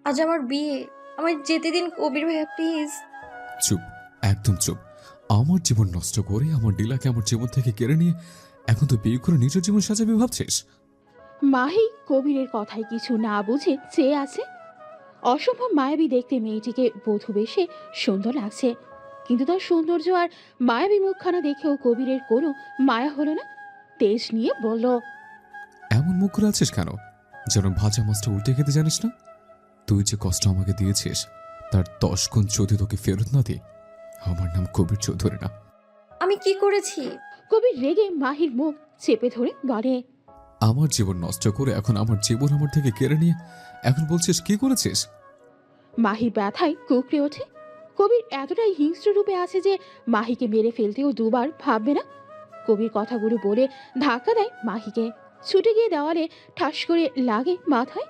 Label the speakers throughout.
Speaker 1: আজ আমার বিয়ে, আমায় যেতে দিন কবির ভাইয়া প্লিজ।
Speaker 2: চুপ, একদম চুপ। আমার জীবন নষ্ট করে আমার ডিলাকে আমার জীবন থেকে কেড়ে নিয়ে এখন তো বিয়ে করে নিজের জীবন সাজাবি ভাবছিস?
Speaker 3: মাহি কবিরের কথায় কিছু না বুঝে চেয়ে আছে। অসম্ভব মায়াবী দেখতে মেয়েটিকে বধূ বেশে সুন্দর লাগছে, কিন্তু তার সৌন্দর্য আর মায়াবী মুখখানা দেখেও কবিরের কোনো মায়া হলো না। তেজ নিয়ে বলল,
Speaker 2: এমন মুখ করে আছিস কেন? যেন ভাজা মাছটা উল্টে খেতে জানিস না? তুই যে কষ্ট আমাকে দিয়েছিস তার 10 গুণ যদি তোকে ফেরত না দিই, আমার নাম কবির চৌধুরী না।
Speaker 1: আমি কি করেছি?
Speaker 3: কবির রেগে মাহির মুখ চেপে ধরে বলে,
Speaker 2: আমার জীবন নষ্ট করে এখন আমার জীবন আমার থেকে কেড়ে নিয়ে এখন বলছিস কি করেছিস?
Speaker 3: মাহি ব্যথায় কুকড়ে ওঠে। কবির এতটাই হিংস্র রূপে আছে যে মাহিকে মেরে ফেলতেও দুবার ভাববে না। কবির কথাগুলো বলে ধাক্কা দেয় মাহিকে। ছুটে গিয়ে দেওয়ালে ঠাস করে লাগে মাথায়।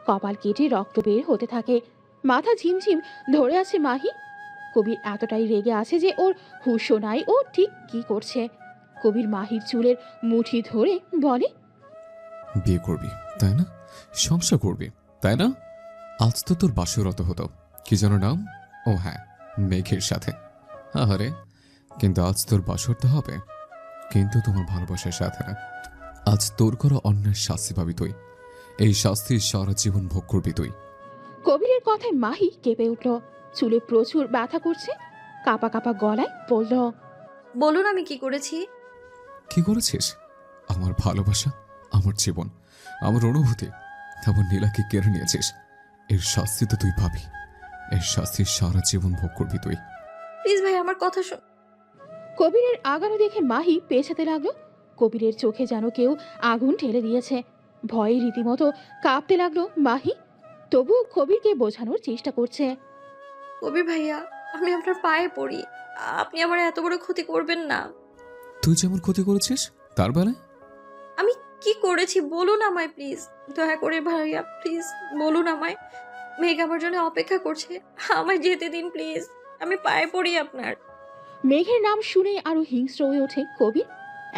Speaker 3: কপাল কেটে রক্ত বের হতে থাকে। মাথা ঝিমঝিম ধরে আছে মাহি। কবির এতটাই রেগে আছে যে ওর হুঁশও নাই ও ঠিক কি করছে। কবির মাহির চুলের মুঠি ধরে বলে,
Speaker 2: বিয়ে করবি তাই না? সংসার করবি তাই না? আজ তো তোর বাসরত হতো, কি যেন নাম? ও হ্যাঁ, মেঘের সাথে। আরে, কিন্তু আজ তোর বাসরতে হবে, কিন্তু তোমার ভালোবাসার সাথে না। আজ তোর করা অন্যায় শাস্তি পাবি তুই। এই শাস্তি সারা জীবন ভোগ করবি তুই।
Speaker 3: কবিরের কথায় মাহি কেঁপে উঠল। চুলে প্রচুর ব্যথা করছে। কাপা কাপা গলায় বলল,
Speaker 1: বলুন আমি কি করেছি?
Speaker 2: কি করেছিস? আমার ভালোবাসা, আমার জীবন, আমার অনুভূতি, আমার নীলাকে কেড়ে নিয়েছিস। এর শাস্তি তো তুই পাবি। এর শাস্তি সারা জীবন ভোগ করবি তুই।
Speaker 1: প্লিজ ভাই আমার কথা শোন।
Speaker 3: কবিরের আগানো দেখে মাহি পেছাতে লাগলো। কবিরের চোখে যেন কেউ আগুন ঢেলে দিয়েছে। ভয়ে রীতিমতো কাঁপতে লাগলো মাহি। তবুও কবিরকে বোঝানোর চেষ্টা করছে।
Speaker 1: কবির ভাইয়া, আমি আপনার পায়ে পড়ি, আপনি আমার এত বড় ক্ষতি করবেন না।
Speaker 2: তুই যেমন ক্ষতি করেছিস তার বেলায়।
Speaker 1: আমি কি করেছি বলুন আমায় প্লিজ। দয়া করে ভাইয়া প্লিজ বলুন আমায়। মেঘ আমার জন্য অপেক্ষা করছে, আমায় যেতে দিন প্লিজ। আমি পায়ে পড়ি আপনার।
Speaker 3: মেঘের নাম শুনে আরো হিংস্র হয়ে ওঠে কবির।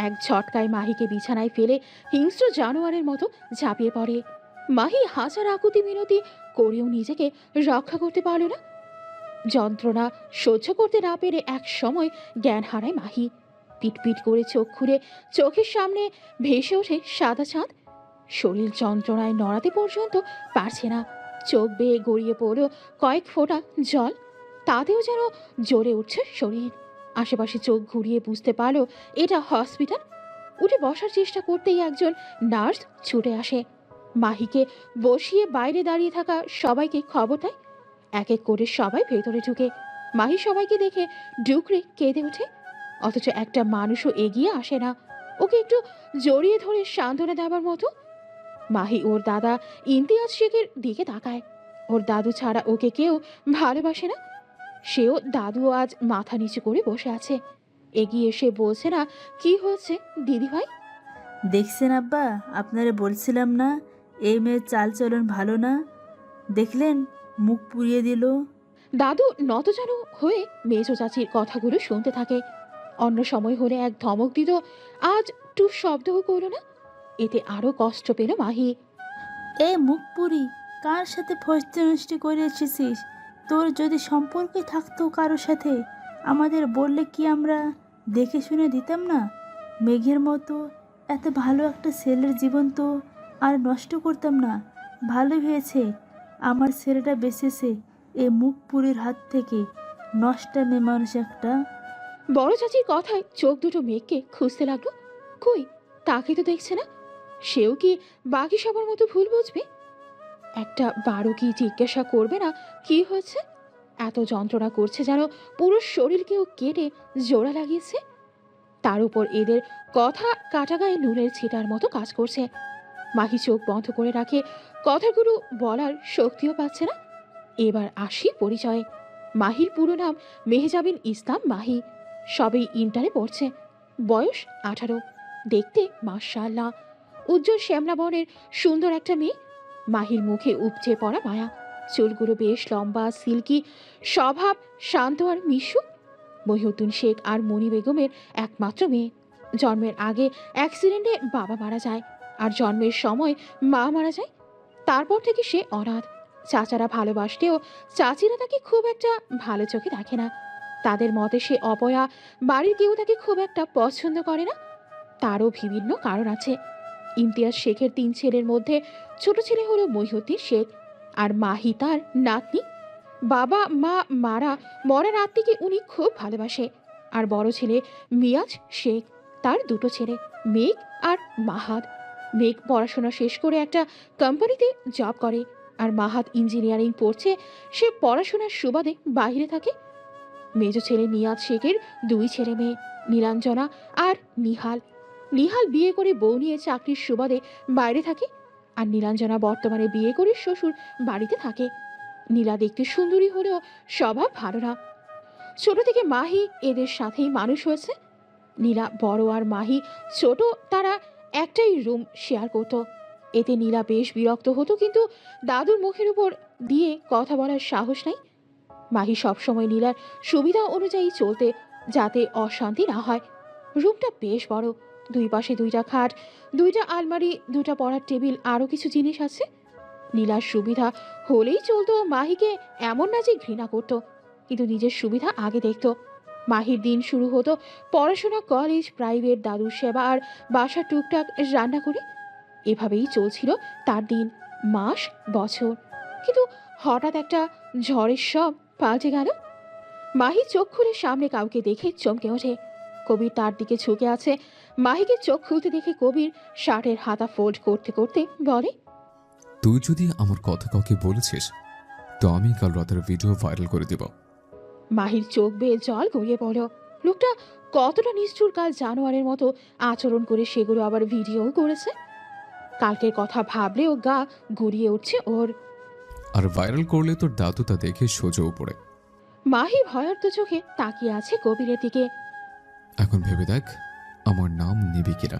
Speaker 3: এক ঝটকায় মাহিকে বিছানায় ফেলে হিংস্র জানোয়ারের মতো ঝাঁপিয়ে পড়ে। মাহি হাজার আকুতি মিনতি করেও নিজেকে রক্ষা করতে পারল না। যন্ত্রণা সহ্য করতে না পেরে এক সময় জ্ঞান হারায় মাহি। পিটপিট করে চোখ খুলে চোখের সামনে ভেসে ওঠে সাদা চাঁদ। শরীর যন্ত্রণায় নড়াতে পর্যন্ত পারছে না। চোখ বেয়ে গড়িয়ে পড়ল কয়েক ফোঁটা জল। তাতেও যেন জ্বলে উঠছে শরীর। আশেপাশে চোখ ঘুরিয়ে বুঝতে পারল এটা হসপিটাল। উঠে বসার চেষ্টা করতেই একজন নার্স ছুটে আসে। মাহিকে বসিয়ে বাইরে দাঁড়িয়ে থাকা সবাইকে খবর দেয়। এক এক করে সবাই ভেতরে ঢুকে। মাহি সবাইকে দেখে ডুকরে কেঁদে ওঠে, অথচ একটা মানুষও এগিয়ে আসে না ওকে একটু জড়িয়ে ধরে সান্ত্বনা দেওয়ার মতো। মাহি ওর দাদা ইমতিয়াজ শেখের দিকে তাকায়। ওর দাদু ছাড়া ওকে কেউ ভালোবাসে না। সেও দাদু আজ মাথা নিচু করে বসে আছে। এগিয়ে এসে বলছে না, কি হয়েছে দিদিভাই?
Speaker 4: দেখছেন আব্বা, আপনারা বলছিলাম না এই মেয়ের চালচলন ভালো না? দেখলেন, মুখ পুড়িয়ে দিল।
Speaker 3: দাদু নতজানু হয়ে মেজো চাচির কথাগুলো শুনতে থাকে। অন্য সময় হলে এক ধমক দিত, আজ টু শব্দও করল না। এতে আরো কষ্ট পেল মাহি।
Speaker 4: এ মুখ পুরি, কার সাথে ফস্তি নষ্টি করে এসেছিস? তোর যদি সম্পর্কে থাকতো কারো সাথে, আমাদের বললে কি আমরা দেখে শুনে দিতাম না? মেঘের মতো এত ভালো একটা ছেলের জীবন তো আর নষ্ট করতাম না। ভালো হয়েছে আমার ছেলেটা বেঁচেছে এ মুখ পুরীর হাত থেকে। নষ্টা মেয়ে মানুষ একটা।
Speaker 3: বড় চাচির কথায় চোখ দুটো মেঘকে খুঁজতে লাগলো। কই, তাকে তো দেখছে না। সেও কি বাকি সবার মতো ভুল বুঝবে? একটা বারো কি জিজ্ঞাসা করবে না কি হয়েছে? এত যন্ত্রণা করছে যেন পুরো শরীরকেও কেটে জোড়া লাগিয়েছে। তার উপর এদের কথা কাটা গায়ে নুনের ছিটার মতো কাজ করছে। মাহি চোখ বন্ধ করে রাখে, কথাগুলো বলার শক্তিও পাচ্ছে না। এবার আসি পরিচয়ে। মাহির পুরো নাম মেহজাবিন ইসলাম মাহি। সবেই ইন্টারে পড়ছে। বয়স 18। দেখতে মাশাআল্লাহ উজ্জ্বল শ্যামলা বর্ণের সুন্দর একটা মেয়ে। মাহির মুখে উপচে পড়া মায়া। চুলগুলো বেশ লম্বা, সিল্কি, স্বভাব শান্ত আর মিশুক। মহিউদ্দিন শেখ আর মণি বেগমের একমাত্র মেয়ে। জন্মের আগে অ্যাক্সিডেন্টে বাবা মারা যায়, আর জন্মের সময় মা মারা যায়। তারপর থেকে সে অনাথ। চাচারা ভালোবাসলেও চাচিরা তাকে খুব একটা ভালো চোখে দেখে না। তাদের মতে সে অপয়া, বাড়ির কেউ তাকে খুব একটা পছন্দ করে না। তারও বিভিন্ন কারণ আছে। ইমতিয়াজ শেখের 3 ছেলের মধ্যে ছোট ছেলে হলো মহিউদ্দিন শেখ, আর মাহি তার নাতনি। বাবা মা মরা নাতনিকে উনি খুব ভালোবাসে। আর বড় ছেলে মিয়াজ শেখ, তার 2টো ছেলে, মেঘ আর মাহাদ। মেঘ পড়াশোনা শেষ করে একটা কোম্পানিতে জব করে, আর মাহাদ ইঞ্জিনিয়ারিং পড়ছে। সে পড়াশোনার সুবাদে বাইরে থাকে। মেজ ছেলে নিয়াজ শেখের 2 ছেলে মেয়ে, নীলাঞ্জনা আর নিহাল। নিহাল বিয়ে করে বউ নিয়ে চাকরির সুবাদে বাইরে থাকে, আর নীলাঞ্জনা বর্তমানে বিয়ে করে শ্বশুর বাড়িতে থাকে। নীলা দেখতে সুন্দরী হলেও স্বভাব ভালো না। ছোট থেকে মাহি এদের সাথেই মানুষ হয়েছে। নীলা বড় আর মাহি ছোট, তারা একটাই রুম শেয়ার করত। এতে নীলা বেশ বিরক্ত হতো, কিন্তু দাদুর মুখের উপর দিয়ে কথা বলার সাহস নাই। মাহি সবসময় নীলার সুবিধা অনুযায়ী চলতে, যাতে অশান্তি না হয়। রুমটা বেশ বড়, 2 পাশে 2টা খাট, 2টা আলমারি, 2টা পড়ার টেবিল, আরও কিছু জিনিস আছে। নীলার সুবিধা হলেই চলতো। মাহিকে এমন না যে ঘৃণা করত, কিন্তু নিজের সুবিধা আগে দেখত। মাহির দিন শুরু হতো পড়াশোনা, কলেজ, প্রাইভেট, দাদুর সেবা আর বাসার টুকটাক রান্না করে। এভাবেই চলছিল তার দিন, মাস, বছর। কিন্তু হঠাৎ একটা ঝড়ের সব পাল্টে গেল। মাহি চোখ খুলে সামনে কাউকে দেখে চমকে ওঠে। কবির তার দিকে ঝুঁকে আছে। মাহিকে চোখ খুলতে দেখে কবির শার্টের হাতা ফোল্ড করতে করতে বলে,
Speaker 2: তুই যদি আমার কথা কাউকে বলেছিস তো আমি কাল রাতের ভিডিও ভাইরাল করে দেব।
Speaker 3: মাহির চোখ বেয়ে জল গড়িয়ে পড়ল। লোকটা কতটা নিষ্ঠুর, কাল জানোয়ারের মতো আচরণ করে সেগুলো আবার ভিডিও করেছে। কালকের কথা ভাবলেও গা গুড়িয়ে উঠছে ওর।
Speaker 2: আর ভাইরাল করলে তোর দাদু তা দেখে সোজা উপরে।
Speaker 3: মাহি ভয়ার্ত চোখে তাকিয়ে আছে কবিরের দিকে।
Speaker 2: এখন ভেবে দেখ আমার নাম নিবি কিনা।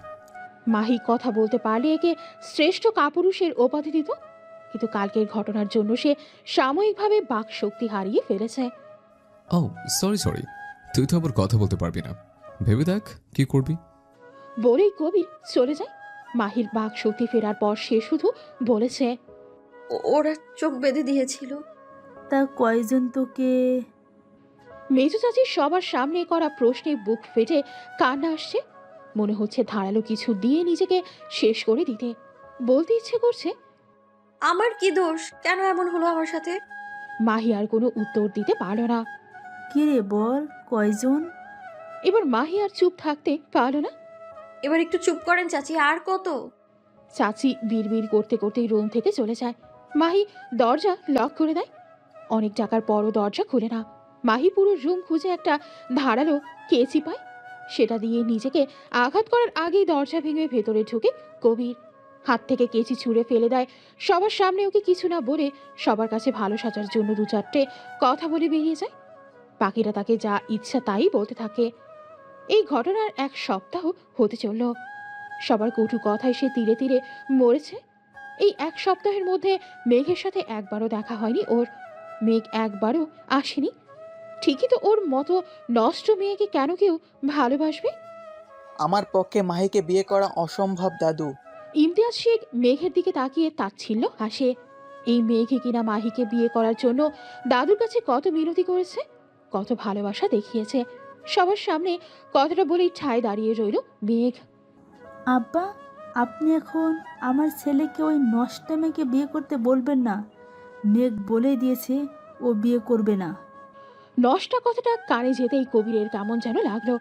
Speaker 3: মাহি কথা বলতে পারলে একে শ্রেষ্ঠ কাপুরুষের উপাধি দিত, কিন্তু কালকের ঘটনার জন্য সে সাময়িকভাবে বাক শক্তি হারিয়ে ফেলেছে।
Speaker 2: ও সরি, তুই তো আবার কথা বলতে পারবি না। ভেবে দেখ কি করবি।
Speaker 3: বলেই কবির চলে যায়। মাহির বাক শক্তি ফেরার পর সে শুধু বলেছে,
Speaker 1: ওরা চোখ বেঁধে দিয়েছিল।
Speaker 4: তা কয়জন তোকে?
Speaker 3: মেজু চাচির সবার সামনে করা প্রশ্নে বুক ফেটে কান্না আসছে। মনে হচ্ছে ধারালো কিছু দিয়ে নিজেকে শেষ করে দিতে। বলতে ইচ্ছে করছে,
Speaker 1: আমার কি দোষ? কেন এমন হলো আমার সাথে?
Speaker 3: মাহি আর কোনো উত্তর দিতে পারল না।
Speaker 4: কি রে বল, কয়জন?
Speaker 3: এবার মাহি আর চুপ থাকতে পারল না।
Speaker 1: এবার একটু চুপ করেন চাচি, আর কত?
Speaker 3: চাচি বিড়বিড় করতে করতে রুম থেকে চলে যায়। মাহি দরজা লক করে দেয়। অনেক টাকার পরও দরজা খুলে না। মাহি পুরো রুম খুঁজে একটা ধারালো কেচি পায়। সেটা দিয়ে নিজেকে আঘাত করার আগেই দরজা ভেঙে ভেতরে ঢুকে কবির। হাত থেকে কেচি ছুঁড়ে ফেলে দেয়। সবার সামনে ওকে কিছু না বলে সবার কাছে ভালো সাজার জন্য 2-4টে কথা বলে বেরিয়ে যায়। বাকিরা তাকে যা ইচ্ছা তাই বলতে থাকে। এই ঘটনার 1 সপ্তাহ হতে চলল। সবার কটু কথায় সে তীরে তীরে মরেছে। এই 1 সপ্তাহের মধ্যে মেঘের সাথে একবারও দেখা হয়নি ওর। মেঘ একবারও আসেনি। ঠিকই তো, ওর মতো নষ্ট মেয়েকে কেন কেউ ভালোবাসবে?
Speaker 5: আমার পক্ষে মাহিকে বিয়ে করা অসম্ভব দাদু।
Speaker 3: ইমতিয়াজ শেখ মেঘের দিকে তাকিয়ে তাচ্ছিল্য হাসে। এই মেঘে কিনা মাহিকে বিয়ে করার জন্য দাদুর কাছে কত মিনতি করেছে, কত ভালোবাসা দেখিয়েছে। সবার সামনে কথাটা বলেই ঠায় দাঁড়িয়ে রইল মেঘ।
Speaker 4: আব্বা, আপনি এখন আমার ছেলেকে ওই নষ্ট মেয়েকে বিয়ে করতে বলবেন না। মেঘ বলে দিয়েছে ও বিয়ে করবে না।
Speaker 3: নষ্টা কথাটা কানে যেতেই কবিরের কেমন যেন লাগলো।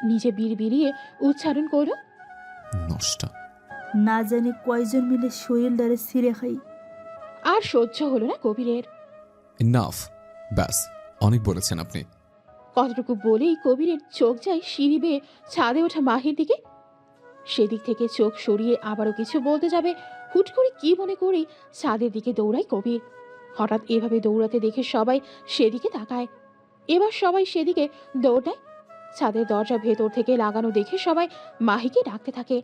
Speaker 3: নিজে বিড়বিড়িয়ে উচ্চারণ করলো,
Speaker 2: নষ্টা।
Speaker 4: না জানি কয়জন মিলে শরীরদারে ছিঁড়ে খাই।
Speaker 3: আর সহ্য হলো না কবিরের।
Speaker 2: ইনাফ, ব্যাস অনেক বলেছেন আপনি।
Speaker 3: কতটুকু বলেই কবিরের চোখ যায় সিঁড়ি বেয়ে ছাদে ওঠা মাহির দিকে। সেদিক থেকে চোখ সরিয়ে আবারও কিছু বলতে যাবে, হুট করে কি মনে করেই ছাদের দিকে দৌড়ায় কবির। হঠাৎ এভাবে দৌড়াতে দেখে সবাই সেদিকে তাকায়। এবার সবাই সেদিকে দৌড় দেয়। ছাদের দরজা ভেতর থেকে লাগানো দেখে সবাই মাহিকে ডাকতে থাকে।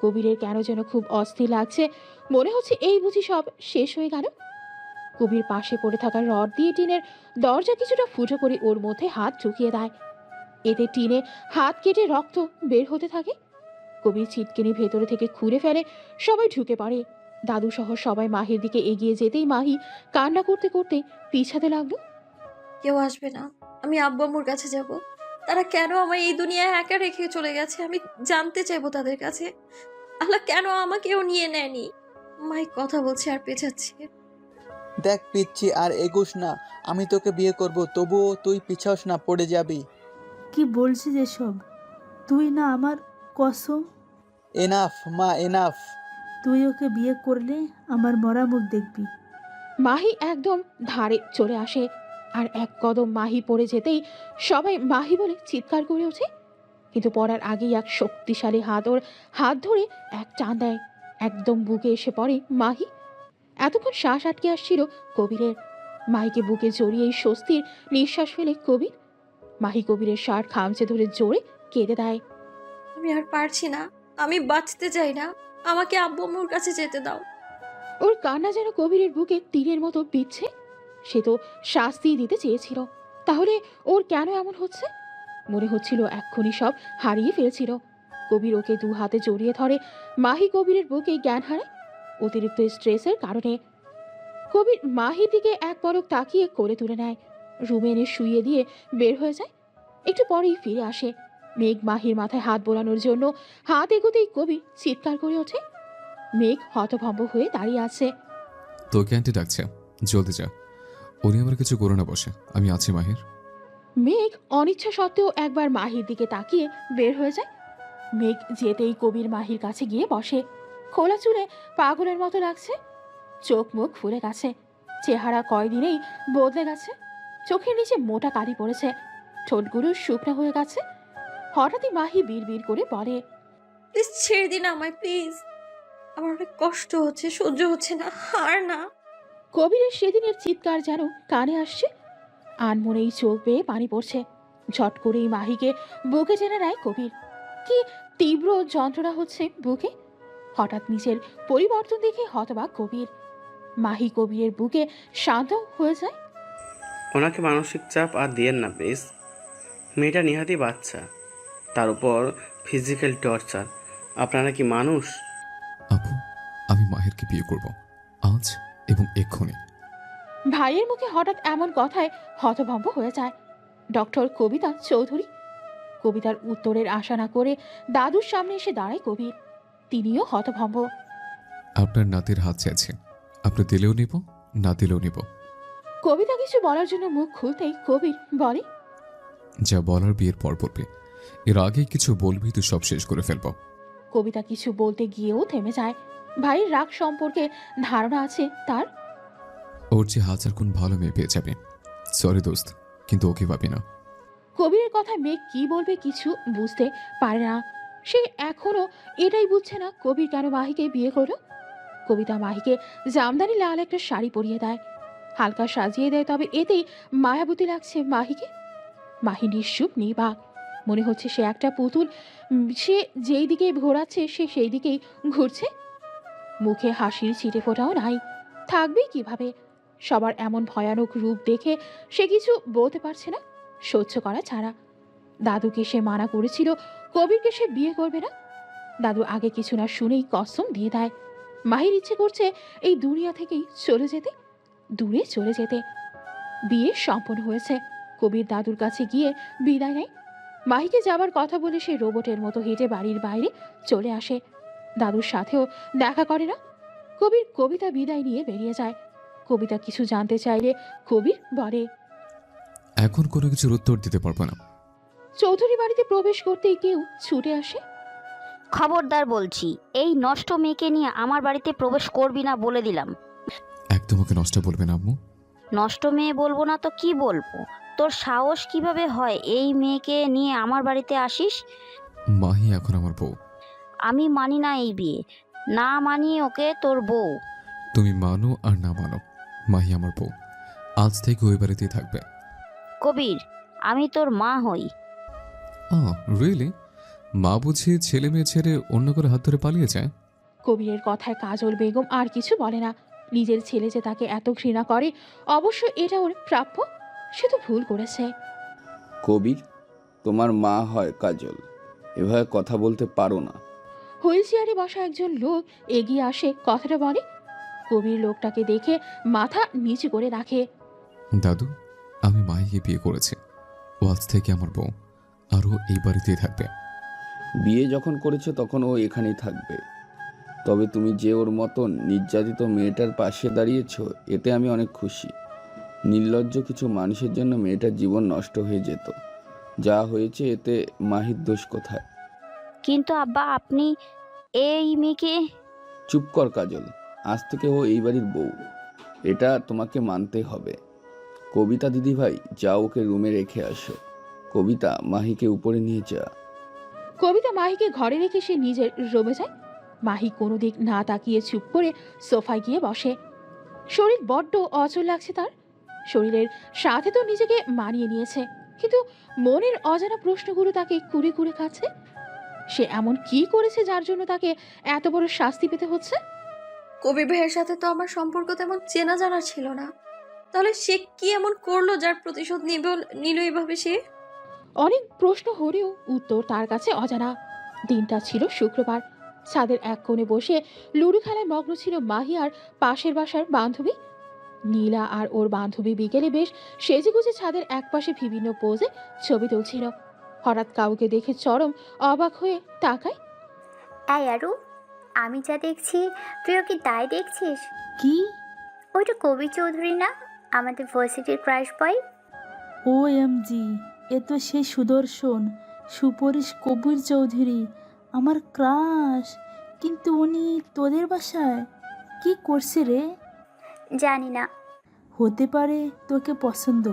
Speaker 3: কবিরের কেন যেন খুব অস্থির লাগছে। মনে হচ্ছে এই বুঝি সব শেষ হয়ে গেল। কবির পাশে পড়ে থাকা রড দিয়ে টিনের দরজা কিছুটা ফুটো করে ওর মধ্যে হাত ঢুকিয়ে দেয়। এতে টিনে হাত কেটে রক্ত বের হতে থাকে। কবির ছিটকিনি ভেতরে থেকে খুঁড়ে ফেলে। সবাই ঢুকে পড়ে। দাদু সহ সবাই মাহির দিকে এগিয়ে যেতেই মাহি কান্না করতে করতে পিছাতে লাগলো।
Speaker 1: কেউ আসবে না, আমি আব্বু আম্মুর কাছে যাব। তারা কেন আমায় এই দুনিয়ায় একা রেখে চলে গেছে আমি জানতে চাইবো তাদের কাছে। আল্লাহ কেন আমাকেও নিয়ে নেয়নি। মাই কথা বলছে আর পেছাচ্ছে।
Speaker 5: দেখ পিচ্ছি, আর এগুস না। আমি তোকে বিয়ে করব, তবুও তুই পিছাস না, পড়ে যাবি।
Speaker 4: কি বলছিস এসব? তুই না আমার কসম।
Speaker 5: এনাফ মা, এনাফ।
Speaker 4: তুই ওকে বিয়ে করলে আমার মরা মুখ দেখবি।
Speaker 3: মাহি একদম ধারে চলে আসে, আর এক কদম মাহি পড়ে যেতেই সবাই মাহি বলে চিৎকার করে ওঠে। কিন্তু পড়ার আগেই এক শক্তিশালী হাত ওর হাত ধরে এক টান দেয়, একদম বুকে এসে পড়ে মাহি। এতক্ষণ শ্বাস আটকে আসছিল কবিরের। মাহিকে বুকে জড়িয়েই স্বস্তির নিঃশ্বাস ফেলে কবির। মাহি কবিরের শার্ট খামচে ধরে জোরে কেঁদে দেয়।
Speaker 1: আমি আর পারছি না, আমি বাঁচতে চাই না, আমাকে আব্বু আম্মুর কাছে যেতে দাও।
Speaker 3: ওর কান্না যেন কবিরের বুকে তীরের মতো বিচ্ছে। সে তো শাস্তি দিতে চেয়েছিল, তাহলে ওর কেন এমন হচ্ছে? মনে হচ্ছিল এক্ষুনি সব হারিয়ে ফেলছিল। কবির ওকে দু হাতে জড়িয়ে ধরে। মাহি কবিরের বুকে জ্ঞান হারায় অতিরিক্ত স্ট্রেসের কারণে। কবির মাহির দিকে এক পলক তাকিয়ে করে তুলে নেয়, রুমে এনে শুইয়ে দিয়ে বের হয়ে যায়। একটু পরেই ফিরে আসে। মেঘ মাহির মাথায় হাত বোলানোর জন্য হাত এগোতেই কবির চিৎকার করে ওঠে। মেঘ হতভম্ব হয়ে দাঁড়িয়ে আছে।
Speaker 2: তোকে আন্টি ডাকছে, জলদি যা। উনি আমার কিছু করে না বসে, আমি আছি মাহির।
Speaker 3: মেঘ অনিচ্ছা সত্ত্বেও একবার মাহির দিকে তাকিয়ে বের হয়ে যায়। মেঘ যেতেই কবির মাহির কাছে গিয়ে বসে। খোলা চুলে পাগলের মতো লাগছে, চোখ মুখ ফুলে গেছে, চেহারা কয়দিনেই বদলে গেছে। চোখের নিচে মোটা কালি পড়েছে, ঠোঁটগুলো শুকনো হয়ে গেছে। হঠাৎই মাহি বিড় করে বলে,
Speaker 1: প্লিজ ছেড়ে দিন আমায়, প্লিজ। আমার অনেক কষ্ট হচ্ছে, সহ্য হচ্ছে না, আর না।
Speaker 3: কবিরের সেদিনের চিৎকার যেন কানে আসছে। আনমনেই চোখ বেয়ে পানি পড়ছে। ঝট করেই মাহিকে বুকে টেনে নেয় কবির। কি তীব্র যন্ত্রণা হচ্ছে বুকে। হঠাৎ নিজের পরিবর্তন দেখে হতবাক কবির। মাহি কবিরের বুকে শান্ত হয়ে যায়।
Speaker 6: ওনাকে মানসিক চাপ আর দিয়েন না প্লিজ। মেয়েটা নিহাতি বাচ্চা, তার উপর ফিজিক্যাল টর্চার। আপনারা কি মানুষ?
Speaker 2: আপু, আমি মাহিরকে বিয়ে করব, আজ এবং এক্ষুনি।
Speaker 3: ভাইয়ের মুখে হঠাৎ এমন কথায় হতভম্ব হয়ে যায় ডক্টর কবিতা চৌধুরী। কবিতার উত্তরের আশা না করে দাদুর সামনে এসে দাঁড়ায় কবির। তিনিও হতভম্ব।
Speaker 2: আপনার নাতির হাত চাইছে, আপনি দিলেও নিব, না দিলেও নিব।
Speaker 3: কবিতা কিছু বলার জন্য মুখ খুলতেই কবির বলে,
Speaker 2: যা বলার বিয়ের পর বলবি, এর আগে কিছু বলবি তো সব শেষ করে ফেলবো।
Speaker 3: কবিতা কিছু বলতে গিয়েও থেমে যায়। ভাইয়ের রাগ সম্পর্কে ধারণা আছে তার।
Speaker 2: ওর যে হাজার গুণ ভালো মেয়ে পেয়ে যাবে। সরি দোস্ত, কিন্তু ওকে পাবি না।
Speaker 3: কবিরের কথা মেঘ কি বলবে কিছু বুঝতে পারে না। সে এখনো এটাই বুঝছে না কবির কেন মাহিকে বিয়ে করলো। কবিতা মাহিকে জামদানি লাল একটা শাড়ি পরিয়ে দেয়, হালকা সাজিয়ে দেয়, তবে এতেই মায়াবতী লাগছে মাহিকে। মাহি নিশ্চুপ নির্বাক, মনে হচ্ছে সে একটা পুতুল। সে যেই দিকে ঘোরাচ্ছে সে সেই দিকেই ঘুরছে। মুখে হাসির ছিটে ফোটাও নাই, থাকবেই কিভাবে? সবার এমন ভয়ানক রূপ দেখে সে কিছু বলতে পারছে না, সহ্য করা ছাড়া। দাদুকে সে মানা করেছিল কবিরকে সে বিয়ে করবে না। দাদু আগে কিছু না শুনেই কসম দিয়ে দেয়। মাহির ইচ্ছে করছে এই দুনিয়া থেকেই চলে যেতে, দূরে চলে যেতে। বিয়ে সম্পন্ন হয়েছে। কবির দাদুর কাছে গিয়ে বিদায় নেয়। মাহিকে যাবার কথা বলে সে রোবটের মতো হেঁটে বাড়ির বাইরে চলে আসে। দাদুর সাথেও দেখা করে না। কবির কবিতা বিদায় নিয়ে বেরিয়ে যায়। কবিতা কিছু জানতে চাইলে কবির বলে,
Speaker 2: এখন কোনো কিছুর উত্তর দিতে পারবো না।
Speaker 3: চৌধুরী বাড়িতে প্রবেশ করতেই কেউ ছুটে আসে।
Speaker 7: খবরদার বলছি, এই নষ্ট মেয়েকে নিয়ে আমার বাড়িতে প্রবেশ করবি না বলে দিলাম।
Speaker 2: একদম ওকে নষ্ট বলবে না আম্মু।
Speaker 7: নষ্ট মেয়ে বলবো না তো কি বলবো? তোর সাহস কিভাবে হয় এই মেয়েকে নিয়ে আমার বাড়িতে আসিস?
Speaker 2: মাহি এখন আমার বউ।
Speaker 7: আমি মানি না এই বিয়ে, না মানিয়ে ওকে তোর বউ।
Speaker 2: তুমি মানো আর না মানো, মাহি আমার বউ। আজ থেকে ওই বাড়িতেই থাকবে।
Speaker 7: কবির, আমি তোর মা হই।
Speaker 2: রিয়েলি? মা বুঝি ছেলে মেয়ে ছেড়ে অন্য করে হাত ধরে পালিয়ে যায়?
Speaker 3: কবিরের কথায় কাজল বেগম আর কিছু বলে না। নিজের ছেলে যে তাকে এত ঘৃণা করে, অবশ্য এটা ওর প্রাপ্য। সে তো ভুল করেছে।
Speaker 8: কবির, তোমার মা হয় কাজল, এভাবে কথা বলতে পারো না।
Speaker 3: হুইল চেয়ারে বসা একজন লোক এগিয়ে আসে, কথাটা বলে, কবির লোকটাকে দেখে মাথা নিচু করে রাখে।
Speaker 2: দাদু, আমি মাহিকে বিয়ে করেছি। ও আজ থেকে আমার বউ, আর ও এই বাড়িতেই থাকবে।
Speaker 8: বিয়ে যখন করেছো তখন ও এখানেই থাকবে। তবে তুমি যে ওর মতন নির্যাতিত মেয়েটার পাশে দাঁড়িয়েছো, এতে আমি অনেক খুশি। নির্লজ্জ কিছু মানুষের জন্য মেয়েটার জীবন নষ্ট হয়ে যেত। যা হয়েছে এতে মাহির দোষ কোথায়?
Speaker 7: কিন্তু আব্বা, আপনি এই মেয়েকে...
Speaker 8: চুপ কর কাজল, আজ থেকে ও এই বাড়ির বউ, এটা তোমাকে মানতে হবে। কবিতা দিদিভাই, যা ওকে রুমে রেখে আসো। কবিতা, মাহিকে উপরে নিয়ে যা।
Speaker 3: কবিতা মাহিকে ঘরে রেখে সে নিজের রুমে যায়। মাহি কোনো দিক না তাকিয়ে চুপ করে সোফায় গিয়ে বসে। শরীর বড্ড অচল লাগছে তার। শরীরের সাথে তো নিজেকে মানিয়ে নিয়েছে, কিন্তু মনের অজানা প্রশ্নগুলো তাকে কুড়ে কুড়ে খাচ্ছে। সে এমন কি করেছে যার জন্য তাকে এত বড় শাস্তি পেতে হচ্ছে?
Speaker 1: কবির ভাইয়ের সাথে তো আমার সম্পর্ক তেমন চেনা জানা ছিল না, তাহলে সে কি এমন করলো যার প্রতিশোধ নিল এভাবে সে?
Speaker 3: অনেক প্রশ্ন হলেও উত্তর তার কাছে অজানা। দিনটা ছিল শুক্রবার। ছাদের এক কোণে বসে লুডো খেলায় মগ্ন ছিল মাহি আর পাশের বাসার বান্ধবী নীলা। আর ওর বান্ধবী বিকেলে বেশ সেজেগুজে ছাদের একপাশে বিভিন্ন পোজে ছবি তুলছিল। হঠাৎ কাউকে দেখে চরম অবাক হয়ে তাকায়।
Speaker 9: এই আরু, আমি যা দেখছি তুইও কি তাই দেখছিস?
Speaker 4: কি?
Speaker 9: ওইটা কবি চৌধুরী না, আমাদের ভার্সিটির ক্রাশ বয়?
Speaker 4: ও এম জি, এ তো সেই সুদর্শন সুপরিশ কবির চৌধুরী, আমার ক্রাশ। কিন্তু উনি তোদের বাসায় কি করছে রে?
Speaker 9: জানি না।
Speaker 4: হতে পারে তোকে পছন্দ,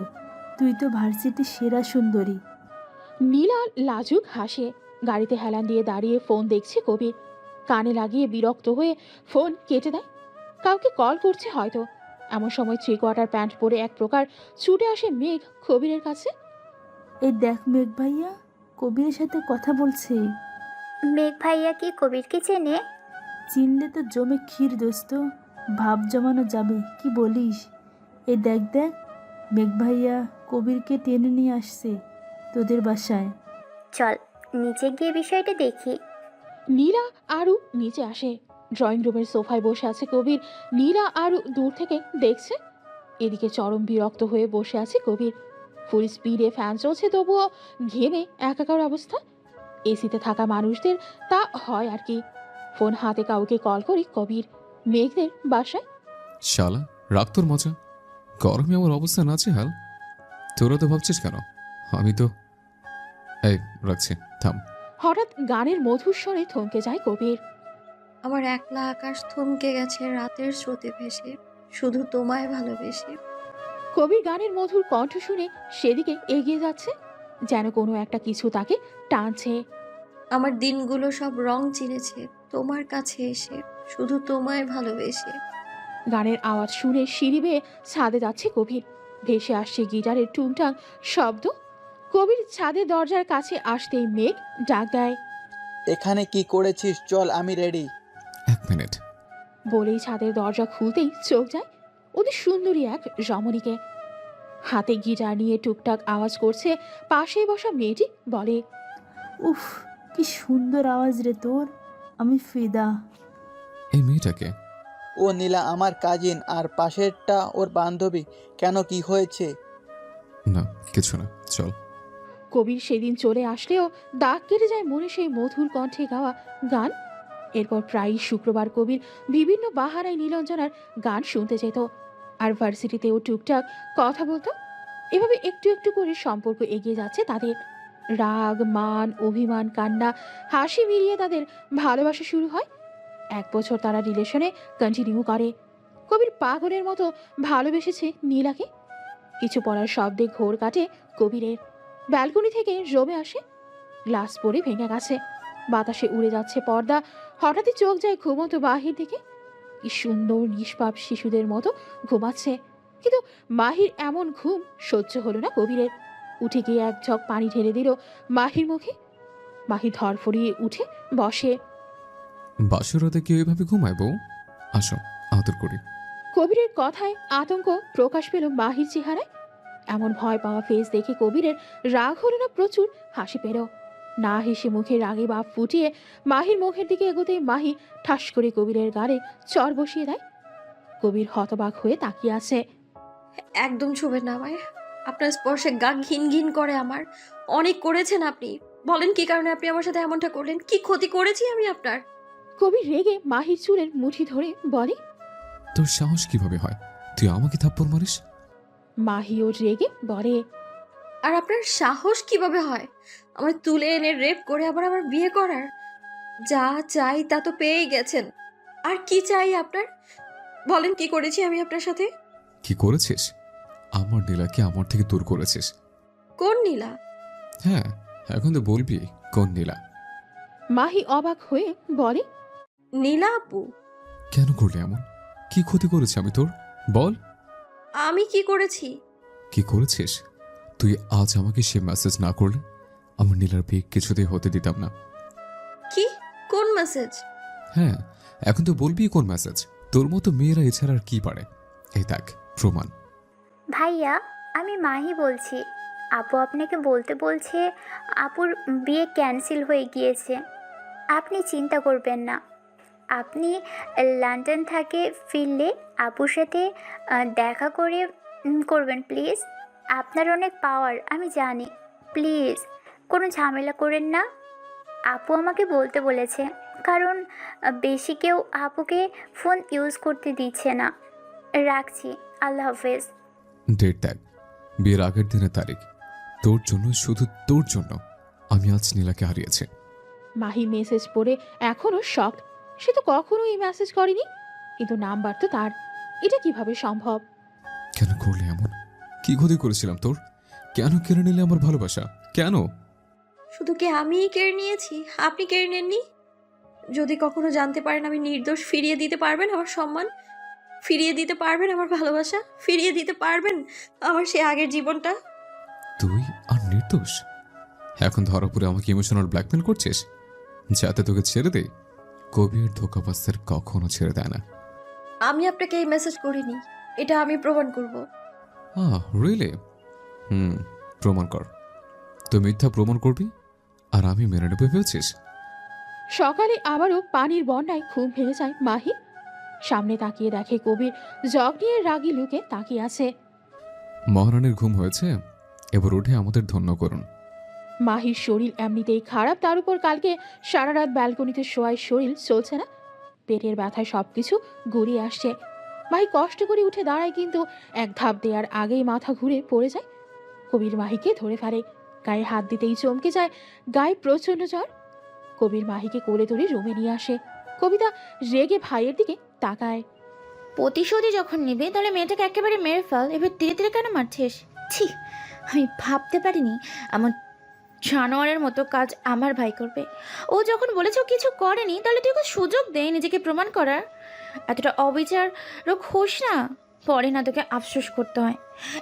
Speaker 4: তুই তো ভার্সিটির সেরা সুন্দরী।
Speaker 3: নীলা লাজুক হাসে। গাড়িতে হেলান দিয়ে দাঁড়িয়ে ফোন দেখছে কবির। কানে লাগিয়ে বিরক্ত হয়ে ফোন কেটে দেয়। কাউকে কল করছে হয়তো। এমন সময় 3/4 প্যান্ট পরে এক প্রকার ছুটে আসে মেঘ কবিরের কাছে।
Speaker 4: এই দেখ মেঘ ভাইয়া, কবিরের সাথে কথা বলছে।
Speaker 9: মেঘ ভাইয়া কি কবিরকে চেনে?
Speaker 4: চিনলে তো জমে ক্ষীর দোস্ত, ভাব জমানো যাবে, কি বলিস? এই দেখ দেখ, মেঘ ভাইয়া কবিরকে টেনে নিয়ে আসছে তোদের বাসায়।
Speaker 9: চল নিচে গিয়ে বিষয়টা দেখি।
Speaker 3: নীলা আরু নিচে আসে। ড্রয়িং রুমের সোফায় বসে আছে কবির। নীলা আরু দূর থেকে দেখছে। এদিকে চরম বিরক্ত হয়ে বসে আছে কবির। ফুল স্পিডে ফ্যান চলছে, তবুও ঘেমে একাকার অবস্থা। এসিতে থাকা মানুষদের তা হয় আর কি। ফোন হাতে কাউকে কল করি কবির মেঘদের বাসায়।
Speaker 2: শালা, রাখ তোর মজা। গরমে আমার অবস্থা নাজেহাল। তোরা তো ভাবছিস কেন? আমি তো এই রাখছি, থাম।
Speaker 3: হঠাৎ গানের মধুর স্বরে থমকে যায় কবির।
Speaker 1: আমার একলা আকাশ থমকে গেছে রাতের স্রোতে ভেসে, শুধু তোমায় ভালোবেসে।
Speaker 3: কবির গানের মধুর কণ্ঠ শুনে সেদিকে এগিয়ে যাচ্ছে, যেন কোনো একটা কিছু তাকে টানছে।
Speaker 1: আমার দিনগুলো সব রং চিনেছে তোমার কাছে এসে, শুধু তোমায় ভালোবেসে।
Speaker 3: গানের আওয়াজ শুনে সিঁড়ি বেয়ে ছাদে যাচ্ছে কবির। ভেসে আসছে গিটারের টুংটাং শব্দ। কবির ছাদের দরজার কাছে আসতেই মেঘ ডাক দেয়।
Speaker 5: এখানে কি করেছিস? চল, আমি রেডি।
Speaker 2: 1 মিনিট।
Speaker 3: বলেই ছাদের দরজা খুলতেই চোখ যায় অতি সুন্দরী এক রমণীকে। হাতে গিটার নিয়ে টুকটাক আওয়াজ করছে পাশেই বসা মেয়েটি। বলে,
Speaker 4: উফ, কি সুন্দর আওয়াজ রে তোর, আমি ফিদা।
Speaker 2: এই মেয়েটাকে?
Speaker 5: ও নীলা, আমার কাজিন, আর পাশেরটা ওর বান্ধবী। কেন, কি হয়েছে?
Speaker 2: না, কিছু না, চল।
Speaker 3: কবির সেদিন চলে আসলেও দাগ কেটে যায় মনে সেই মধুর কণ্ঠে গাওয়া গান। এরপর প্রায়ই শুক্রবার কবির বিভিন্ন বাহানায় নীলাঞ্জনার গান শুনতে যেত, আর ভার্সিটিতেও টুকটাক কথা বলতো। এভাবে একটু একটু করে সম্পর্ক এগিয়ে যাচ্ছে তাদের। রাগ, মান, অভিমান, কান্না, হাসি মিলিয়ে তাদের ভালোবাসা শুরু হয়। 1 বছর তারা রিলেশনে কন্টিনিউ করে। কবির পাগলের মতো ভালোবেসেছে নীলাকে। কিছু পড়ার শব্দে ঘোর কাটে কবিরের। ব্যালকনি থেকে জমে আসে, গ্লাস পড়ে ভেঙে গেছে। বাতাসে উড়ে যাচ্ছে পর্দা। হঠাৎই চোখ যায় ঘুমন্ত বাহির দিকে। কি সুন্দর নিষ্পাপ শিশুদের মতো ঘুমাচ্ছে। কিন্তু মাহির এমন ঘুম সহ্য হলো না কবিরের। উঠে গিয়ে এক ঝক পানি ঢেলে দিল মাহির মুখে। মাহি ধরফড়িয়ে উঠে বসে।
Speaker 2: বাসরাতে কেউ এভাবে ঘুমায় বউ? আসো, আদর করি।
Speaker 3: কবিরের কথায় আতঙ্ক প্রকাশ পেল মাহির চেহারায়। এমন ভয় পাওয়া ফেস দেখে কবিরের রাগ হলো না, প্রচুর হাসি পেল। না হেসে মুখে রাগে ভাব ফুটিয়ে মাহির মুখের দিকে এগোতে মাহি ঠাস করে কবিরের গালে চর বসিয়ে দেয়। কবির হতবাক হয়ে তাকিয়ে আছে।
Speaker 1: একদম ছুবেন না আমায়। আপনার স্পর্শে গা ঘিন ঘিন করে আমার। অনেক করেছেন আপনি। বলেন কি কারণে আপনি আমার সাথে এমনটা করলেন? কি ক্ষতি করেছি আমি আপনার?
Speaker 3: কবির রেগে মাহির চুলের মুঠি ধরে বলে।
Speaker 2: তোর সাহস কিভাবে হয় তুই আমাকে থাপ্পড় মারিস?
Speaker 3: মাহিও রেগে বলে।
Speaker 1: আর আপনার সাহস কিভাবে হয় আমার তুলে এনে রেপ করে আবার আমার বিয়ে করার? যা চাই তা তো পেয়েই গেছেন। আর কি চাই আপনার? বলেন কি করেছি আমি আপনার সাথে?
Speaker 2: কি করেছিস? আমার নীলাকে আমার থেকে দূর করেছিস।
Speaker 1: কোন নীলা?
Speaker 2: হ্যাঁ, এখন তো বলবি কোন নীলা।
Speaker 3: মাহি অবাক হয়ে বলে।
Speaker 1: নীলা আপু?
Speaker 2: কেন করলি এমন? কি ক্ষতি করেছি আমি তোর? বল।
Speaker 1: আমি কি করেছি?
Speaker 2: কি করেছিস? তুই আজ আমাকে সে মেসেজ না করলে আমার নীলার বিয়ে কিছুতেই হতে দিতাম না।
Speaker 1: কি? কোন মেসেজ?
Speaker 2: হ্যাঁ, এখন তো বলবি কোন মেসেজ। তোর মতো মেয়েরা এছাড়া আর কি পারে। এই দেখ প্রমাণ।
Speaker 9: ভাইয়া, আমি মাহি বলছি। আপু আপনাকে বলতে বলছে আপুর বিয়ে ক্যান্সেল হয়ে গিয়েছে। আপনি চিন্তা করবেন না। আপনি লন্ডন থেকে ফিরলে আপুর সাথে দেখা করে করবেন প্লিজ। আপনার অনেক পাওয়ার আমি জানি। প্লিজ কোনো ঝামেলা করেন না। আপু আমাকে বলতে বলেছে, কারণ বেশি কেউ আপুকে ফোন ইউজ করতে দিচ্ছে না। রাখছি, আল্লাহ হাফেজ।
Speaker 2: ডেট দেখ, বিয়ের আগের দিনের তারিখ। তোর জন্য, শুধু তোর জন্য আমি আজ নীলাকে হারিয়েছি।
Speaker 3: মাহি মেসেজ পড়ে এখনো শক। সে তো কখনো এই মেসেজ করেনি, কিন্তু নাম্বার তো তার। এটা কিভাবে সম্ভব?
Speaker 2: কেন করলি এমন? কি ক্ষতি করেছিলাম তোর? কেন কেড়ে নিলে আমার ভালোবাসা? কেন?
Speaker 1: শুধু কি আমিই কেড়ে নিয়েছি? আপনি কেড়ে নেননি? যদি কখনো জানতে পারেন আমি নির্দোষ, ফিরিয়ে দিতে পারবেন আমার সম্মান? ফিরিয়ে দিতে পারবেন আমার ভালোবাসা? ফিরিয়ে দিতে পারবেন আমার সে আগের জীবনটা?
Speaker 2: তুই আর নির্দোষ? এখন ধরা পড়ে আমাকে ইমোশনাল ব্ল্যাকমেল করছিস যাতে তোকে ছেড়ে দে? কবির ধোকাবাজদের কখনো ছেড়ে দেয় না।
Speaker 1: আমি আপনাকে এই মেসেজ করিনি, এটা আমি প্রমাণ করব।
Speaker 2: রিয়েলি? প্রমাণ কর। তুই মিথ্যা প্রমাণ করবি আর আমি মেনে নেবে ভেবেছিস?
Speaker 3: সকালে আবারও পানির বন্যায় ঘুম ভেঙে যায় মাহি। সামনে তাকিয়ে দেখে কবির জগ নিয়ে রাগী লুকে তাকিয়ে আছে।
Speaker 2: মহারানীর ঘুম হয়েছে, এবার উঠে আমাদের ধন্য করুন।
Speaker 3: মাহির শরীর এমনিতেই খারাপ, তার উপর কালকে সারা রাত ব্যালকনিতে শোয়ায় শরীর চলছে না। পেটের ব্যথায় সবকিছু গড়িয়ে আসছে। মাহি কষ্ট করে উঠে দাঁড়ায়, কিন্তু এক ধাপ দেওয়ার আগেই মাথা ঘুরে পড়ে যায়। কবির মাহিকে ধরে ফেলে, গায়ে হাত দিতেই চমকে যায়। গায়ে প্রচণ্ড জ্বর। কবির মাহিকে কোলে তুলে রুমে নিয়ে আসে। কবিতা রেগে ভাইয়ের দিকে তাকায়।
Speaker 10: প্রতিশোধই যখন নেবে তাহলে মেয়েটাকে একেবারে মেরে ফেল। এবার ধীরে ধীরে কেন মারছিস? ছি, আমি ভাবতে পারিনি আমার জানোয়ারের মতো কাজ আমার ভাই করবে। ও যখন বলেছে ও কিছু করেনি, তাহলে তুই ওকে সুযোগ দে নিজেকে প্রমাণ করার। এতটা অবিচারক হোস না, পরে না তোকে আফসোস করতে হয়।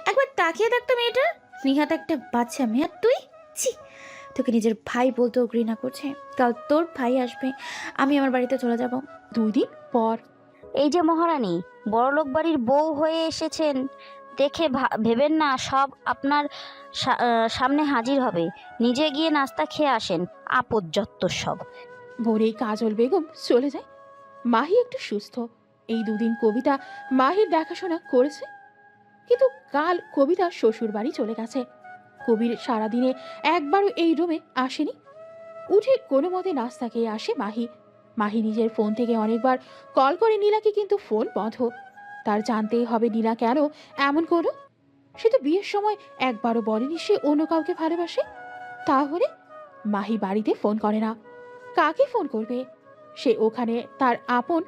Speaker 10: একবার তাকিয়ে দেখতো মেয়েটা, নিহাত একটা বাচ্চা মেয়ে, আর তুই ছি, তোকে নিজের ভাই বলতেও ঘৃণা করছে। কাল তোর ভাই আসবে, আমি আমার বাড়িতে চলে যাব।
Speaker 3: 2 দিন পর।
Speaker 7: এই যে মহারানী, বড়লোক বাড়ির বউ হয়ে এসেছেন দেখে ভেবেন না সব আপনার সামনে হাজির হবে। নিজে গিয়ে নাস্তা খেয়ে আসেন, আপদ যত্তর সব।
Speaker 3: ভোরেই কাজল বেগম চলে যায়। মাহি একটু সুস্থ। এই 2 দিন কবিতা মাহির দেখাশোনা করেছে, কিন্তু কাল কবিতা শ্বশুর বাড়ি চলে গেছে। কবির সারাদিনে একবারও এই রুমে আসেনি। উঠে কোনো মতে নাস্তা খেয়ে আসে মাহি। মাহি নিজের ফোন থেকে অনেকবার কল করে নীলাকে, কিন্তু ফোন বন্ধ। তার জানতেই হবে নীলা কেন এমন করলো। সে তো বিয়ের সময় একবারও বলেনি সে অন্য কাউকে ভালোবাসে। তাহলে মাহি বাড়িতে ফোন করে না, কাকে ফোন করবে? সে ওখানে তার আপন,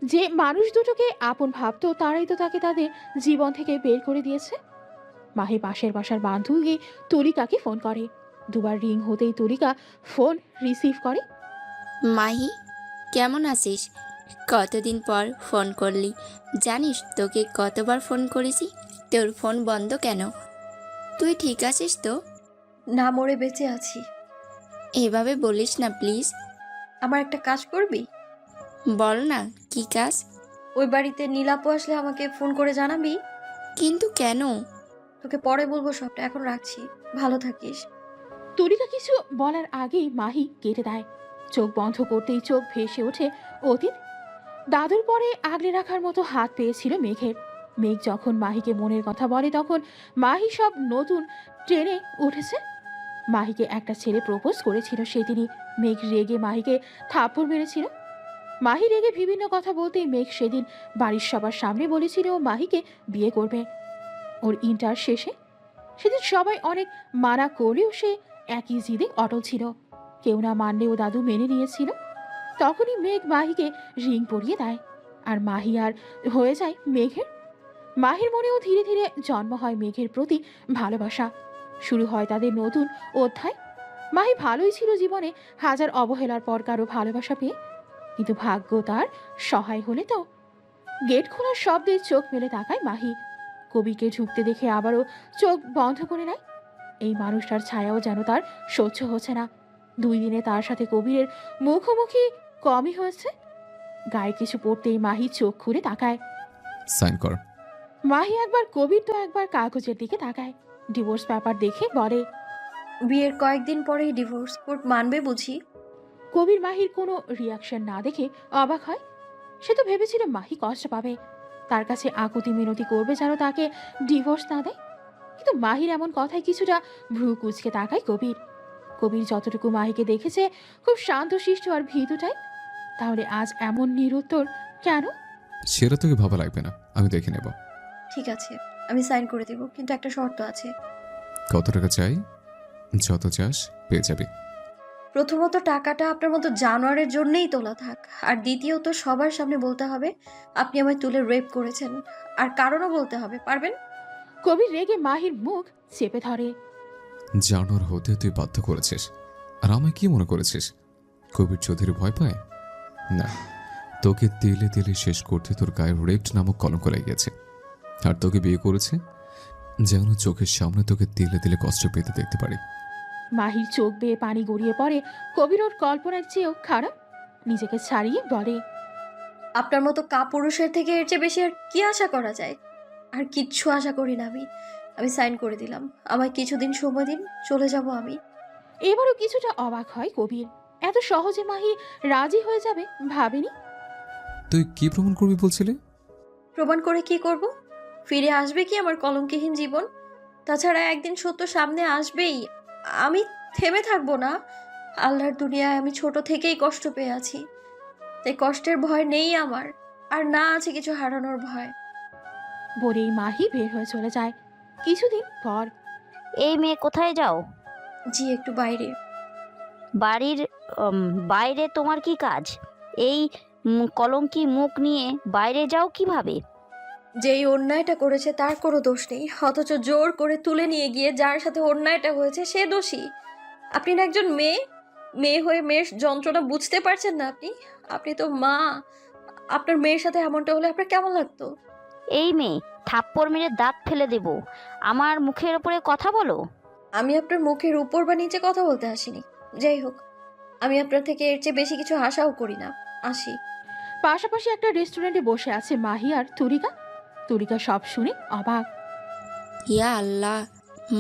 Speaker 3: যে মানুষ দুটোকে আপন ভাবতো তারাই তো তাকে তাদের জীবন থেকে বের করে দিয়েছে। মাহি পাশের বাসার বান্ধবী তুলিকাকে ফোন করে। 2 বার রিং হতেই তুলিকা ফোন রিসিভ করে।
Speaker 10: মাহি, কেমন আছিস? কতদিন পর ফোন করলি। জানিস তোকে কতবার ফোন করেছি, তোর ফোন বন্ধ কেন? তুই ঠিক আছিস তো?
Speaker 1: না, মরে বেঁচে আছি।
Speaker 10: এভাবে বলিস না প্লিজ।
Speaker 1: আমার একটা কাজ করবি?
Speaker 10: বল না, কি কাজ?
Speaker 1: ওই বাড়িতে নীলাপু আসলে আমাকে ফোন করে জানাবি।
Speaker 10: কিন্তু কেন?
Speaker 1: তোকে পরে বলবো সবটা, এখন রাখছি। ভালো থাকিস।
Speaker 3: তুলিকা কিছু বলার আগেই মাহি কেটে দেয়। চোখ বন্ধ করতেই চোখ ভেসে ওঠে অতীত। দাদুর পরে আগলে রাখার মতো হাত পেয়েছিল মেঘের। মেঘ যখন মাহিকে মনের কথা বলে তখন মাহি সব নতুন ট্রেনে উঠেছে। মাহিকে একটা ছেলে প্রপোজ করেছিল সেদিনই। মেঘ রেগে মাহিকে থাপ্পড় মেরেছিল। মাহি রেগে বিভিন্ন কথা বলতেই মেঘ সেদিন বাড়ির সবার সামনে বলেছিল ও মাহিকে বিয়ে করবে ওর ইন্টার শেষে। সেদিন সবাই অনেক মানা করলেও সে একই জিদে অটল ছিল। কেউ না মানলেও দাদু মেনে নিয়েছিল। তখনই মেঘ মাহিকে রিং পরিয়ে দেয় আর মাহি আর হয়ে যায় মেঘের। মাহির মনেও ধীরে ধীরে জন্ম হয় মেঘের প্রতি ভালোবাসা। শুরু হয় তাদের নতুন অধ্যায়। মাহি ভালোই ছিল জীবনে, হাজার অবহেলার পর কারো ভালোবাসা পেয়ে। কিন্তু ভাগ্য তার সহায় হলে তো। গেট খোলার শব্দে চোখ মেলে তাকায় মাহি। কবিকে ঢুকতে দেখে আবারও চোখ বন্ধ করে নেয়। এই মানুষটার ছায়াও যেন তার সহ্য হচ্ছে না। 2 দিনে তার সাথে কবিরের মুখোমুখি কমই হয়েছে। গায়ে কিছু পড়তেই মাহি চোখ খুলে তাকায়।
Speaker 2: সাইন কর।
Speaker 3: মাহি একবার কবির তো একবার কাগজের দিকে তাকায়। ডিভোর্স পেপার দেখে বলে,
Speaker 1: বিয়ের কয়েকদিন পরেই ডিভোর্স কোর্ট মানবে বুঝি?
Speaker 3: কবির মাহির কোনো রিয়াকশন না দেখে অবাক হয়। সে তো ভেবেছিল মাহি কষ্ট পাবে, তার কাছে আকুতি মিনতি করবে যেন তাকে ডিভোর্স না দেয়। কিন্তু মাহির এমন কথায় কিছুটা ভ্রু কুচকে তাকায় কবির। কবির যতটুকু মাহিকে দেখেছে খুব শান্তশিষ্ট আর ভীতুটাই। তাহলে আজ এমন নিরুত্তর কেন?
Speaker 2: সেটা তোকে ভাবা লাগবে না, আমি দেখে নেব।
Speaker 1: ঠিক আছে, আমি সাইন করে দেব, কিন্তু একটা শর্ত আছে।
Speaker 2: কত টাকা চাই? যত চাস পেয়ে যাবি।
Speaker 1: প্রথমত টাকাটা আপনার মতো জানোয়ারের জন্যই তোলা থাক, আর দ্বিতীয়ত সবার সামনে বলতে হবে আপনি আমায় তুলে রেপ করেছেন, আর কারণও বলতে হবে। পারবেন?
Speaker 3: কবির রেগে মাহির মুখ চেপে ধরে।
Speaker 2: জানোয়ার হতে তুই বাধ্য করেছিস, আর আমায় কি মনে করেছিস কবির চৌধুরী ভয় পায়? না, তোকে তেলে তেলে শেষ করতে তোর গায়ে রেপ্ট নামক কলঙ্ক লেগে গেছে। আর তোকে বিয়ে করেছে যেন চোখের সামনে তোকে তেলে তেলে কষ্ট পেতে দেখতে পারি।
Speaker 3: মাহির চোখ বেয়ে পানি গড়িয়ে পড়ে। কবির ওর কল্পনার চেয়েও খারাপ। নিজেকে ছাড়িয়ে বলে,
Speaker 1: আপনার মতো কাপুরুষের থেকে এর চেয়ে বেশি আর কি আশা করা যায়? আর কিচ্ছু আশা করি না আমি সাইন করে দিলাম। আমায় কিছুদিন সময় দিন, চলে যাব আমি।
Speaker 3: এবারও কিছুটা অবাক হয় কবির। এত সহজে মাহি রাজি হয়ে যাবে ভাবেনি।
Speaker 2: তুই কি প্রমাণ করবি বলছিলি?
Speaker 1: প্রমাণ করে কি করব? ফিরে আসবে কি আমার কলঙ্কহীন জীবন? তাছাড়া একদিন সত্য সামনে আসবেই। আমি থেমে থাকবো না। আল্লাহর দুনিয়ায় আমি ছোট থেকেই কষ্ট পেয়ে আছি, তাই কষ্টের ভয় নেই আমার, আর না আছে কিছু হারানোর ভয়।
Speaker 3: বলেই মাহি বের হয়ে চলে যায়। কিছুদিন পর,
Speaker 7: এই মেয়ে কোথায় যাও?
Speaker 1: জি একটু বাইরে।
Speaker 7: বাড়ির বাইরে তোমার কি কাজ? এই কলঙ্কি মুখ নিয়ে বাইরে যাও কিভাবে?
Speaker 1: যেই অন্যায়টা করেছে তার কোনো দোষ নেই, অথচ জোর করে তুলে নিয়ে গিয়ে যার সাথে অন্যায়টা হয়েছে সে দোষী। আপনি না একজন মেয়ে হয়ে মেয়ের যন্ত্রণা বুঝতে পারছেন না? আপনি তো মা। আপনার মেয়ের সাথে এমনটা হলে আপনার কেমন লাগতো?
Speaker 7: এই মেয়ে, থাপ্পড় মেরে দাঁত ফেলে দেব। আমার মুখের ওপরে কথা বলো?
Speaker 1: আমি আপনার মুখের উপর বা নিচে কথা বলতে আসিনি। যাই হোক, আমি আপনার থেকে এর চেয়ে বেশি কিছু আশাও করি না। আসি।
Speaker 3: পাশাপাশি একটা রেস্টুরেন্টে বসে আছে মাহি আর তুরিকা। তুরিকা সব শুনে অবাক।
Speaker 11: ইয়া আল্লাহ,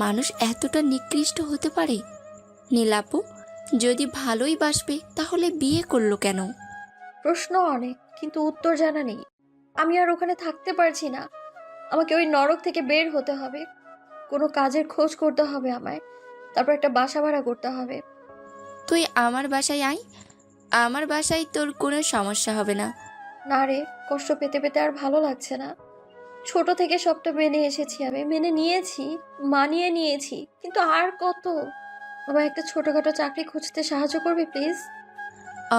Speaker 11: মানুষ এতটা নিকৃষ্ট হতে পারে? নীলাপু যদি ভালোই বাসবে তাহলে বিয়ে করলো কেন?
Speaker 1: প্রশ্ন অনেক, কিন্তু উত্তর জানা নেই। আমি আর ওখানে থাকতে পারছি না। আমাকে ওই নরক থেকে বের হতে হবে। কোনো কাজের খোঁজ করতে হবে আমায়, তারপর একটা বাসা ভাড়া করতে হবে।
Speaker 11: তুই আমার বাসায় আয়, আমার বাসায় তোর কোনো সমস্যা হবে না।
Speaker 1: না রে, কষ্ট পেতে পেতে আর ভালো লাগছে না। ছোট থেকে সবটা মেনে এসেছি, আমি মেনে নিয়েছি, মানিয়ে নিয়েছি, কিন্তু আর কত? আমায় একটা ছোটখাটো চাকরি খুঁজতে সাহায্য করবে প্লিজ?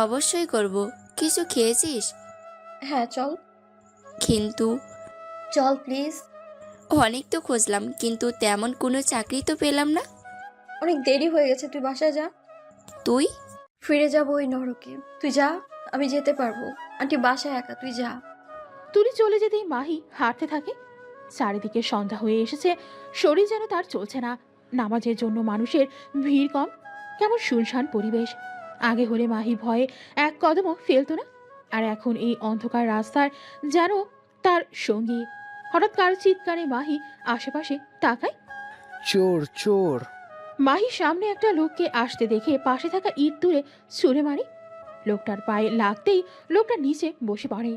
Speaker 11: অবশ্যই করব। কিছু খেয়েছিস?
Speaker 1: হ্যাঁ চল।
Speaker 11: কিন্তু
Speaker 1: চল প্লিজ।
Speaker 11: অনেক তো খুঁজলাম, কিন্তু তেমন কোনো চাকরি তো পেলাম না।
Speaker 1: অনেক দেরি হয়ে গেছে, তুই বাসায় যা।
Speaker 11: তুই?
Speaker 1: ফিরে যাবো ওই নরকে। তুই যা, আমি যেতে পারবো। আন্টি বাসায় একা, তুই যা।
Speaker 3: তুলি চলে যেতেই মাহি হাঁটতে থাকে। চারিদিকে সন্ধ্যা হয়ে এসেছে, শরীর যেন তার চলছে না। নামাজের জন্য মানুষের ভিড় কম, কেমন শুনশান পরিবেশ। আগে হলে মাহি ভয়ে এক কদমও ফেলতো না, আর এখন এই অন্ধকার রাস্তার যেন তার সঙ্গী। হঠাৎ কারো চিৎকারে মাহি আশেপাশে তাকায়।
Speaker 5: চোর চোর!
Speaker 3: মাহি সামনে একটা লোককে আসতে দেখে পাশে থাকা ইট তুলে ছুঁড়ে মারে। লোকটার পায়ে লাগতেই লোকটা নিচে বসে পড়ে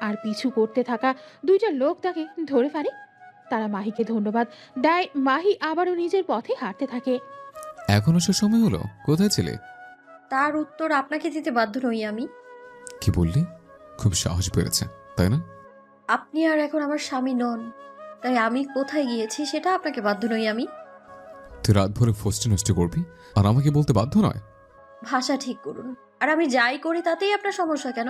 Speaker 3: আর পিছু করতে থাকা দুইটা লোক তাকে ধরে ফেলে। তারা মাহিকে ধন্যবাদ দেয়। মাহি আবারও নিজের পথে হাঁটতে থাকে।
Speaker 2: এখন আসার সময় হলো, কোথায় ছিলে?
Speaker 1: তার উত্তর আপনাকে দিতে বাধ্য নই আমি।
Speaker 2: কি বললি? খুব সাহস বেড়েছে, তাই না?
Speaker 1: আপনি আর এখন আমার স্বামী নন, তাই আমি কোথায় গিয়েছি সেটা আপনাকে বাধ্য নই আমি।
Speaker 2: তুই রাত ভরে ফষ্টি নষ্ট করবি আর আমাকে বলতে বাধ্য নয়?
Speaker 1: ভাষা ঠিক করুন। আর আমি যাই করি তাতেই আপনার সমস্যা কেন?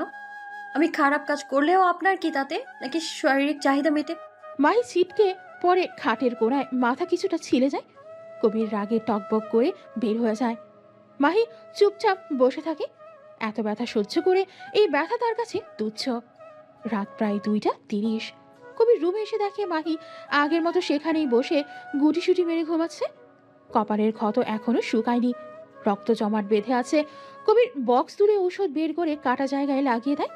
Speaker 1: আমি খারাপ কাজ করলেও আপনার কি তাতে? নাকি শারীরিক চাহিদা মেটে?
Speaker 3: মাহি ছিটকে পরে খাটের কোণায় মাথা কিছুটা ছিলে যায়। কবির রাগে টকবক করে বের হয়ে যায়। মাহি চুপচাপ বসে থাকে। এত ব্যথা সহ্য করে এই ব্যথা তার কাছে তুচ্ছ। রাত প্রায় 2:30। কবির রুমে এসে দেখে মাহি আগের মতো সেখানেই বসে গুটিসুটি মেরে ঘুমাচ্ছে। কপালের ক্ষত এখনো শুকায়নি, রক্ত জমাট বেঁধে আছে। কবির বক্স তুলে ঔষধ বের করে কাটা জায়গায় লাগিয়ে দেয়।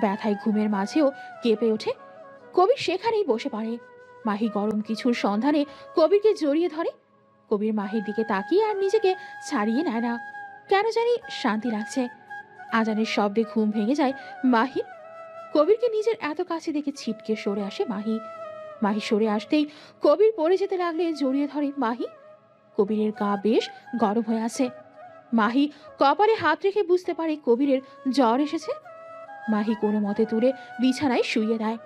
Speaker 3: ব্যথায় ঘুমের মাঝেও কেঁপে ওঠে। কবির সেখানেই বসে পড়ে। মাহি গরম কিছুর সন্ধানে কবিরকে জড়িয়ে ধরে। কবির মাহির দিকে তাকিয়ে আর নিজেকে ছাড়িয়ে নেয় না। কেন জানি শান্তি লাগছে। আজানের শব্দে ঘুম ভেঙে যায় মাহির। কবিরকে নিজের এত কাছে দেখে ছিটকে সরে আসে মাহি। মাহি সরে আসতেই কবির পড়ে যেতে লাগলে জড়িয়ে ধরে মাহি। কবিরের গা বেশ গরম হয়ে আছে। মাহি কপালে হাত রেখে বুঝতে পারে কবিরের জ্বর এসেছে। মাহি কোনো মতে তুলে বিছানায় শুইয়ে দেয়।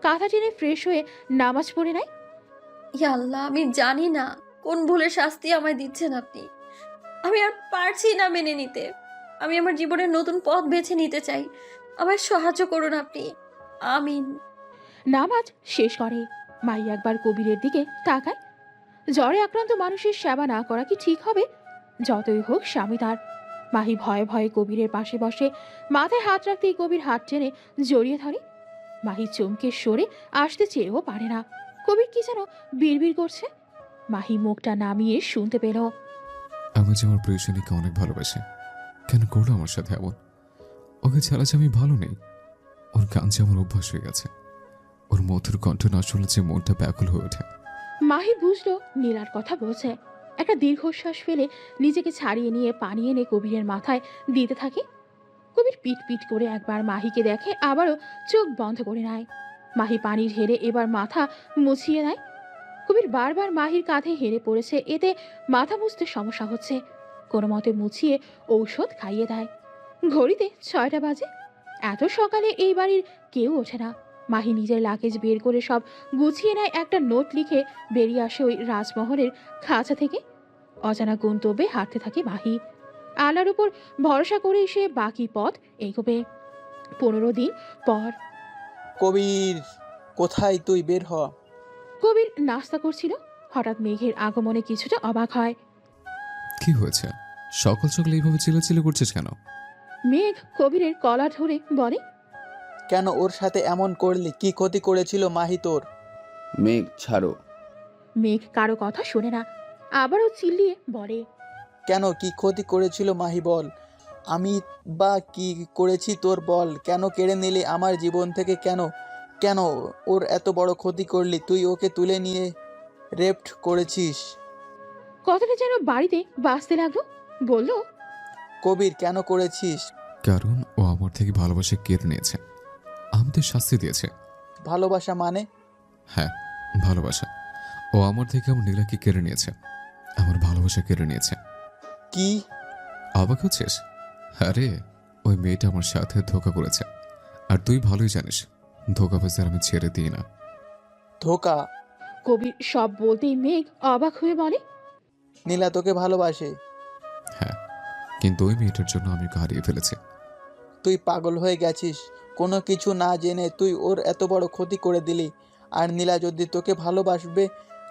Speaker 3: কাঁথা টেনে ফ্রেশ হয়ে নামাজ পড়ে নেয়।
Speaker 1: ইয়া আল্লাহ, আমি জানি না কোন ভুলের শাস্তি আমায় দিচ্ছেন আপনি। আমি আর পারছি না মেনে নিতে। আমি আমার জীবনের নতুন পথ বেছে নিতে চাই। আমায় সাহায্য করুন আপনি। আমিন।
Speaker 3: নামাজ শেষ করে মাহি একবার কবিরের দিকে তাকায়। জ্বরে আক্রান্ত মানুষের সেবা না করা কি ঠিক হবে? যতই হোক স্বামী তার। মাহি ভয়ে ভয়ে কবিরের পাশে বসে। মাথায় হাত রাখতেই কবির হাত টেনে জড়িয়ে ধরে। মাহি চমকে সরে আসতে চেয়েও পারে না। কবির কি যেন বিড়বিড় করছে। মাহি মুখটা নামিয়ে শুনতে পেল।
Speaker 2: আমি যে আমার প্রিয়জনীকে অনেক ভালোবাসি, কেন করলো আমার সাথে এমন? ওকে ছাড়া যে আমি ভালো নেই। ওর গান যে আমার অভ্যাস হয়ে গেছে। ওর মধুর কণ্ঠ না শুনলে যে মনটা ব্যাকুল হয়ে ওঠে।
Speaker 3: মাহি বুঝলো নীলার কথা বলছে। একটা দীর্ঘশ্বাস ফেলে নিজেকে ছাড়িয়ে নিয়ে পানি এনে কবিরের মাথায় দিতে থাকে। কবির পিট পিট করে একবার মাহিকে দেখে, আবারও চোখ বন্ধ করে নেয়। মাহি পানি ঢেলে এবার মাথা মুছিয়ে নেয়। কবির বারবার মাহির কাঁধে হেরে পড়েছে, এতে মাথা মুছতে সমস্যা হচ্ছে। কোনো মতে মুছিয়ে ঔষধ খাইয়ে দেয়। ঘড়িতে 6টা বাজে। এত সকালে এই বাড়ির কেউ ওঠে না। মাহি নিজের লাগেজ বের করে সব গুছিয়ে নেয়। একটা নোট লিখে বেরিয়ে আসে ওই রাজমহলের খাঁচা থেকে। অজানা গন্তব্যে হাঁটতে থাকে মাহি। আল্লাহর উপর ভরসা করে সে বাকি পথ এগোবে। 15 দিন পর।
Speaker 5: কবির, কোথায় তুই? বের হ।
Speaker 3: কবির নাস্তা করছিল। হঠাৎ মেঘের আগমনে কিছুটা অবাক হয়।
Speaker 2: কি হয়েছে? সকাল সকাল এইভাবে চিল্লাচিল্লি করছিস কেন?
Speaker 3: মেঘ কবিরের কলা ধরে বলে,
Speaker 5: কেন ওর সাথে এমন করলি? কি ক্ষতি করেছিল মাহি তোর?
Speaker 8: মেঘ ছাড়ো।
Speaker 3: মেঘ কারো কথা শোনে না, আবারও চিল্লিয়ে বলে,
Speaker 5: কেন, কি ক্ষতি করেছিল মাহি বল? আমি বা কি করেছি তোর বল? কেন কেড়ে নিলি আমার জীবন থেকে? কেন কেন ওর এত বড় ক্ষতি করলি? তুই ওকে তুলে নিয়ে রেপ্ট করেছিস।
Speaker 3: কথাটা যেন বাড়িতে বাজতে লাগলো। বলল,
Speaker 5: কবির, কেন করেছিস?
Speaker 2: কারণ ও আমার থেকে ভালোবাসা কেড়ে নিয়েছে, আমাদের শাস্তি দিয়েছে।
Speaker 5: ভালোবাসা মানে?
Speaker 2: হ্যাঁ, ভালোবাসা। ও আমার থেকে আমার নীলাকে কেড়ে নিয়েছে, আমার ভালোবাসা কেড়ে নিয়েছে।
Speaker 5: কি?
Speaker 2: অবাক হচ্ছিস? আরে ওই মেয়েটা আমার সাথে ধোঁকা করেছে, আর তুই ভালোই জানিস ধোঁকাবাজদের আমি ছেড়ে দিই না।
Speaker 5: ধোকা?
Speaker 3: কবির সব বলতেই মেঘ অবাক হয়ে বলে,
Speaker 5: নীলা তোকে ভালোবাসে?
Speaker 2: হ্যাঁ, কিন্তু ওই মেয়েটার জন্য আমি ওকে হারিয়ে ফেলেছি।
Speaker 5: তুই পাগল হয়ে গেছিস। কোনো কিছু না জেনে তুই ওর এত বড় ক্ষতি করে দিলি। আর নীলা যদি তোকে ভালোবাসবে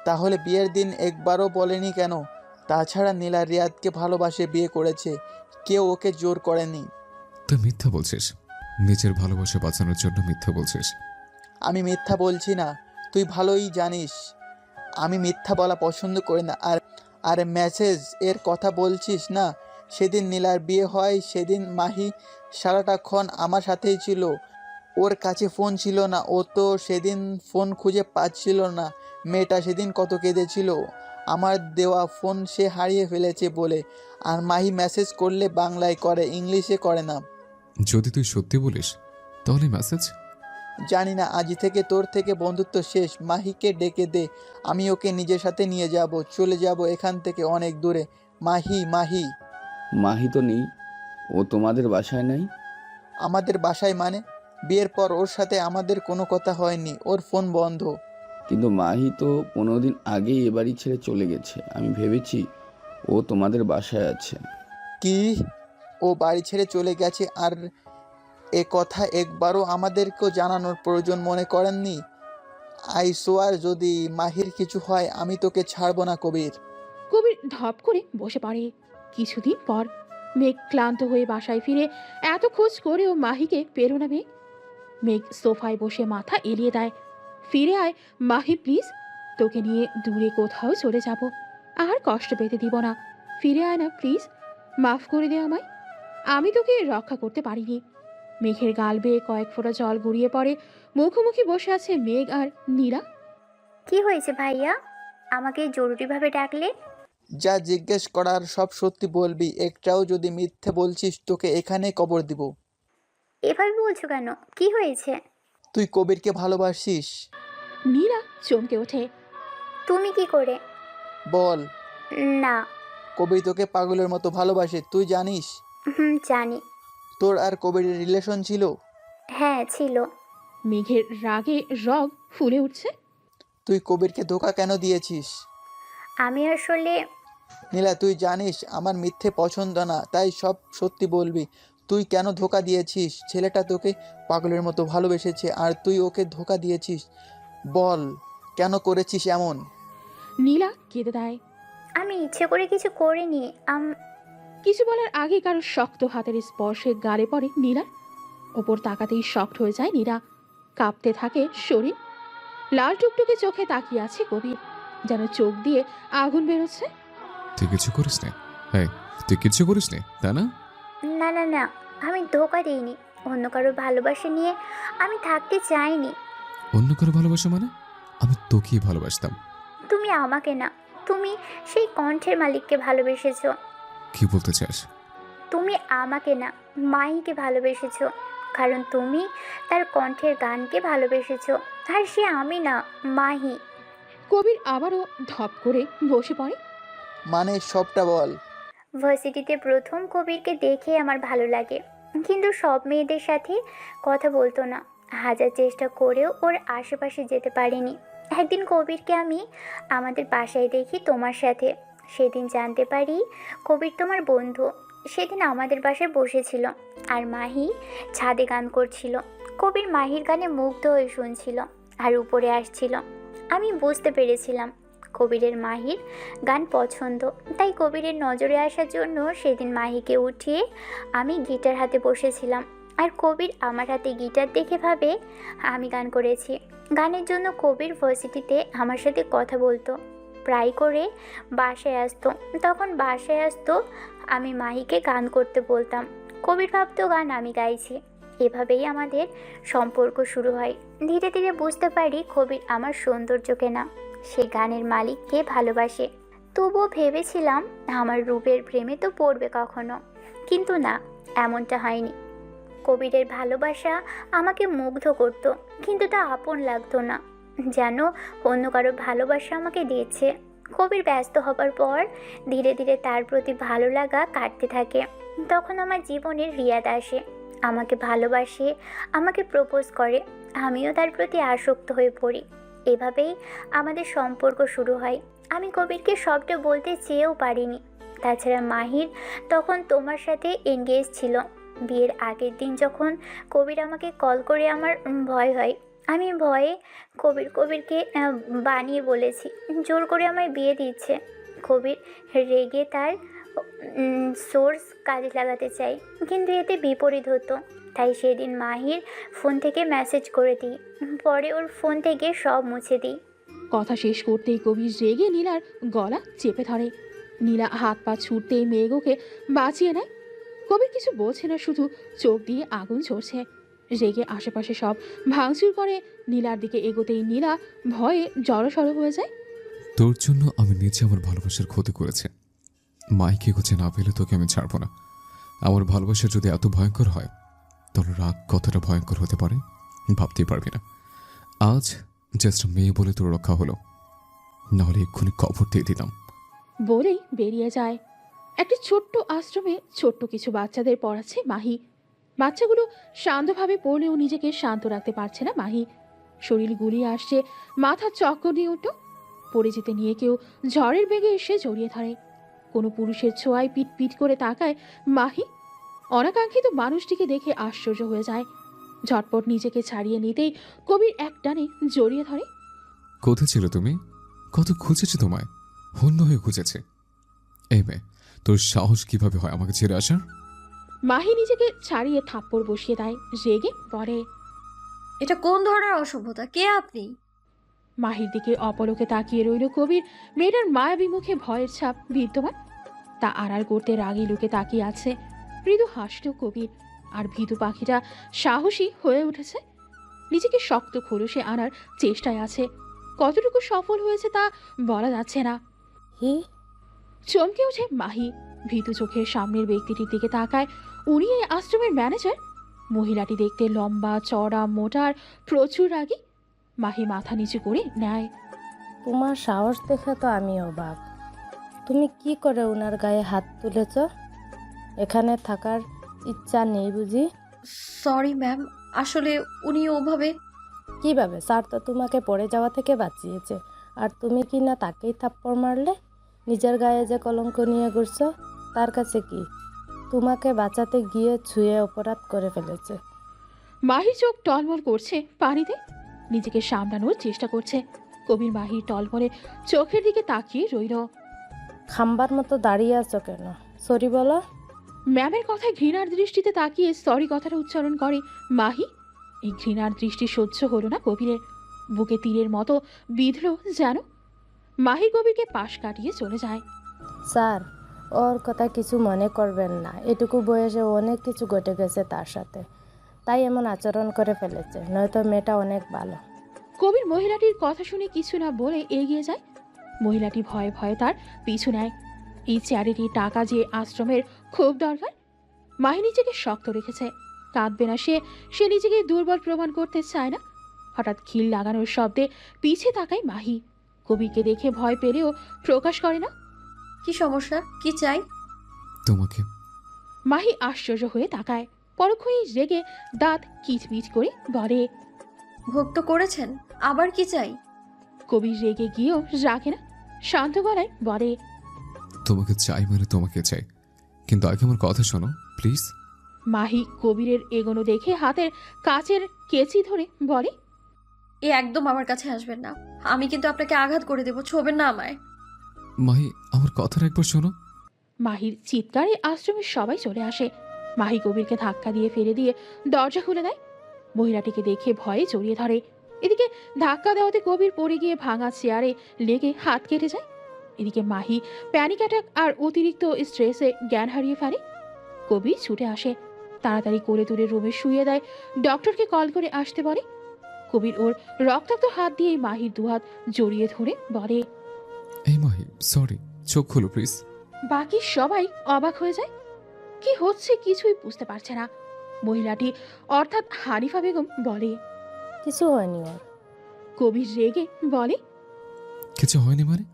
Speaker 5: তাহলে বিয়ের দিন একবারও বলেনি কেন? তাছাড়া নীলা রিয়াদকে ভালোবাসে বিয়ে করেছে, কেউ ওকে জোর করেনি।
Speaker 2: তুই মিথ্যা বলছিস, নিজের ভালোবাসা বাঁচানোর জন্য মিথ্যা বলছিস।
Speaker 5: আমি মিথ্যা বলছি না, তুই ভালোই জানিস আমি মিথ্যা বলা পছন্দ করি না। আর আর মেসেজ এর কথা বলছিস না, সেদিন নীলার বিয়ে হয়, সেদিন মাহি সারাটাক্ষণ আমার সাথেই ছিল। ওর কাছে ফোন ছিল না, ও তো সেদিন ফোন খুঁজে পাচ্ছিল না। মেয়েটা সেদিন কত কেঁদেছিল। আমার দেওয়া ফোন সে হারিয়ে ফেলেছে বলে। আর মাহি মেসেজ করলে বাংলায় করে, ইংলিশে করে না।
Speaker 2: যদি তুই সত্যি বলিস তাহলে মেসেজ।
Speaker 5: জানি না, আজ থেকে তোর থেকে বন্ধুত্ব শেষ। মাহিকে ডেকে দে, আমি ওকে নিজের সাথে নিয়ে যাব, চলে যাব এখান থেকে অনেক দূরে। মাহি, মাহি।
Speaker 8: মাহি তো নেই, ও তোমাদের বাসায় নাই?
Speaker 5: আমাদের বাসায় মানে? বিয়ের পর ওর সাথে আমাদের কোনো কথা হয়নি, ওর ফোন বন্ধ।
Speaker 8: কিন্তু মাহি তো 15 দিন আগেই এ বাড়ি ছেড়ে চলে গেছে, আমি ভেবেছি ও তোমাদের বাসায় আছে।
Speaker 5: কি? ও বাড়ি ছেড়ে চলে গেছে আর এ কথা একবারও আমাদেরকেও জানানোর প্রয়োজন মনে করেননি? আই সোয়ার, যদি মাহির কিছু হয় আমি তোকে ছাড়বো না কবির।
Speaker 3: কবির ধপ করে বসে পড়ে। কিছুদিন পর মেঘ ক্লান্ত হয়ে বাসায় ফিরে এত খোঁজ করেও মাহিকে পেরো না মেঘ। মেঘ সোফায় বসে মাথা এলিয়ে দেয়। ফিরে আয় মাহি প্লিজ, তোকে নিয়ে দূরে কোথাও চলে যাব, আর কষ্ট পেতে দিব না। ফিরে আয় না প্লিজ, মাফ করে দে আমায়, আমি তোকে রক্ষা করতে পারিনি। মেঘের গাল বেয়ে কয়েক ফোঁটা জল গড়িয়ে পড়ে। মুখোমুখি বসে আছে মেঘ আর নীরা।
Speaker 9: কি হয়েছে ভাইয়া, আমাকে জরুরিভাবে ডাকলে?
Speaker 5: যা জিজ্ঞেস করার সব সত্যি বলবি, একটাও যদি মিথ্যে বলছিস তোকে এখানে কবর দিব।
Speaker 9: এভাবে বলছো কেন, কি হয়েছে?
Speaker 5: তুই কবিরকে ভালোবাসিস?
Speaker 3: নীরা চমকে ওঠে।
Speaker 9: তুমি কি করে?
Speaker 5: বল।
Speaker 9: না।
Speaker 5: কবির তোকে পাগলের মতো ভালোবাসে, তুই জানিস?
Speaker 9: জানি।
Speaker 5: তোর আর কবিরের রিলেশন ছিল?
Speaker 9: হ্যাঁ ছিল।
Speaker 3: মেঘের রাগে রগ ফুলে উঠছে।
Speaker 5: তুই কবিরকে ধোকা কেন দিয়েছিস?
Speaker 9: আমি আসলে
Speaker 5: নীলা, তুই জানিস আমার মিথ্যে পছন্দ না, তাই সব সত্যি বলবি। তুই কেন ধোকা দিয়েছিস? ছেলেটা তোকে পাগলের মতো ভালোবেসেছে আর তুই ওকে ধোকা দিয়েছিস। বল, কেন করেছিস এমন?
Speaker 3: নীলা কেঁদে দেয়।
Speaker 9: আমি ইচ্ছে করে কিছু করিনি।
Speaker 3: কিছু বলার আগে কারো শক্ত হাতের স্পর্শে গালে পড়ে নীলার। ওপর তাকাতেই শক্ট হয়ে যায় নীরা। কাঁপতে থাকে শরীর। লাল টুকটুকে চোখে তাকিয়ে আছে কবির, যেন চোখ দিয়ে আগুন বেরোচ্ছে।
Speaker 2: তুই কিছু করিস নে? হ্যাঁ, তুই কিছু করিস নে, তাই না?
Speaker 9: না না না, আমি ধোকা দিইনি। অন্য কারো ভালোবাসা নিয়ে আমি থাকতে চাইনি।
Speaker 2: অন্য কারো ভালোবাসা মানে? আমি তোকেই ভালোবাসতাম।
Speaker 9: তুমি আমাকে না, তুমি সেই কণ্ঠের মালিককে ভালোবেসেছো।
Speaker 2: কি বলতে চাস?
Speaker 9: তুমি আমাকে না, মাহিকে ভালোবেসেছো, কারণ তুমি তার কণ্ঠের গানকে ভালোবেসেছো। আর সে আমি না, মাহি।
Speaker 3: কবির আবারও ধপ করে বসে পড়ে।
Speaker 5: মানে সবটা বল।
Speaker 9: ভার্সিটিতে প্রথম কবিরকে দেখে আমার ভালো লাগে, কিন্তু সব মেয়েদের সাথে কথা বলতো না। হাজার চেষ্টা করেও ওর আশেপাশে যেতে পারিনি। একদিন কবিরকে আমি আমাদের বাসায় দেখি তোমার সাথে। সেদিন জানতে পারি কবির তোমার বন্ধু। সেদিন আমাদের বাসায় বসেছিল আর মাহি ছাদে গান করছিল। কবির মাহির গানে মুগ্ধ হয়ে শুনছিল আর উপরে আসছিল। আমি বুঝতে পেরেছিলাম কবিরের মাহির গান পছন্দ, তাই কবিরের নজরে আসার জন্য সেদিন মাহিকে উঠিয়ে আমি গিটার হাতে বসেছিলাম। আর কবির আমার হাতে গিটার দেখে ভাবে আমি গান করেছি। গানের জন্য কবির ভার্সিটিতে আমার সাথে কথা বলতো, প্রায় করে বাসায় আসতো। তখন বাসায় আসতো, আমি মাহিকে গান করতে বলতাম, কবির ভাবতো গান আমি গাইছি। এভাবেই আমাদের সম্পর্ক শুরু হয়। ধীরে ধীরে বুঝতে পারি কবির আমার সৌন্দর্যকে না, সে গানের মালিককে ভালোবাসে। তবুও ভেবেছিলাম আমার রূপের প্রেমে তো পড়বে কখনো, কিন্তু না, এমনটা হয়নি। কবিরের ভালোবাসা আমাকে মুগ্ধ করত, কিন্তু তা আপন লাগতো না, যেন অন্য কারো ভালোবাসা আমাকে দিয়েছে। কবির ব্যস্ত হবার পর ধীরে ধীরে তার প্রতি ভালো লাগা কাটতে থাকে। তখন আমার জীবনের রিয়াদ আসে, আমাকে ভালোবাসে, আমাকে প্রপোজ করে। আমিও তার প্রতি আসক্ত হয়ে পড়ি। এভাবেই আমাদের সম্পর্ক শুরু হয়। আমি কবিরকে সবটা বলতে চেয়েও পারিনি। তাছাড়া মাহির তখন তোমার সাথে এনগেজ ছিল। বিয়ের আগের দিন যখন কবির আমাকে কল করে আমার ভয় হয়। আমি ভয়ে কবিরকে বানিয়ে বলেছি জোর করে আমায় বিয়ে দিচ্ছে। কবির রেগে তার সোর্স কাজে লাগাতে চাই, কিন্তু এতে বিপরীত হতো। তাই সেদিন মাহির ফোন থেকে মেসেজ করে দিই, পরে ওর ফোন থেকে সব মুছে দিই।
Speaker 3: কথা শেষ করতেই কবির রেগে নীলার গলা চেপে ধরে। নীলা হাত পা ছুটতেই মেঘ ওকে বাঁচিয়ে নেয়। কবির কিছু বলছে না, শুধু চোখ দিয়ে আগুন ঝরছে। রেগে আশেপাশে সব ভাঙচুর করে নীলার দিকে এগোতেই নীলা ভয়ে জড়সড় হয়ে যায়।
Speaker 2: তোর জন্য আমি নিজে আমার ভালোবাসার ক্ষতি করেছি। মাইকে খুঁজে না পেলে তোকে আমি ছাড়বো না। আমার ভালোবাসা যদি এত ভয়ঙ্কর হয়, তাহলে রাগ কতটা ভয়ঙ্কর হতে পারে ভাবতেই পারবি না। আজ জাস্ট মেয়ে বলে তোর রক্ষা হলো, নাহলে এক্ষুনি কবর দিয়ে দিতাম।
Speaker 3: বলেই বেরিয়ে যায়। একটি ছোট্ট আশ্রমে ছোট্ট কিছু বাচ্চাদের পড়াচ্ছে মাহি। বাচ্চাগুলো শান্তভাবে পড়লেও নিজেকে শান্ত রাখতে পারছে না মাহি। শরীর গুলিয়ে আসছে, মাথা চক্কর দিয়ে উঠল। পড়ে যেতে নিয়ে কেউ ঝড়ের বেগে এসে জড়িয়ে ধরে। কোনো পুরুষের ছোঁয়ায় পিট পিট করে তাকায় মাহি। অনাকাঙ্ক্ষিত মানুষটিকে দেখে আশ্চর্য হয়ে যায়। ঝটপট নিজেকে ছাড়িয়ে নিতেই কবির এক টানে জড়িয়ে ধরে।
Speaker 2: কোথায় ছিল তুমি? কত খুঁজেছি তোমায়, হন্য হয়ে খুঁজেছে। এই মেয়ে, তোর সাহস কিভাবে হয় আমাকে ছেড়ে আসার?
Speaker 3: মাহি নিজেকে ছাড়িয়ে থাপ্পড় বসিয়ে দেয়, রেগে পড়ে।
Speaker 1: এটা কোন ধরনের অসভ্যতা? কে আপনি?
Speaker 3: মাহির দিকে অপলকে তাকিয়ে রইল কবির। মেয়েটার মায়াবী মুখে ভয়ের ছাপ বিদ্যমান। তা আড়াল করতে রাগী লোকে তাকিয়ে আছে। মৃদু হাসল কবির। আর ভীতু পাখিটা সাহসী হয়ে উঠেছে। নিজেকে শক্ত খোলসে আনার চেষ্টায় আছে। কতটুকু সফল হয়েছে তা বলা যাচ্ছে না। চমকে ওঠে মাহি। ভীতু চোখের সামনের ব্যক্তিটির দিকে তাকায়। উনি এই আশ্রমের ম্যানেজার। মহিলাটি দেখতে লম্বা, চড়া, মোটা আর প্রচুর রাগী। মাহি মাথা নিচু করে নেয়।
Speaker 12: তোমার সাহস দেখে তো আমি অবাক। তুমি কি করে ওনার গায়ে হাত তুলেছ? এখানে থাকার ইচ্ছা নেই বুঝি?
Speaker 1: সরি ম্যাম, আসলে উনি ওভাবে।
Speaker 12: কিভাবে? স্যার তো তোমাকে পড়ে যাওয়া থেকে বাঁচিয়েছে, আর তুমি কি না তাকেই থাপ্পড় মারলে? নিজের গায়ে যে কলঙ্ক নিয়ে ঘুরছো, তার কাছে কি? তোমাকে বাঁচাতে গিয়ে ছুঁয়ে অপরাধ করে ফেলেছে।
Speaker 3: মাহির চোখ টলমল করছে পানিতে। নিজেকে সামলানোর চেষ্টা করছে। কবির মাহির টলমলে চোখের দিকে তাকিয়ে রইল।
Speaker 12: খাম্বার মতো দাঁড়িয়ে আছো কেন? সরি বলো।
Speaker 3: ম্যামের কথায় ঘৃণার দৃষ্টিতে তাকিয়ে সরি কথাটা উচ্চারণ করে মাহি। এই ঘৃণার দৃষ্টি সহ্য হলো না কবিরের। বুকে তীরের মতো বিঁধল যেন। মাহি কবিরকে পাশ কাটিয়ে চলে যায়।
Speaker 12: স্যার, ওর কথা কিছু মনে করবেন না। এটুকু বয়সে অনেক কিছু ঘটে গেছে তার সাথে, তাই এমন আচরণ করে ফেলেছে, নয়তো মেয়েটা অনেক ভালো।
Speaker 3: কবির মহিলাটির কথা শুনে কিছু না বলে এগিয়ে যায়। মহিলাটি ভয়ে ভয়ে তার পিছু নেয়। এই চ্যারিটি টাকা যে আশ্রমের খুব দরকার। মাহি নিজেকে শক্ত রেখেছে। কাঁদবে না সে। সে নিজেকে দুর্বল প্রমাণ করতে চায় না। হঠাৎ খিল লাগানোর শব্দে পিছে তাকায় মাহি। কবিরকে দেখে ভয় পেলেও প্রকাশ করে না।
Speaker 1: কি সমস্যা? কি চাই?
Speaker 2: তোমাকে।
Speaker 3: মাহি আশ্চর্য হয়ে তাকায়। পরক্ষণেই রেগে দাঁত কিচমিচ করে বলে,
Speaker 1: ভোগ তো করেছেন, আবার কি চাই?
Speaker 3: কবির রেগে গিয়েও রাখে না। শান্ত গলায় বলে,
Speaker 2: তোমাকে চাই মানে তোমাকে চাই, কিন্তু আগে আমার কথা শোনো প্লিজ।
Speaker 3: মাহি কবিরের এগোনো দেখে হাতের কাচের কেচি ধরে বলে,
Speaker 1: এ একদম আমার কাছে আসবেন না। আমি কিন্তু আপনাকে আঘাত করে দেবো, ছোবেন না আমায়।
Speaker 2: মাহি, আমার কথাটা একবার শোনো।
Speaker 3: মাহির চিৎকারে আশ্রমের সবাই চলে আসে। মাহি কবিরকে ধাক্কা দিয়ে ফেলে দিয়ে দরজা খুলে দেয়। মহিলাটিকে দেখে ভয়ে জড়িয়ে ধরে। এদিকে ধাক্কা দেওয়াতে কবির পড়ে গিয়ে ভাঙা চেয়ারে লেগে হাত কেটে যায়। এদিকে মাহি প্যানিক অ্যাটাক আর অতিরিক্ত স্ট্রেসে জ্ঞান হারিয়ে ফেলে। কবির ছুটে আসে, তাড়াতাড়ি করে তুলে রুমে শুয়ে দেয়। ডক্টরকে কল করে আসতে বলে। কবির ওর রক্তাক্ত হাত দিয়ে মাহির দুহাত জড়িয়ে ধরে বলে,
Speaker 2: এই মাহি, সরি, চোখ খুলো প্লিজ।
Speaker 3: বাকি সবাই অবাক হয়ে যায়। কি হচ্ছে কিছুই বুঝতে পারছে না। মহিলাটি অর্থাৎ হানিফা বেগম বলে,
Speaker 12: কিছু হয়নি ওর।
Speaker 3: কবির রেগে বলে,
Speaker 2: কিছু হয়নি মানে?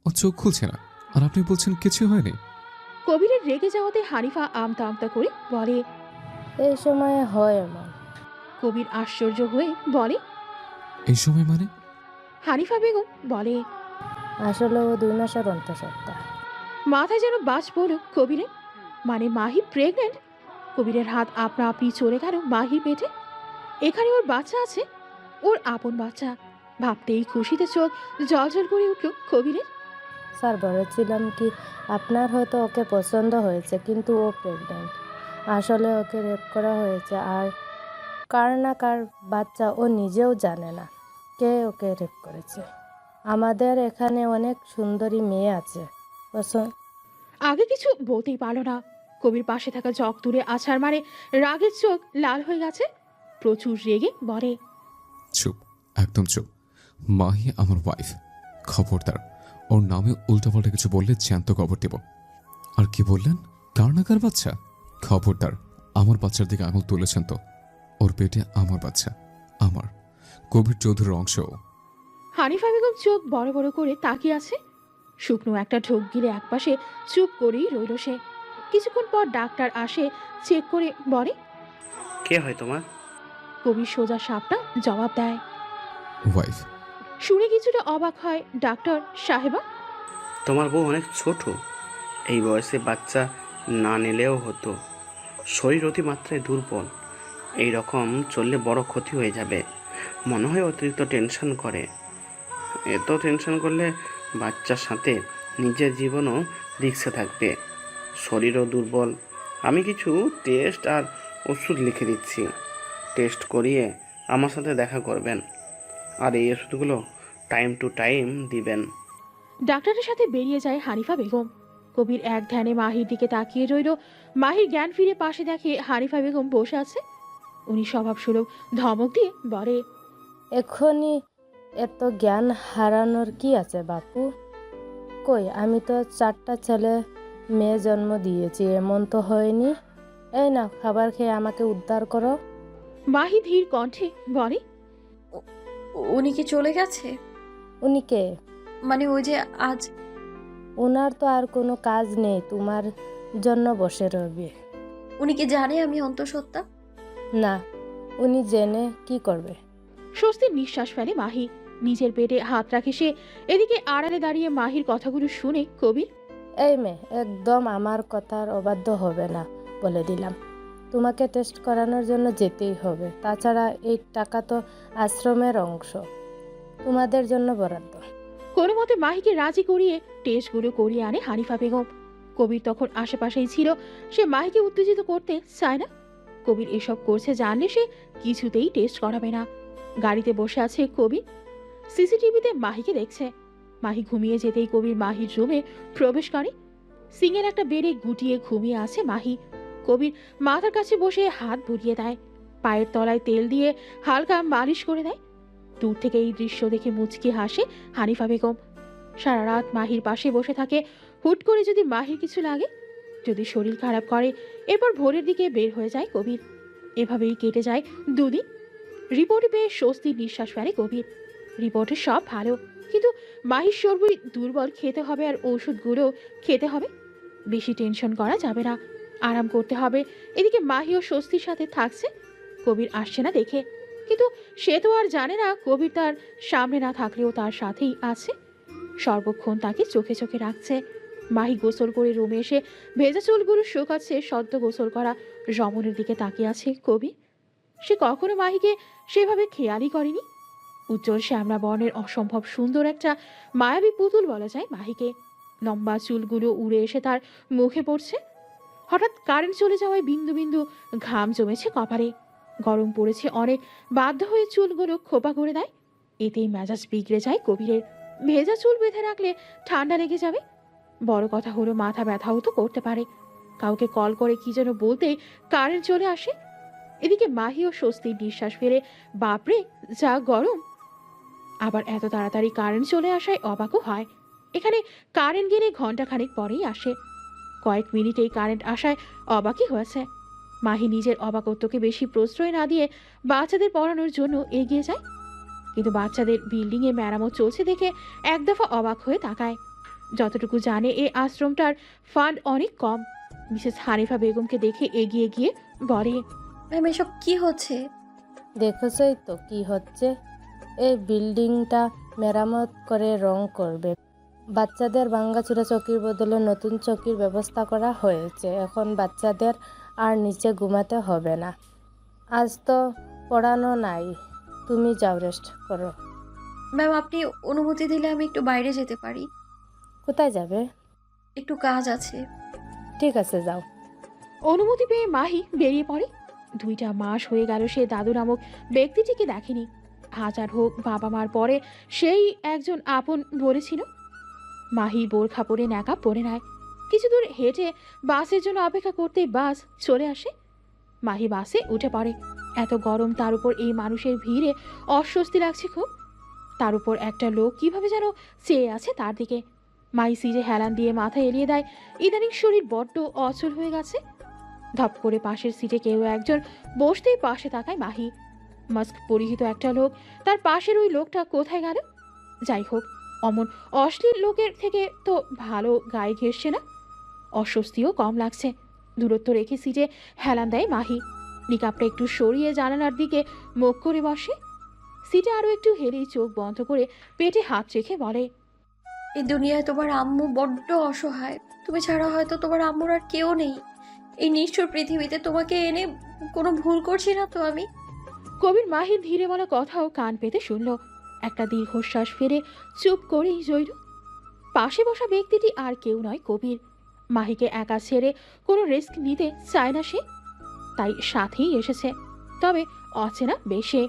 Speaker 2: ও চোখ খুলছে না, আর আপনি বলছেন কিছু হয়নি।
Speaker 3: কবিরের রেগে যাওয়াতে হানিফা আমতা আমতা করে বলে,
Speaker 12: এই সময়ে হয় এমন।
Speaker 3: কবির আশ্চর্য হয়ে বলে,
Speaker 2: এই সময় মানে?
Speaker 3: হানিফা বেগম বলে,
Speaker 12: আসলে ও 2 মাসের অন্তঃসত্ত্বা।
Speaker 3: মাথায় যেন বাজ পড়ল কবিরের। মানে মাহি প্রেগনেন্ট? কবিরের হাত আপনা আপনি চলে গেল মাহির পেটে। এখানে ওর বাচ্চা আছে, ওর আপন বাচ্চা। ভাবতেই খুশিতে চোখ জলজল করে উঠল কবিরের।
Speaker 12: স্যার, বলেছিলাম কি আপনার হয়তো ওকে পছন্দ হয়েছে, কিন্তু ও প্রেগনেন্ট। আসলে ওকে রেপ করা হয়েছে, আর কার না কার বাচ্চা ও নিজেও জানে না কে ওকে রেপ করেছে। আমাদের এখানে অনেক সুন্দরী মেয়ে আছে।
Speaker 3: আগে কিছু বলতেই পারল না। কবির পাশে থাকা জগ তুলে আছাড় মারে। রাগের চোখ লাল হয়ে গেছে। প্রচুর রেগে বলে,
Speaker 2: চুপ, একদম চুপ। মাহি আমার ওয়াইফ, খবরদার ওর নামে উল্টাপাল্টা কিছু বললে জ্যান্ত কবর দেব। আর কি বললেন? কার না কার বাচ্চা? খবরদার আমার বাচ্চার দিকে আঙুল তুলেছেন তো। ওর পেটে আমার বাচ্চা, আমার কবির চৌধুরীর অংশ।
Speaker 3: হানিফা বেগম চোখ বড় বড় করে তাকিয়ে আছে। শুকনো একটা ঢোক গিলে একপাশে চুপ করেই রইল সে। কিছুক্ষণ পর ডাক্তার আসে, চেক করে বলে।
Speaker 6: কে হয় তোমার?
Speaker 3: কবির সোজা সাপটা জবাব দেয়।
Speaker 2: ওয়াইফ।
Speaker 3: শুনে কিছুটা অবাক হয় ডাক্তার সাহেবা।
Speaker 6: তোমার বউ অনেক ছোট, এই বয়সে বাচ্চা না নিলেও হতো। শরীর অতিমাত্রায় দুর্বল, এই রকম চললে বড় ক্ষতি হয়ে যাবে। মনে হয় অতিরিক্ত টেনশন করে। এত টেনশন করলে বাচ্চার সাথে নিজের জীবনও রিস্কে থাকবে। শরীরও দুর্বল। আমি কিছু টেস্ট আর ওষুধ লিখে দিচ্ছি, টেস্ট করিয়ে আমার সাথে দেখা করবেন। আর এই ওষুধগুলো টাইম টু টাইম দিবেন।
Speaker 3: ডাক্তারের সাথে বেরিয়ে যায় হানিফা বেগম। কবির এক ধ্যানে মাহির দিকে তাকিয়ে রইল। মাহির জ্ঞান ফিরে পাশে দেখে হানিফা বেগম বসে আছে। উনি স্বভাবসুলভ ধমক দিয়ে বলে,
Speaker 12: এখনই এত জ্ঞান হারানোর কি আছে বাপু? কই, আমি তো 4টা ছেলে মেয়ে জন্ম দিয়েছি, এমন তো হয়নি। এই না, খাবার খেয়ে আমাকে উদ্ধার করো।
Speaker 3: মাহি ধীর কণ্ঠে বলে,
Speaker 1: উনি কি চলে গেছে?
Speaker 12: উনি কে?
Speaker 1: মানে ওই যে আজ।
Speaker 12: ওনার তো আর কোনো কাজ নেই, তোমার জন্য বসে রইবে।
Speaker 1: উনি কি জানে আমি অন্তঃসত্ত্বা?
Speaker 12: না, উনি জেনে কি করবে?
Speaker 3: স্বস্তির নিঃশ্বাস ফেলে মাহি। নিজের পেটে হাত রাখে সে। এদিকে আড়ালে দাঁড়িয়ে মাহির কথাগুলো শুনে কবির,
Speaker 12: এই মেয়ে, একদম আমার কথার অবাধ্য হবে না, বলে দিলাম। তোমাকে টেস্ট করানোর জন্য যেতেই হবে। তাছাড়া এই টাকা তো আশ্রমের অংশ, তোমাদের জন্য বরাদ্দ।
Speaker 3: কোনো মতে মাহিকে রাজি করিয়ে টেস্টগুলো করিয়ে আনে হানিফা বেগম। কবির তখন আশেপাশেই ছিল। সে মাহিকে উত্তেজিত করতে চায় না। কবির এসব করছে জানলে সে কিছুতেই টেস্ট করাবে না। গাড়িতে বসে আছে কবির, সিসিটিভিতে মাহিকে দেখছে। মাহি ঘুমিয়ে যেতেই কবির মাহির রুমে প্রবেশ করে। সিংয়ের একটা বেডে গুটিয়ে ঘুমিয়ে আছে মাহি। কবির মাথার কাছে বসে হাত বুলিয়ে দেয়, পায়ের তলায় তেল দিয়ে হালকা মালিশ করে দেয়। দূর থেকে এই দৃশ্য দেখে মুচকি হাসে হানিফা বেগম। সারা রাত মাহির পাশে বসে থাকে। হুট করে যদি মাহির কিছু লাগে, যদি শরীর খারাপ করে, এরপর ভোরের দিকে বের হয়ে যায় কবির। এভাবেই কেটে যায় 2 দিন। রিপোর্টে পেয়ে স্বস্তির নিঃশ্বাস ফেলে কবির। রিপোর্টে সব ভালো, কিন্তু মাহির শরীর দুর্বল, খেতে হবে আর ওষুধগুলো খেতে হবে। বেশি টেনশন করা যাবে না, আরাম করতে হবে। এদিকে মাহিও স্বস্তির সাথে থাকছে। কবির আসছে না দেখে, কিন্তু সে তো আর জানে না কবির তার সামনে না থাকলেও তার সাথেই আছে, সর্বক্ষণ তাকে চোখে চোখে রাখছে। মাহি গোসল করে রুমে এসে ভেজা চুলগুলো শুকাচ্ছে। সদ্য গোসল করা রমণের দিকে তাকিয়ে আছে কবি। সে কখনো মাহিকে সেভাবে খেয়ালই করেনি। উজ্জ্বল শ্যামলা বর্ণের অসম্ভব সুন্দর একটা মায়াবী পুতুল বলা যায় মাহিকে। লম্বা চুলগুলো উড়ে এসে তার মুখে পড়ছে। হঠাৎ কারেন্ট চলে যাওয়ায় বিন্দু বিন্দু ঘাম জমেছে কপালে। গরম পড়েছে অনেক, বাধ্য হয়ে চুলগুলো খোপা করে দেয়। এতেই মেজাজ বিগড়ে যায় কবিরের। ভেজা চুল বেঁধে রাখলে ঠান্ডা লেগে যাবে। বড় কথা হলো মাথা ব্যথাও তো করতে পারে। কাউকে কল করে কি যেন বলতেই কারেন্ট চলে আসে। এদিকে মাহিও স্বস্তির নিঃশ্বাস ফেলে, বাপরে যা গরম। আবার এত তাড়াতাড়ি কারেন্ট চলে আসায় অবাকও হয়। এখানে কারেন্ট গেলে ঘন্টাখানেক পরেই আসে। কয়েক মিনিটেই কারেন্ট আসায় অবাকই হয়েছে। মাহি নিজের অবাকত্বকে বেশি প্রশ্রয় না দিয়ে বাচ্চাদের পড়ানোর জন্য এগিয়ে যায়। কিন্তু বাচ্চাদের বিল্ডিংয়ে মেরামত চলছে দেখে এক দফা অবাক হয়ে তাকায়। যতটুকু জানে এই আশ্রমটার ফান্ড অনেক কম। মিসেস হানিফা বেগমকে দেখে এগিয়ে গিয়ে বলে,
Speaker 1: ম্যাম এসব কি হচ্ছে?
Speaker 12: দেখেছই তো কি হচ্ছে। এই বিল্ডিংটা মেরামত করে রং করবে। বাচ্চাদের ভাঙাচোরা চৌকির বদলে নতুন চৌকির ব্যবস্থা করা হয়েছে। এখন বাচ্চাদের আর নিচে ঘুমাতে হবে না। আজ তো পড়ানো নাই, তুমি যাও, রেস্ট করো।
Speaker 1: ম্যাম আপনি অনুমতি দিলে আমি একটু বাইরে যেতে পারি।
Speaker 12: কোথায় যাবে?
Speaker 1: একটু কাজ আছে।
Speaker 12: ঠিক আছে, যাও।
Speaker 3: অনুমতি পেয়ে মাহি বেরিয়ে পড়ে। 2টা মাস হয়ে গেল সে দাদু নামক ব্যক্তিটিকে দেখেনি। হাজার হোক বাবা মার পরে সেই একজন আপন বলেছিল। মাহি বোরখা পরে ন্যাকাপ পরে নেয়। কিছু দূর হেঁটে বাসের জন্য অপেক্ষা করতেই বাস চলে আসে। মাহি বাসে উঠে পড়ে। এত গরম, তার উপর এই মানুষের ভিড়ে অস্বস্তি লাগছে খুব। তার উপর একটা লোক কিভাবে যেন চেয়ে আছে তার দিকে। মাহি সিটে হেলান দিয়ে মাথা এলিয়ে দেয়। ইদানিং শরীর বড্ড অচল হয়ে গেছে। ধপ করে পাশের সিটে কেউ একজন বসতেই পাশে তাকায় মাহি। মাস্ক পরিহিত একটা লোক, তার পাশের ওই লোকটা কোথায় গেল? যাই হোক, অমন অশ্লীল লোকের থেকে তো ভালো গায়ে ঘেঁষছে না। অস্বস্তিও কম লাগছে। দূরত্ব রেখে সিটে হেলান দেয় মাহি। নিকাপটা একটু সরিয়ে জানালার দিকে মুখ করে বসে। সিটে আরও একটু হেলেই চোখ বন্ধ করে পেটে হাত রেখে বলে,
Speaker 1: এই দুনিয়ায় তোমার আম্মু বড্ড অসহায়। তুমি ছাড়া হয়তো তোমার আম্মুর আর কেউ নেই। এই নিষ্ঠুর পৃথিবীতে তোমাকে এনে কোনো ভুল করছি না তো আমি?
Speaker 3: কবির মাহির ধীরে বলা কথাও কান পেতে শুনল। একটা দীর্ঘশ্বাস ফেলে চুপ করেই রইল। পাশে বসা ব্যক্তিটি আর কেউ নয়, কবির। মাহিকে একা ছেড়ে কোনো রিস্ক নিতে চায় না সে, তাই সাথেই এসেছে। তবে অচেনা বেশে।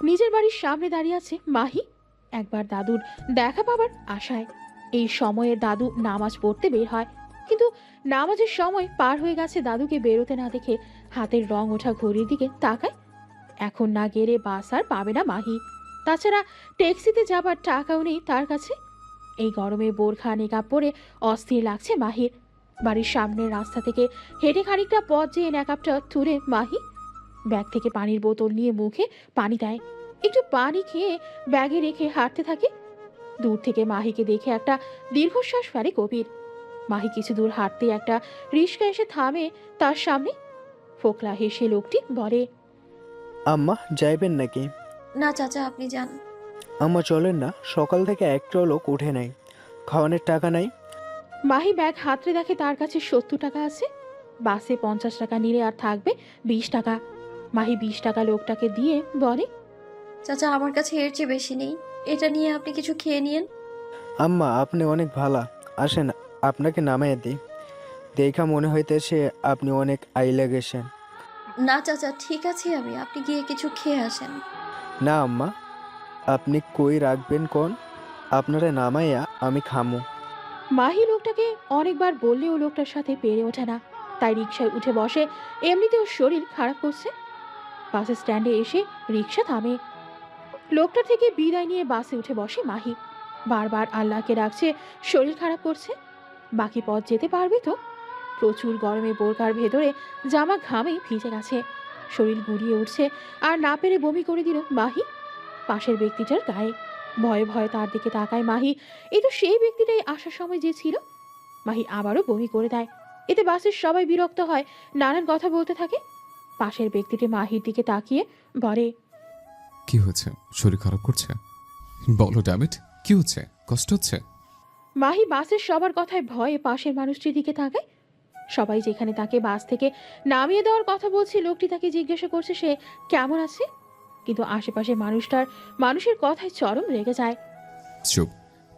Speaker 3: নিজের বাড়ির সামনে দাঁড়িয়ে আছে মাহি, একবার দাদুর দেখা পাবার আশায়। এই সময়ে দাদু নামাজ পড়তে বের হয়, কিন্তু নামাজের সময় পার হয়ে গেছে। দাদুকে বেরোতে না দেখে হাতের রং ওঠা ঘড়ির দিকে তাকায়। এখন না গেলে বাস আর পাবে না মাহি। তাছাড়া ট্যাক্সিতে যাবার টাকাও নেই তার কাছে। এই গরমে বোরখা নেকাব পরে অস্থির লাগছে মাহির। বাড়ির সামনের রাস্তা থেকে হেঁটে খানিকটা পথ যেয়ে নেকাবটা তুলে মাহি ব্যাগ থেকে পানির বোতল নিয়ে মুখে পানি দেয়। একটু পানি খেয়ে ব্যাগে রেখে হাঁটতে থাকে। দূর থেকে মাহিকে দেখে একটা দীর্ঘশ্বাস ফেলে কবির। মাহি কিছু দূর হাঁটতে একটা রিস্কা এসে থামে তার সামনে। ফোকলা হেসে লোকটি বলে,
Speaker 13: আম্মা যাইবেন নাকি?
Speaker 1: না চাচা, আপনি যান।
Speaker 13: আম্মা চলেন না, সকাল থেকে একটাও লোক উঠে নাই, খাওয়ানোর টাকা নাই।
Speaker 3: মাহি ব্যাগ হাতড়ে দেখে তার কাছে 70 টাকা আছে। বাসে 50 টাকা নিলে আর থাকবে 20 টাকা। মাহি 20 টাকা লোকটাকে দিয়ে বলে,
Speaker 1: চাচা, আমার কাছে এর চেয়ে বেশি নেই। এটা নিয়ে আপনি কিছু খেয়ে নিন।
Speaker 13: আম্মা আপনি অনেক ভালা, আসেন আপনাকে নামাইয়া দিই। দেখা মনে হইতেছে আপনি অনেক আইলা গেছেন।
Speaker 1: না চাচা, ঠিক আছে আমি, আপনি গিয়ে কিছু খেয়ে আসেন।
Speaker 13: না আম্মা, আপনি কই রাখবেন কোন, আপনারা নামাইয়া আমি খামু।
Speaker 3: মাহি লোকটাকে অনেকবার বললেও লোকটার সাথে পেরে ওঠে না, তাই রিকশায় উঠে বসে। এমনিতেও শরীর খারাপ করছে। বাস স্ট্যান্ডে এসে রিকশা থামে। লোকটা থেকে বিদায় নিয়ে বাসে উঠে বসে মাহি। বারবার আল্লাহকে ডাকছে, শরীর খারাপ করছে। বাকি পথ যেতে পারবে তো? প্রচুর গরমে বোরকার ভেতরে জামা ঘামে ভিজে গেছে। শরীর গুড়িয়ে উঠছে, আর না পেরে বমি করে দিল মাহি পাশের ব্যক্তিটার গায়ে। ভয়ে ভয়ে তার দিকে তাকায় মাহি। এই তো সেই ব্যক্তিটাই আসার সময় যে ছিল। মাহি আবারও বমি করে দেয়। এতে বাসের সবাই বিরক্ত হয়, নানান কথা বলতে থাকে। পাশের ব্যক্তিটি মাহির দিকে তাকিয়ে বলে,
Speaker 2: কি হয়েছে? শরীর খারাপ করছে? বলো ড্যামিট, কি হচ্ছে? কষ্ট হচ্ছে?
Speaker 3: মাহি বাসের সবার কথায় ভয়ে পাশের মানুষটির দিকে তাকায়। সবাই যেখানে তাকে বাস থেকে নামিয়ে দেওয়ার কথা বলছে, লোকটি তাকে জিজ্ঞাসা করছে সে কেমন আছে। কিন্তু আশেপাশে মানুষের কথায় চরম রেগে যায়।
Speaker 2: চুপ,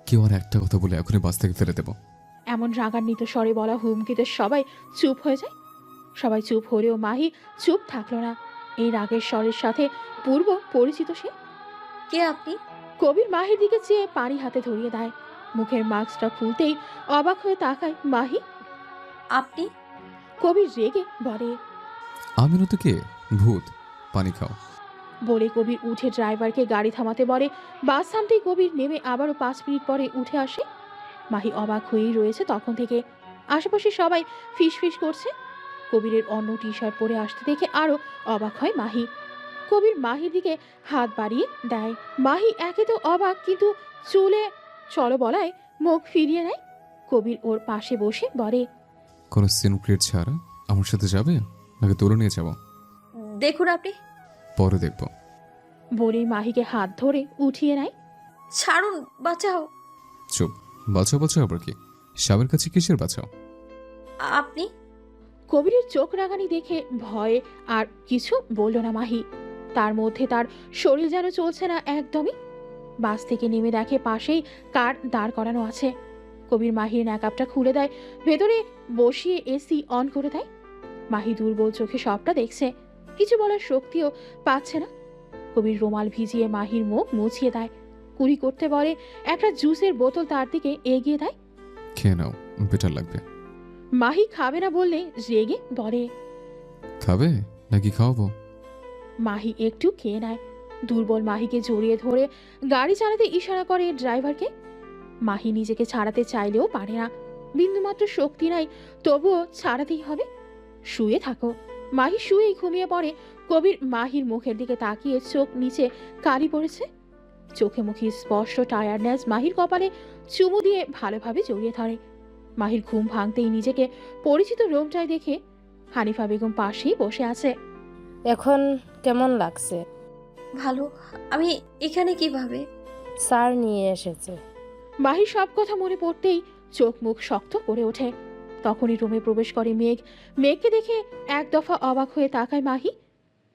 Speaker 2: কেউ আর একটা কথা বলে এখনই বাস থেকে ফেলে দেবো।
Speaker 3: এমন রাগান্বিত স্বরে বলা হুমকিতে সবাই চুপ হয়ে যায়। সবাই চুপ হলেও মাহি চুপ থাকলো না। এই রাগের স্বরের সাথে পূর্ব পরিচিত সে।
Speaker 1: কে আপনি?
Speaker 3: কবির মাহির দিকে চেয়ে পানি হাতে ধরিয়ে দেয়। মুখের মাস্কটা খুলতেই অবাক হয়ে তাকায় মাহি।
Speaker 1: আপনি?
Speaker 3: কবির রেগে বলে,
Speaker 2: আমি না তো কে, ভূত। পানি খাও।
Speaker 3: বলে কবির উঠে ড্রাইভারকে গাড়ি থামাতে বলে। বাস থামতেই কবির নেমে আবারও 5 মিনিট পরে উঠে আসে। মাহি অবাক হয়েই রয়েছে তখন থেকে। আশেপাশে সবাই ফিসফিস করছে। কবিরের অন্য টি শার্ট পরে আসতে দেখে আরো অবাক হয় মাহি। কবির মাহির দিকে হাত বাড়িয়ে দেয়। মাহি একে তো অবাক, কিন্তু চুলে চলো বলায় মুখ ফিরিয়ে নেয়। কবির ওর পাশে বসে বলে,
Speaker 2: কোনো সিনক্রিয়েট ছাড়া আমার সাথে যাবে নাকি তোরে নিয়ে যাবো?
Speaker 1: দেখুন আপনি।
Speaker 2: পরে দেখবো।
Speaker 3: বলেই মাহিকে হাত ধরে উঠিয়ে নেয়।
Speaker 1: ছাড়ুন, বাঁচাও।
Speaker 2: চুপ, বাঁচাও বাঁচাও আবার কি? সাবের কাছে কিসের বাঁচাও?
Speaker 1: আপনি?
Speaker 3: কবিরের চোখ রাগানি দেখে ভয়ে আর কিছু বলল না মাহি। তার মধ্যে তার শরীর যেন চলছে না একদমই। বাস থেকে নেমে দেখে পাশেই কার দাঁড় করানো আছে। কবির মাহির ন্যাকাপটা খুলে দেয়, ভেতরে বসিয়ে এসি অন করে দেয়। মাহি দুর্বল চোখে সবটা দেখছে, কিছু বলার শক্তিও পাচ্ছে না। কবির রুমাল ভিজিয়ে মাহির মুখ মুছিয়ে দেয়। কুড়ি করতে বলে একটা জুসের বোতল তার দিকে এগিয়ে দেয়।
Speaker 2: খেয়ে নাও, বেটার লাগবে।
Speaker 3: মাহি খাবে না বললে রেগে বলে,
Speaker 2: খাবে নাকি খাওয়াবো?
Speaker 3: মাহি একটু খেয়ে নেয়। দুর্বল মাহিকে জড়িয়ে ধরে গাড়ি চালাতে ইশারা করে ড্রাইভারকে। মাহি নিজেকে ছাড়াতে চাইলেও পারে না, বিন্দুমাত্র শক্তি নাই, তবুও ছাড়াতেই হবে। শুয়ে থাকো। মাহি শুয়েই ঘুমিয়ে পড়ে। কবির মাহির মুখের দিকে তাকিয়ে চোখ নিচে কালি পড়েছে, চোখে মুখে স্পষ্ট টায়ার্ডনেস। মাহির কপালে চুমু দিয়ে ভালোভাবে জড়িয়ে ধরে। মাহির ঘুম ভাঙতেই নিজেকে পরিচিত রুমটায় দেখে হানিফা বেগম পাশেই বসে আছে।
Speaker 12: এখন কেমন লাগছে?
Speaker 1: ভালো। আমি এখানে কিভাবে?
Speaker 12: স্যার নিয়ে এসেছে।
Speaker 3: মাহির সব কথা মনে পড়তেই চোখ মুখ শক্ত করে ওঠে। তখনই রুমে প্রবেশ করে মেঘ। মেঘকে দেখে এক দফা অবাক হয়ে তাকায় মাহি।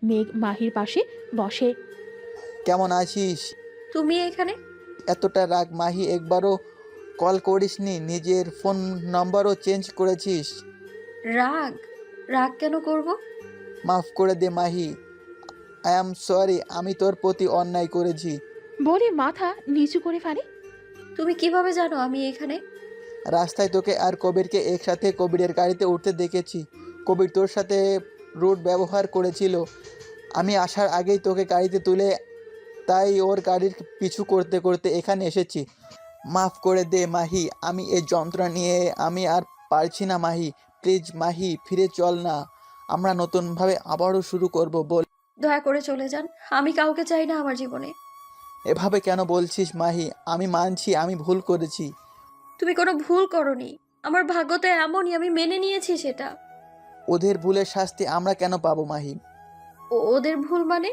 Speaker 3: মেঘ মাহির পাশে বসে।
Speaker 5: কেমন আছিস?
Speaker 1: তুমি এখানে?
Speaker 5: এতটা রাগ মাহি, একবারও কল করিসনি, নিজের ফোন নম্বরও চেঞ্জ করেছিস।
Speaker 1: রাগ? রাগ কেন করব?
Speaker 5: মাফ করে দে মাহি, আই অ্যাম সরি, আমি তোর প্রতি অন্যায় করেছি।
Speaker 3: বলে মাথা নিচু করে ফেলে।
Speaker 1: তুমি কিভাবে জানো আমি এখানে?
Speaker 5: রাস্তায় তোকে আর কবিরকে একসাথে কবিরের গাড়িতে উঠতে দেখেছি। কবির তোর সাথে রুড ব্যবহার করেছিল। আমি আসার আগেই তোকে গাড়িতে তুলে, তাই ওর গাড়ির পিছু করতে করতে এখানে এসেছি। মাফ করে দে মাহি, আমি এই যন্ত্রণা নিয়ে আমি আর পারছি না মাহি। প্লিজ মাহি, ফিরে চল না, আমরা নতুনভাবে আবারও শুরু করব। বল।
Speaker 1: দয়া করে চলে যান, আমি কাউকে চাই না আমার জীবনে।
Speaker 5: এভাবে কেন বলছিস মাহি? আমি মানছি আমি ভুল করেছি।
Speaker 1: তুমি কোনো ভুল করনি, আমার ভাগ্য তো এমনই, আমি মেনে নিয়েছি সেটা।
Speaker 5: ওদের ভুলের শাস্তি আমরা কেন পাবো মাহি?
Speaker 1: ওদের ভুল মানে?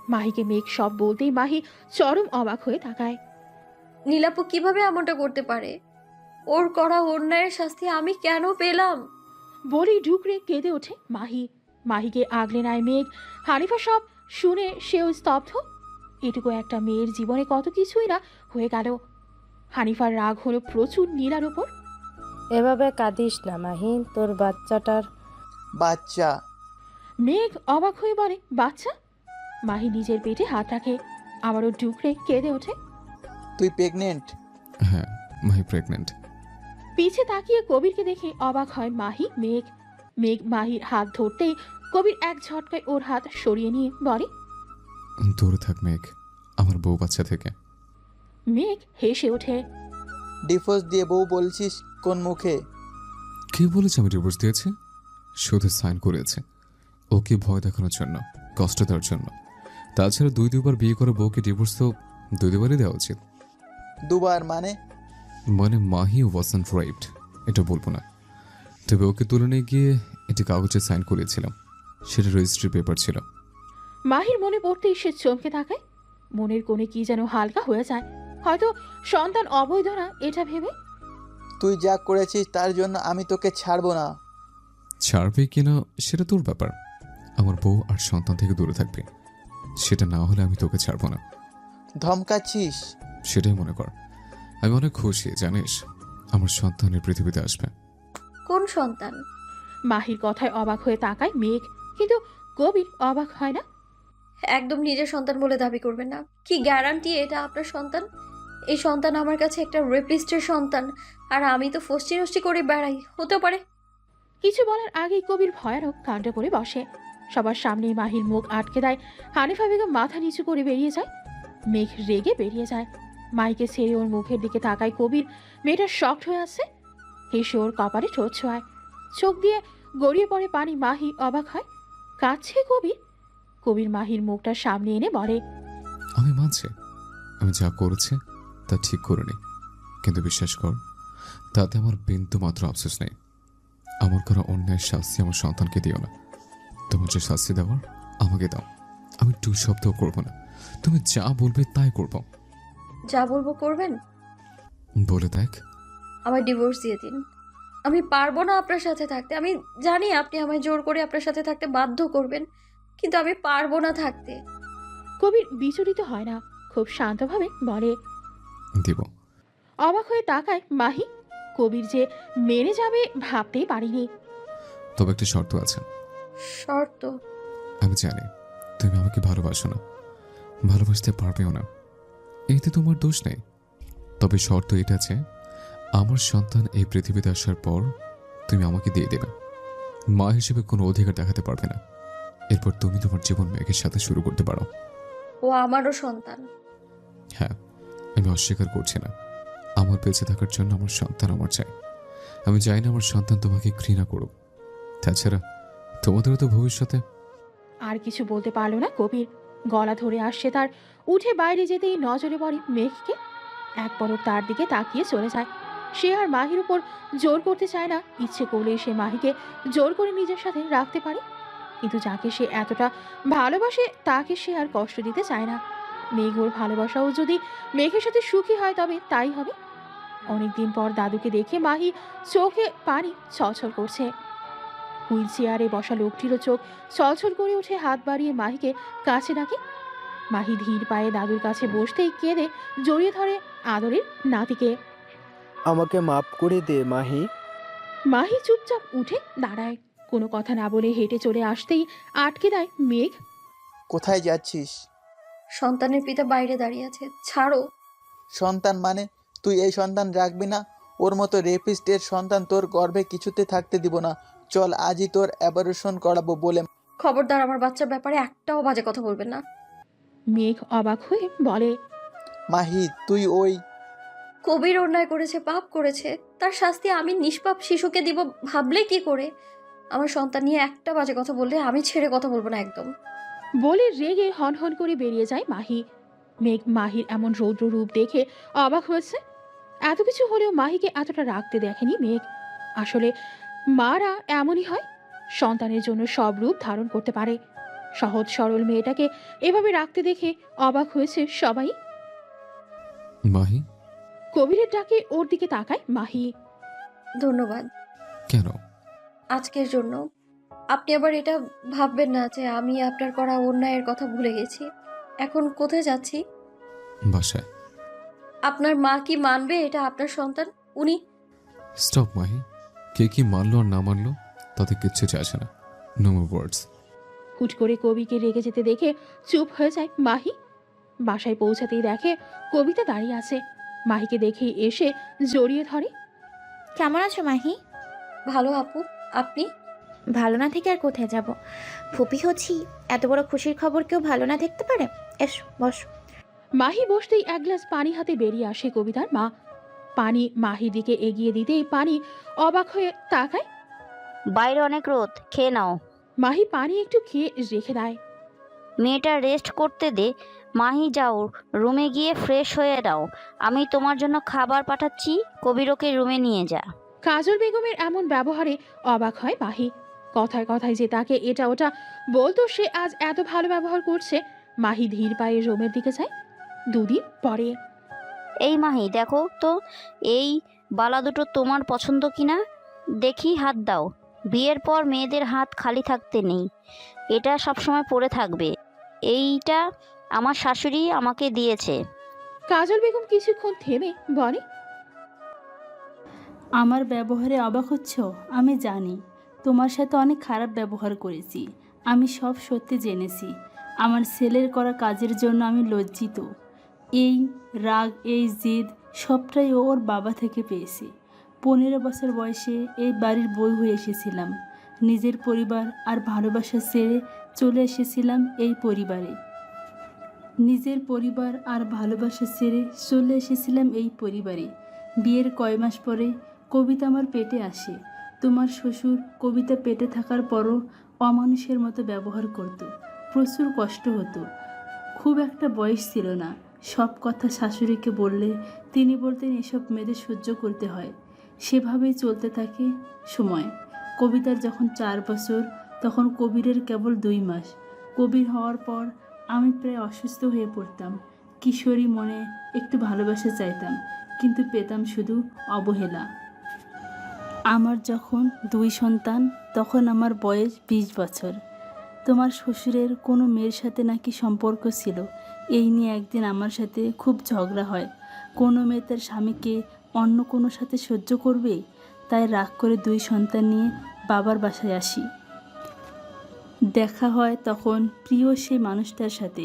Speaker 3: মাহিকে মেঘ সব বলতেই মাহি চরম অবাক হয়ে তাকায়।
Speaker 1: নীলাপু কিভাবে এমনটা করতে পারে? ওর করা অন্যায়ের শাস্তি আমি কেন পেলাম?
Speaker 3: বলেই ঢুকরে কেঁদে ওঠে মাহি। মাহিকে আগলে নেয় মেঘ। হানিফা সব শুনে সেও স্তব্ধ। এটুকু একটা মেয়ের জীবনে কত কিছুই না হয়ে গেল। হানিফার রাগ হলো প্রচুর নীলার উপর।
Speaker 12: এভাবে কাঁদিস না মাহি, তোর বাচ্চাটার।
Speaker 5: বাচ্চা?
Speaker 3: মেঘ অবাক হয়ে বলে, বাচ্চা? মাহি নিজের পেটে হাত রাখে, আবারও ঢুকরে কেঁদে ওঠে।
Speaker 5: তুই প্রেগনেন্ট?
Speaker 2: হ্যাঁ, মাহি প্রেগনেন্ট।
Speaker 3: পিছে তাকিয়ে কবিরকে দেখে অবাক হয় মাহি মেঘ। মেঘ মাহির হাত ধরতেই কবির এক ঝটকায় ওর হাত সরিয়ে নিয়ে বলে,
Speaker 2: দূরে থাক মেঘ আমার বউ বাচ্চা থেকে।
Speaker 3: মেঘ হেসে ওঠে।
Speaker 5: ডিভোর্স দিয়ে বউ বলছিস কোন মুখে?
Speaker 2: কে বলেছে আমি ডিভোর্স দিয়েছি? শুধু সাইন করেছে ওকে ভয় দেখানোর জন্য, কষ্ট দেওয়ার জন্য। তাছাড়া দুইবার বিয়ে করে বউকে ডিভোর্স তো দুইবারই দেওয়া উচিত।
Speaker 5: দুবার মানে?
Speaker 2: মানে মাহি ওয়াজন্ট রাইপড এটা বলবো না, তবে ওকে তুলে নিয়ে গিয়ে একটি কাগজে সাইন করেছিলাম, সেটা রেজিস্ট্রি পেপার ছিল।
Speaker 3: মাহির মনে পড়তেই সে চমকে তাকায়। মনের কোণে কি যেন হালকা হয়ে যায়, হয়তো সন্তান অবৈধ না এটা ভেবে।
Speaker 5: তুই যা করেছিস তার জন্য আমি তোকে ছাড়বো না।
Speaker 2: ছাড়বে কিনা সেটা তোর ব্যাপার, আমার বউ আর সন্তান থেকে দূরে থাকবে, সেটা না হলে আমি তোকে ছাড়বো না।
Speaker 5: ধমকাচ্ছিস?
Speaker 2: সেটাই মনে কর। আমি অনেক খুশি জানিস, আমার সন্তানের পৃথিবীতে আসবে।
Speaker 1: কোন সন্তান?
Speaker 3: মাহির কথায় অবাক হয়ে তাকায় মেঘ, কিন্তু কবির অবাক হয় না।
Speaker 1: একদম নিজের সন্তান বলে দাবি করবেন না। কি গ্যারান্টি এটা আপনার সন্তান? এই সন্তান আমার কাছে একটা রেপিস্টের সন্তান, আর আমি তো ফষ্টি নষ্টি করে বেড়াই। হতে পারে।
Speaker 3: কিছু বলার আগেই কবির ভয়ানক কাণ্ড করে বসে। সবার সামনেই মাহির মুখ আটকে দেয়। হানিফা বেগম মাথা নিচু করে বেরিয়ে যায়। মেঘ রেগে বেরিয়ে যায়। মাইকে ছেড়ে ওর মুখের দিকে তাকায় কবির। মেয়েটা শক্ট হয়ে আছে, হেসে ওর কপালে ঠোঁট ছোঁয়ায়। চোখ দিয়ে গড়িয়ে পড়ে পানি। মাহি অবাক হয়, কাঁদছে কবির। কবির মাহির মুখটা সামনে এনে বলে,
Speaker 2: আমি মানছি আমি যা করেছি তা ঠিক করিনি, কিন্তু বিশ্বাস কর তাতে আমার বিন্দু মাত্র আফসোস নেই। আমার করা অন্যায়ের শাস্তি আমার সন্তানকে দিও না। তোমার যে শাস্তি দেওয়ার আমাকে দাও, আমি টু শব্দও করবো না। তুমি যা বলবে তাই করব।
Speaker 1: যা বলবো করবেন?
Speaker 2: বলে দেখ।
Speaker 1: আমার ডিভোর্স দিয়ে দিন। আমি পারবো না আপনার সাথে থাকতে। আমি জানি আপনি আমায় জোর করে আপনার সাথে থাকতে বাধ্য করবেন, কিন্তু আমি পারবো না থাকতে।
Speaker 3: কবির বিচলিত হয় না, খুব শান্তভাবে বলে,
Speaker 2: দিব।
Speaker 3: অবাক হয়ে তাকায় মাহি। কবির যে মেনে যাবে ভাবতেই পারিনি।
Speaker 2: তবে একটা শর্ত আছে।
Speaker 1: শর্ত?
Speaker 2: আমি জানি তুমি আমাকে ভালোবাসো না, ভালোবাসতে পারবেও না, এতে তোমার দোষ নেই। তবে শর্ত এটা আছে, আমার সন্তান এই পৃথিবীতে আসার পর তুমি আমাকে দিয়ে দেবে। মা হিসেবে কোনো অধিকার দেখাতে পারবে না। এরপর তুমি তোমার জীবন মেঘের সাথে শুরু করতে পারো।
Speaker 1: ও আমারও সন্তান।
Speaker 2: হ্যাঁ, আমি অস্বীকার করছি না, আমার বেঁচে থাকার জন্য আমার সন্তান আমার চাই। আমি চাই না আমার সন্তান তোমাকে ঘৃণা করুক। তাছাড়া তোমাদেরও তো ভবিষ্যতে।
Speaker 3: আর কিছু বলতে পারল না কবির। গলা ধরে আসছে তার। উঠে বাইরে যেতেই নজরে পড়ে মেঘকে। এক পলক তার দিকে তাকিয়ে চলে যায়। সে আর মাহির উপর জোর করতে চায় না। ইচ্ছে করলেই সে মাহিকে জোর করে নিজের সাথে রাখতে পারে, কিন্তু যাকে সে এতটা ভালোবাসে তাকে সে আর কষ্ট দিতে চায় না। মেঘ ওর ভালোবাসাও যদি মেঘের সাথে সুখী হয় তবে তাই হবে। অনেকদিন পর দাদুকে দেখে মাহি চোখে পানি ছলছল করছে। হুইল চেয়ারে বসা লোকটিরও চোখ ছলছল করে উঠে হাত বাড়িয়ে মাহিকে কাছে ডাকে। মাহি ধীর পায়ে দাদুর কাছে বসতেই কেঁদে জড়িয়ে ধরে আদরের নাতিকে।
Speaker 13: আমাকে মাফ করে দে মাহি।
Speaker 3: মাহি চুপচাপ উঠে দাঁড়ায়। কোনো কথা না বলে হেঁটে চলে আসতেই আটকে দেয় মেঘ।
Speaker 5: কোথায় যাচ্ছিস?
Speaker 1: সন্তানের পিতা বাইরে দাঁড়িয়ে আছে, ছাড়ো।
Speaker 5: সন্তান মানে তুই এই সন্তান রাখবি না? ওর মতো রেপিস্টের সন্তান তোর গর্ভে কিছুতে থাকতে দিব না। চল আজই তোর অ্যাবর্শন করাবো বলে।
Speaker 1: খবরদার আমার বাচ্চার ব্যাপারে একটাও বাজে কথা বলবেন না।
Speaker 3: মেঘ অবাক হয়ে বলে,
Speaker 5: মাহি তুই ওই
Speaker 1: কবির অন্যায় করেছে, পাপ করেছে, তার শাস্তি আমি নিষ্পাপ শিশুকে দিব ভাবলে কি করে? আমার সন্তান নিয়ে একটা বাজে কথা বললে আমি ছেড়ে কথা বলবো না একদম।
Speaker 3: বলে রেগে হন হন করে বেরিয়ে যায় মাহি। মেঘ মাহির এমন রৌদ্র রূপ দেখে অবাক হয়েছে। এত কিছু হলেও মাহিকে এতটা রাখতে দেখেনি মেঘ। আসলে মারা এমনই হয়, সন্তানের জন্য সব রূপ ধারণ করতে পারে। সহজ সরল মেয়েটাকে এভাবে রাখতে দেখে অবাক হয়েছে সবাই।
Speaker 2: মাহি?
Speaker 3: কবিরের ডাকে ওর দিকে তাকায় মাহি।
Speaker 1: ধন্যবাদ
Speaker 2: কেন?
Speaker 1: আজকের জন্য। আপনি আবার এটা ভাববেন না যে আমি আপনার করা অন্যায়ের কথা ভুলে গেছি। এখন কোথায় যাচ্ছি?
Speaker 2: বাসায়।
Speaker 1: আপনার মা কি মানবে এটা আপনার সন্তান? উনি
Speaker 2: স্টপ মাহি। কে কি মানলো আর না মানলো তাতে কিচ্ছু যায় আসে না। নো মোর ওয়ার্ডস।
Speaker 3: হুট করে কবিকে রেগে যেতে দেখে চুপ হয়ে যায় মাহি। বাসায় পৌঁছাতেই দেখে কবিতা দাঁড়িয়ে আছে। মাহিকে দেখে এসে জড়িয়ে ধরে।
Speaker 10: কেমন আছো মাহি?
Speaker 1: ভালো আপু, আপনি?
Speaker 10: ভালো না থেকে আর কোথায় যাব? ফুপি হচ্ছি, এত বড় খুশির খবর কেউ ভালো না দেখতে পারে? এসো বসো।
Speaker 3: মাহি বসতেই এক গ্লাস পানি হাতে বেরিয়ে আসে কবিতার মা। পানি মাহির দিকে এগিয়ে দিতেই পানি অবাক হয়ে তাকায়।
Speaker 7: বাইরে অনেক রোদ, খেয়ে নাও।
Speaker 3: মাহি পানি একটু খেয়ে রেখে দেয়।
Speaker 7: মেয়েটা রেস্ট করতে দে। মাহি যাও, রুমে গিয়ে ফ্রেশ হয়ে নাও। আমি তোমার জন্য খাবার পাঠাচ্ছি, কবিরকে রুমে নিয়ে যা।
Speaker 3: কাজল বেগমের এমন ব্যবহারে অবাক হয় মাহি। কথায় কথায় যে তাকে এটা ওটা বলতো, সে আজ এত ভালো ব্যবহার করছে। মাহি ধীর পায়ে রুমের দিকে যায়। দুদিন পরে।
Speaker 7: এই মাহি দেখো তো, এই বালা দুটো তোমার পছন্দ কিনা দেখি, হাত দাও। বিয়ের পর মেয়েদের হাত খালি থাকতে নেই, এটা সবসময় পরে থাকবে। এইটা আমার শাশুড়ি আমাকে দিয়েছে।
Speaker 3: কাজল বেগম কিছুক্ষণ থেমে বলে,
Speaker 4: আমার ব্যবহারে অবাক হচ্ছ? আমি জানি তোমার সাথে অনেক খারাপ ব্যবহার করেছি। আমি সব সত্যি জেনেছি। আমার ছেলের করা কাজের জন্য আমি লজ্জিত। এই রাগ, এই জিদ সবটাই ওর বাবা থেকে পেয়েছি। 15 বছর বয়সে এই বাড়ির বউ হয়ে এসেছিলাম। নিজের পরিবার আর ভালোবাসা ছেড়ে চলে এসেছিলাম এই পরিবারে। নিজের পরিবার আর ভালোবাসা ছেড়ে চলে এসেছিলাম এই পরিবারে। বিয়ের কয় মাস পরে কবিতা আমার পেটে আসে। তোমার শ্বশুর কবিতা পেটে থাকার পরও অমানুষের মতো ব্যবহার করত। প্রচুর কষ্ট হতো। খুব একটা বয়স ছিল না। সব কথা শাশুড়িকে বললে তিনি বলতেন এসব মেয়েদের সহ্য করতে হয়। সেভাবেই চলতে থাকে সময়। কবিতার যখন 4 বছর, তখন কবিরের কেবল 2 মাস। কবির হওয়ার পর আমি প্রায় অসুস্থ হয়ে পড়তাম। কিশোরী মনে একটু ভালোবাসা চাইতাম, কিন্তু পেতাম শুধু অবহেলা। আমার যখন 2 সন্তান, তখন আমার বয়স 20 বছর। তোমার শ্বশুরের কোনো মেয়ের সাথে নাকি সম্পর্ক ছিল। এই নিয়ে একদিন আমার সাথে খুব ঝগড়া হয়। কোনো মেয়ে তার স্বামীকে অন্য কোনো সাথে সহ্য করবে? তাই রাগ করে 2 সন্তান নিয়ে বাবার বাসায় আসি। দেখা হয় তখন প্রিয় সেই মানুষটার সাথে,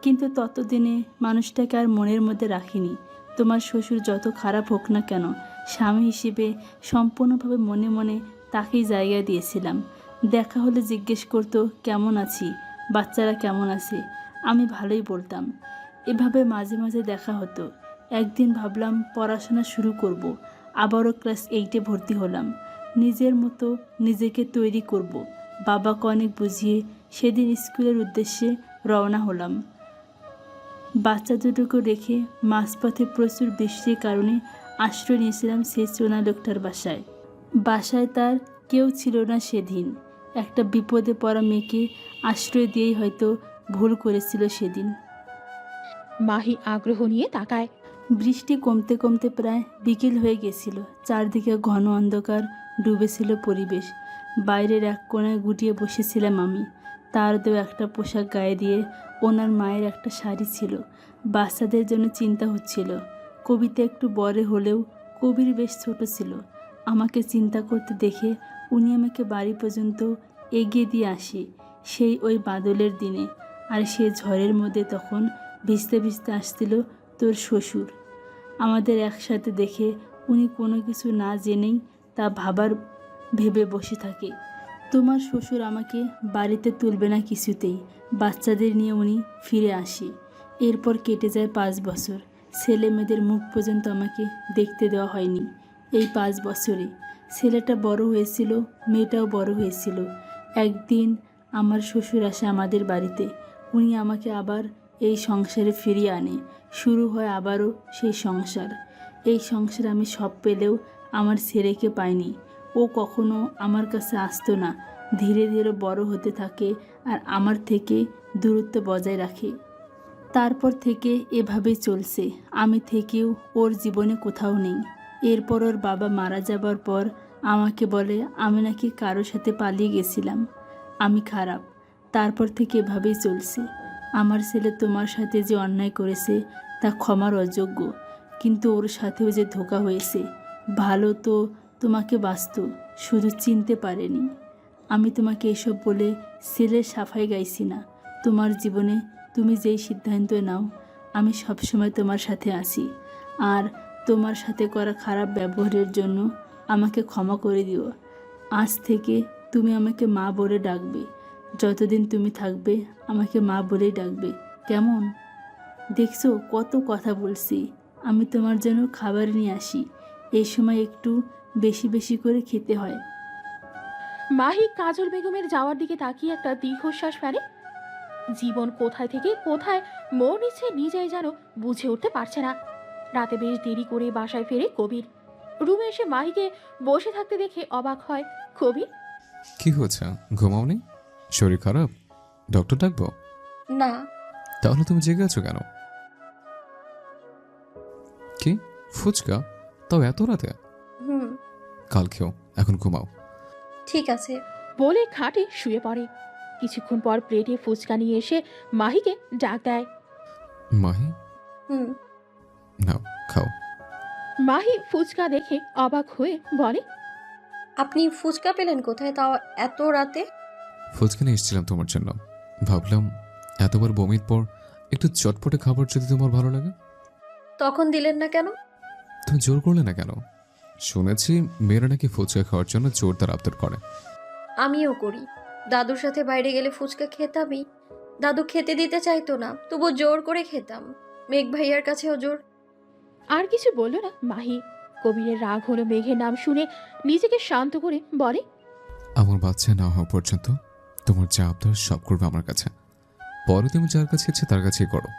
Speaker 4: কিন্তু ততদিনে মানুষটাকে আর মনের মধ্যে রাখিনি। তোমার শ্বশুর যত খারাপ হোক না কেন, স্বামী হিসেবে সম্পূর্ণভাবে মনে মনে তাকেই জায়গা দিয়েছিলাম। দেখা হলে জিজ্ঞেস করতো কেমন আছি, বাচ্চারা কেমন আছে। আমি ভালোই বলতাম। এভাবে মাঝে মাঝে দেখা হতো। একদিন ভাবলাম পড়াশোনা শুরু করব। আবারও ক্লাস 8-এ ভর্তি হলাম। নিজের মতো নিজেকে তৈরি করব। বাবাকে অনেক বুঝিয়ে সেদিন স্কুলের উদ্দেশ্যে রওনা হলাম। বাচ্চা দুটোকে রেখে মাঝপথে প্রচুর বৃষ্টির কারণে আশ্রয় নিয়েছিলাম সেই চোনা লোকটার বাসায়। বাসায় তার কেউ ছিল না সেদিন। একটা বিপদে পড়া মেয়েকে আশ্রয় দিয়েই হয়তো ভুল করেছিল সেদিন।
Speaker 3: মাহি আগ্রহ নিয়ে তাকায়।
Speaker 4: বৃষ্টি কমতে কমতে প্রায় বিকেল হয়ে গেছিল। চারদিকে ঘন অন্ধকার ডুবেছিল পরিবেশ। বাইরের এক কোণায় গুটিয়ে বসেছিলাম আমি। তার দেওয়া একটা পোশাক গায়ে দিয়ে ওনার মায়ের একটা শাড়ি ছিল। বাচ্চাদের জন্য চিন্তা হচ্ছিল। কবিতা একটু বড় হলেও কবির বেশ ছোট ছিল। আমাকে চিন্তা করতে দেখে উনি আমাকে বাড়ি পর্যন্ত এগিয়ে দিয়ে আসে সেই ওই বাদলের দিনে। আর সে ঝড়ের মধ্যে তখন ভিজতে ভিজতে আসছিল তোর শ্বশুর। আমাদের একসাথে দেখে উনি কোনো কিছু না জেনেই তা ভেবে বসে থাকে। তোমার শ্বশুর আমাকে বাড়িতে তুলবে না কিছুতেই। বাচ্চাদের নিয়ে উনি ফিরে আসে। এরপর কেটে যায় 5 বছর। ছেলে মেয়েদের মুখ পর্যন্ত আমাকে দেখতে দেওয়া হয়নি এই 5 বছরে। ছেলেটা বড় হয়েছিল, মেয়েটাও বড় হয়েছিল। একদিন আমার শ্বশুর আসে আমাদের বাড়িতে। উনি আমাকে আবার এই সংসারে ফিরিয়ে আনে। শুরু হয় আবারও সেই সংসার। এই সংসারে আমি সব পেলেও আমার ছেলেকে পাইনি। ও কখনো আমার কাছে আসতো না। ধীরে ধীরে বড় হতে থাকে আর আমার থেকে দূরত্ব বজায় রাখে। তারপর থেকে এভাবেই চলছে। আমি থেকেও ওর জীবনে কোথাও নেই। এরপর ওর বাবা মারা যাবার পর আমাকে বলে আমি নাকি কারোর সাথে পালিয়ে গেছিলাম, আমি খারাপ। তারপর থেকে এভাবেই চলছে। আমার ছেলে তোমার সাথে যে অন্যায় করেছে তা ক্ষমার অযোগ্য, কিন্তু ওর সাথেও যে ধোঁকা হয়েছে। ভালো তো তোমাকে বাঁচত, শুধু চিনতে পারেনি। আমি তোমাকে এসব বলে ছেলের সাফাই গাইছি না। তোমার জীবনে তুমি যেই সিদ্ধান্ত নাও আমি সবসময় তোমার সাথে আছি। আর তোমার সাথে করা খারাপ ব্যবহারের জন্য আমাকে ক্ষমা করে দিও। আজ থেকে তুমি আমাকে মা বলে ডাকবে। যতদিন তুমি থাকবে আমাকে মা বলেই ডাকবে, কেমন? দেখছো কত কথা বলছি। আমি তোমার জন্য খাবার নিয়ে আসি। এই সময় একটু বেশি বেশি করে খেতে হয়।
Speaker 3: মাহি কাজল বেগমের যাওয়ার দিকে তাকিয়ে একটা দীর্ঘশ্বাস ফেলে। জীবন কোথায় থেকে কোথায় মোড় নিচ্ছে নিজেই যেন বুঝে উঠতে পারছে না। রাতে বেশ দেরি করে বাসায় ফেরে কবির। রুমে এসে মাহিকে বসে থাকতে দেখে অবাক হয় কবির।
Speaker 2: কি হয়েছে, ঘুমাওনি? শরীর খারাপ? ডক্টর ডাকবো?
Speaker 1: না।
Speaker 2: তাহলে তুমি জেগে আছো কেন? কি ফুচকা, তাও এত রাতে?
Speaker 1: হুম।
Speaker 2: কাল খেও, এখন ঘুমাও।
Speaker 1: ঠিক আছে।
Speaker 3: বলে খাটে শুয়ে পড়ে। কিছুক্ষণ পর প্লেটে ফুচকা নিয়ে এসে মাহিকে ডাক দেয়।
Speaker 2: মাহি,
Speaker 1: হুম।
Speaker 2: নাও খাও।
Speaker 3: মাহি ফুচকা দেখে অবাক হয়ে বলে,
Speaker 1: আপনি ফুচকা পেলেন কোথায়, তাও এত রাতে?
Speaker 2: ফুচকা নিয়ে এসেছিলাম তোমার জন্য। ভাবলাম এতবার বমির পর একটু চটপটে খাবার যদি তোমার ভালো লাগে।
Speaker 1: তখন দিলেন না কেন?
Speaker 2: তুমি জোর করলে না কেন? শুনেছি মেয়েরা নাকি ফুচকা খাওয়ার জন্য জোরদার আবদার করে।
Speaker 1: আমিও করি। দাদুর সাথে বাইরে গেলে ফুচকা খেতামই। দাদু খেতে দিতে চাইতো না, তবু জোর করে খেতাম। মেঘ ভাইয়ার কাছেও জোর।
Speaker 3: আর কিছু বলল না মাহি। কবিরের রাগ হলো মেঘের নাম শুনে নিজেকে শান্ত করে বলে,
Speaker 2: আমার বাচ্চা না হওয়া পর্যন্ত তোমার যা আবদার সব করবে আমার কাছে। পরে তুমি যার কাছে ইচ্ছে তার কাছেই করো।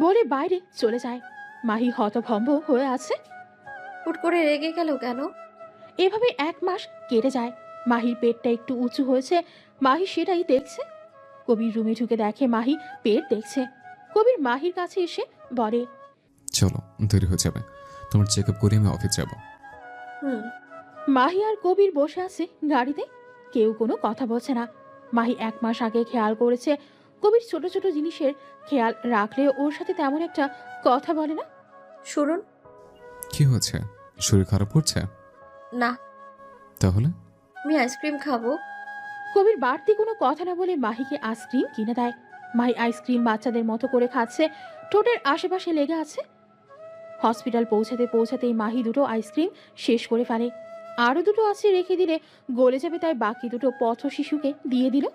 Speaker 3: বলে বাইরে চলে যায়। মাহি হতভম্ব হয়ে আছে।
Speaker 1: হুট করে রেগে গেল কেন?
Speaker 3: এভাবে 1 মাস কেটে যায়। মাহির পেটটা একটু উঁচু হয়েছে, মাহি সেটাই দেখছে। কবির রুমে ঢুকে দেখে মাহি পেট দেখছে। কবির মাহির কাছে এসে বলে,
Speaker 2: চলো, দেরি হয়ে যাবে। তোমার চেক আপ করে আমি অফিস যাব।
Speaker 1: হুম।
Speaker 3: মাহি আর কবির বসে আছে গাড়িতে। কেউ কোনো কথা বলছে না। মাহি 1 মাস আগে খেয়াল করেছে কবির ছোট ছোট জিনিসের খেয়াল রাখলেও ওর সাথে তেমন একটা কথা বলে না।
Speaker 1: শুনুন।
Speaker 2: কি হয়েছে, শরীর খারাপ করছে?
Speaker 1: না।
Speaker 2: তাহলে?
Speaker 1: আমি আইসক্রিম খাবো।
Speaker 3: কবির বাড়তি কোনো কথা না বলে মাহিকে আইসক্রিম কিনে দেয়। মাহি আইসক্রিম বাচ্চাদের মতো করে খাচ্ছে, ঠোঁটের আশেপাশে লেগে আছে। হসপিটাল পৌঁছাতে পৌঁছাতেই মাহি দুটো আইসক্রিম শেষ করে ফেলে। আরও দুটো আছে রেখে দিলে গলে যাবে, তাই বাকি দুটো পথ শিশুকে দিয়ে দিল।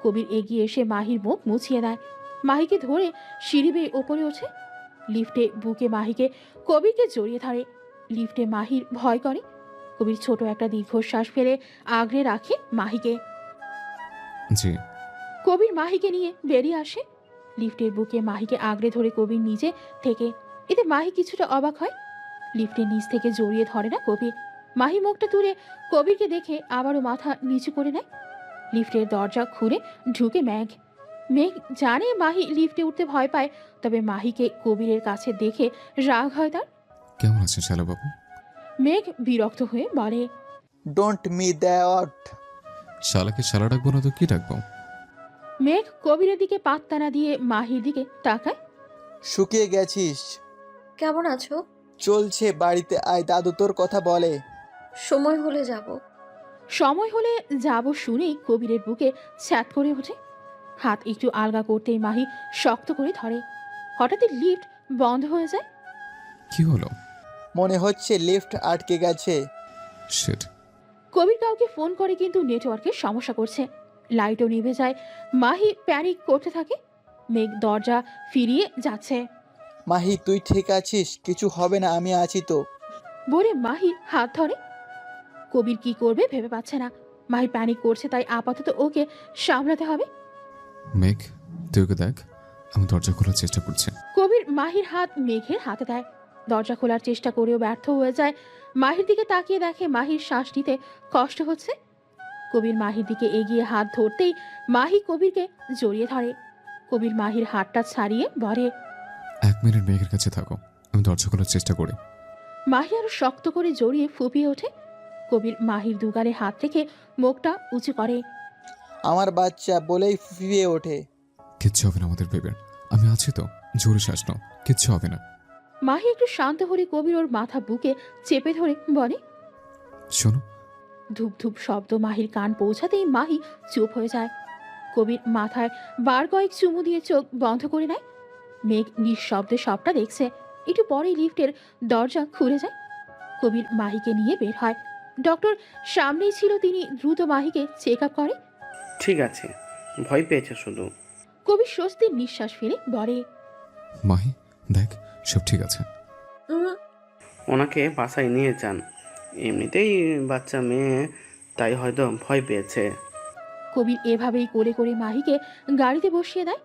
Speaker 3: কবির এগিয়ে এসে মাহির মুখ মুছিয়ে দেয়। মাহিকে ধরে সিঁড়ি বেয়ে ওপরে ওঠে। লিফটে বুকে মাহিকে কবিরকে জড়িয়ে ধরে। লিফটে মাহির ভয় করে। কবির ছোট একটা দীর্ঘশ্বাস ফেলে আগলে রাখে মাহিকে।
Speaker 2: জি।
Speaker 3: কবির মাহিকে নিয়ে বেরিয়ে আসে। লিফটের বুকে মাহিকে আগলে ধরে কবির নিচে থেকে। এতে মাহি কিছুটা অবাক হয়। লিফটের নিচ থেকে জড়িয়ে ধরে না কবির। মাহি মুখটা তুলে কবিরকে দেখে আবারও মাথা নিচু করে নেয়। লিফটের দরজা খুলে ঢুকে মেঘ। মেঘ জানে মাহি লিফটে উঠতে ভয় পায়, তবে মাহিকে কবিরের কাছে দেখে রাগ হয় তার।
Speaker 2: কেমন আছেন শালাবাবু?
Speaker 3: মেঘ বিরক্ত হয়ে বলে,
Speaker 5: ডোন্ট মি দ্যাট।
Speaker 2: শালাকে শালা ডাকবো না তো কি ডাকবো?
Speaker 3: মেঘ কবিরের দিকে পাত্তা না দিয়ে মাহির দিকে তাকায়।
Speaker 5: শুকিয়ে গেছিস।
Speaker 1: কেমন আছো?
Speaker 5: চলছে, বাড়িতে আয়, দাদু তোর কথা বলে।
Speaker 1: সময় হলে যাব।
Speaker 3: সময় হলে যাব শুনেই কবিরের বুকে ছ্যাত করে ওঠে। হাত একটু আলগা করতেই মাহি শক্ত করে ধরে। হঠাৎই লিফট বন্ধ হয়ে যায়।
Speaker 2: কি হলো?
Speaker 5: মনে হচ্ছে লিফট আটকে গেছে।
Speaker 2: শিট।
Speaker 3: কবির কাউকে ফোন করে কিন্তু নেটওয়ার্কের সমস্যা করছে। লাইটও নিভে যায়। মাহি প্যানিক করতে থাকে। মেঘ দরজা ফিরিয়ে যাচ্ছে।
Speaker 5: মাহি তুই ঠিক আছিস? কিছু হবে না, আমি আছি তো।
Speaker 3: বলে মাহি হাত ধরে। কবির কি করবে ভেবে পাচ্ছে না। মাহি প্যানিক করছে, তাই আপাতত ওকে সামলাতে হবে।
Speaker 2: মেঘ, তুই ওকে দেখ, আমি দরজা খোলার চেষ্টা করছি।
Speaker 3: কবির মাহির হাত মেঘের হাতে দেয়। দরজা খোলার চেষ্টা করেও ব্যর্থ হয়ে যায়। মাহির দিকে তাকিয়ে দেখে মাহির শ্বাস নিতে কষ্ট হচ্ছে। কবির মাহির দিকে এগিয়ে হাত ধরতেই মাহি কবিরকে জড়িয়ে ধরে। কবির মাহির হাতটা ছাড়িয়ে বলে,
Speaker 2: 1 মিনিট মেঘের কাছে থাকো, আমি দরজা খোলার চেষ্টা করি।
Speaker 3: মাহি আরো শক্ত করে জড়িয়ে ফুপিয়ে ওঠে। কবির মাহির দুগালে হাত রেখে মুখটা উঁচু করে।
Speaker 5: আমার বাচ্চা বলেই ফুপিয়ে ওঠে।
Speaker 2: কিচ্ছু হবে না আমাদের বেবের, আমি আছি তো, জোরে শ্বাস নাও, কিচ্ছু হবে না।
Speaker 3: মাহি একটু শান্ত হলে কবির ওর মাথা বুকে চেপে ধরে বলে,
Speaker 2: শোনো।
Speaker 3: ধূপ ধূপ শব্দ মাহির কান পৌঁছাতেই মাহি চুপ হয়ে যায়। কবির মাথায় বার কয়েক চুমু দিয়ে চোখ বন্ধ করে নেয়। মেঘ নিঃশব্দে সবটা দেখছে। একটু পরেই লিফটের দরজা খুলে যায়। কবির মাহিকে নিয়ে বের হয়। ডক্টর সামনেই ছিল, তিনি দ্রুত মাহিকে চেক আপ করে।
Speaker 6: ঠিক আছে, ভয় পেয়েছে শুধু।
Speaker 3: কবির স্বস্তির নিঃশ্বাস ফেলে বলে,
Speaker 2: মাহি দেখ, সব ঠিক আছে।
Speaker 6: ওনাকে বাসায় নিয়ে যান, এমনিতেই বাচ্চা মেয়ে, তাই হয়তো ভয় পেয়েছে।
Speaker 3: কবির এভাবেই করে করে মাহিকে গাড়িতে বসিয়ে দেয়।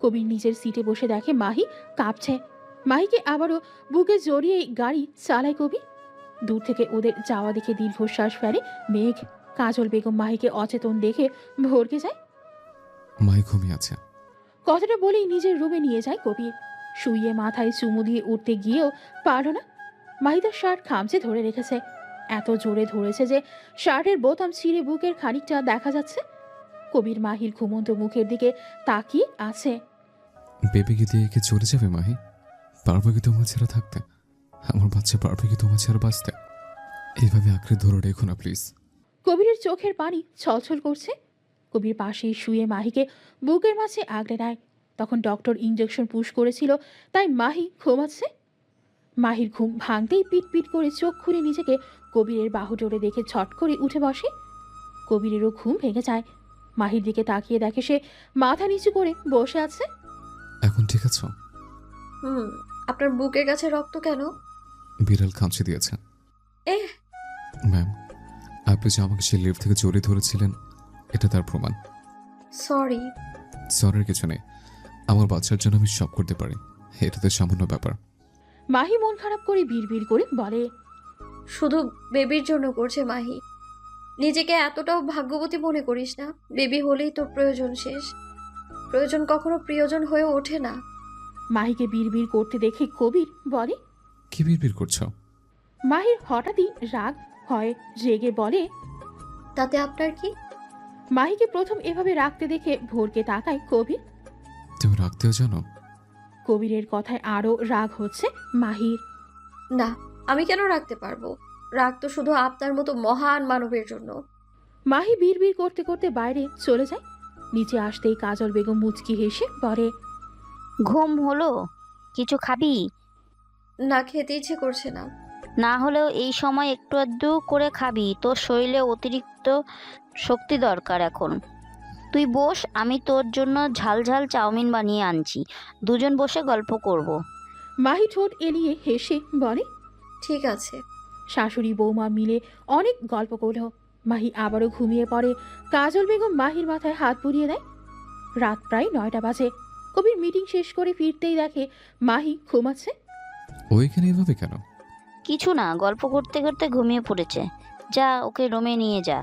Speaker 3: কবির নিজের সিটে বসে দেখে মাহি কাঁপছে। মাহিকে আবারও বুকে জড়িয়ে গাড়ি চালায় কবির। দূর থেকে ওদের যাওয়া দেখে দীর্ঘশ্বাস ফেলে মেঘ। কাজল বেগম মাহিকে অচেতন দেখে ভরকে যায়।
Speaker 2: মাহি ঘুমিয়ে আছে।
Speaker 3: কথাটা বলেই নিজের রুমে নিয়ে যায় কবির। শুইয়ে মাথায় চুমু দিয়ে উঠতে গিয়েও পারল না। মাহি তার শার্ট খামচে ধরে রেখেছে। এত জোরে ধরেছে যে শার্টের বোতাম ছিঁড়ে বুকের খানিকটা দেখা যাচ্ছে। কবির মাহির ঘুমন্ত মুখের দিকে তাকিয়ে আছে।
Speaker 2: বেবিকে দিয়ে কি চলে যাবে মাহি? পারবে কি তোমার ছাড়া থাকতে? আমার বাচ্চা পারবে কি তোমার ছাড়া বাঁচতে? এইভাবে আঁকড়ে ধরে রেখো না প্লিজ।
Speaker 3: কবিরের চোখের পানি ছলছল করছে। কবির পাশেই শুয়ে মাহিকে বুকের মাঝে আগলে নেয়। তখন ডক্টর ইঞ্জেকশন পুশ করেছিল, তাই মাহি ঘুমাচ্ছে। মাহির ঘুম ভাঙতেই পিট পিট করে চোখ খুলে নিজেকে কবিরের বাহু জোরে দেখে ছট করে উঠে বসে। কবিরেরও ঘুম ভেঙে যায়। মাহির দিকে তাকিয়ে দেখে সে মাথা নিচু করে বসে আছে।
Speaker 2: এখন ঠিক আছো?
Speaker 1: আপনার বুকের কাছে রক্ত কেন?
Speaker 2: বিড়াল খামচে দিয়েছে। ম্যাম, আপনি যে আমাকে সেই লিফট থেকে জড়িয়ে ধরেছিলেন, এটা তার প্রমাণ।
Speaker 1: সরি।
Speaker 2: সরির কিছু নেই, আমার বাচ্চার জন্য আমি সব করতে পারি, এটা তো সামান্য ব্যাপার।
Speaker 3: মাহি মন খারাপ করে বিড়বিড় করে বলে,
Speaker 1: শুধু বেবির জন্য করছে মাহি। নিজেকে এতটাও ভাগ্যবতী মনে করিস না। বেবি হলেই তোর প্রয়োজন শেষ। প্রয়োজন কখনো প্রিয়জন হয়ে ওঠে না।
Speaker 3: মাহিকে বিড়বিড় করতে দেখে কবির বলে,
Speaker 2: কি বিড়বিড় করছো?
Speaker 3: মাহির হঠাৎই রাগ হয়, রেগে বলে,
Speaker 1: তাতে আপনার কি?
Speaker 3: মাহিকে প্রথম এভাবে রাখতে দেখে ভোরকে তাকায় কবির।
Speaker 2: তুমি রাখতেও জানো?
Speaker 3: কবিরের কথায় আরো রাগ হচ্ছে মাহির।
Speaker 1: না, আমি কেন রাখতে পারবো? রাগ তো শুধু আপনার মতো মহান মানবের জন্য।
Speaker 3: মাহি বিড়বিড় করতে করতে বাইরে চলে যায়। নিচে আসতেই কাজল বেগম মুচকি হেসে বলে,
Speaker 7: ঘুম হলো? কিছু খাবি?
Speaker 1: না, খেতে ইচ্ছে করছে না।
Speaker 7: না হলেও এই সময় একটু আধটু করে খাবি, তোর শরীরে অতিরিক্ত শক্তি দরকার এখন। তুই বস, আমি তোর জন্য ঝাল ঝাল চাউমিন বানিয়ে আনছি, দুজন বসে গল্প করব।
Speaker 3: মাহি ঠোঁট এলিয়ে হেসে বলে।
Speaker 1: ঠিক আছে।
Speaker 3: শাশুড়ি বৌমা মিলে অনেক গল্প করল। মাহি আবারও ঘুমিয়ে পড়ে। কাজল বেগম মাহির মাথায় হাত বুলিয়ে দেয়। রাত প্রায় 9টা বাজে। কবির মিটিং শেষ করে ফিরতেই দেখে মাহি ঘুমাচ্ছে।
Speaker 2: ওইখানে এভাবে কেন?
Speaker 7: কিছু না, গল্প করতে করতে ঘুমিয়ে পড়েছে। যা ওকে রুমে নিয়ে যা।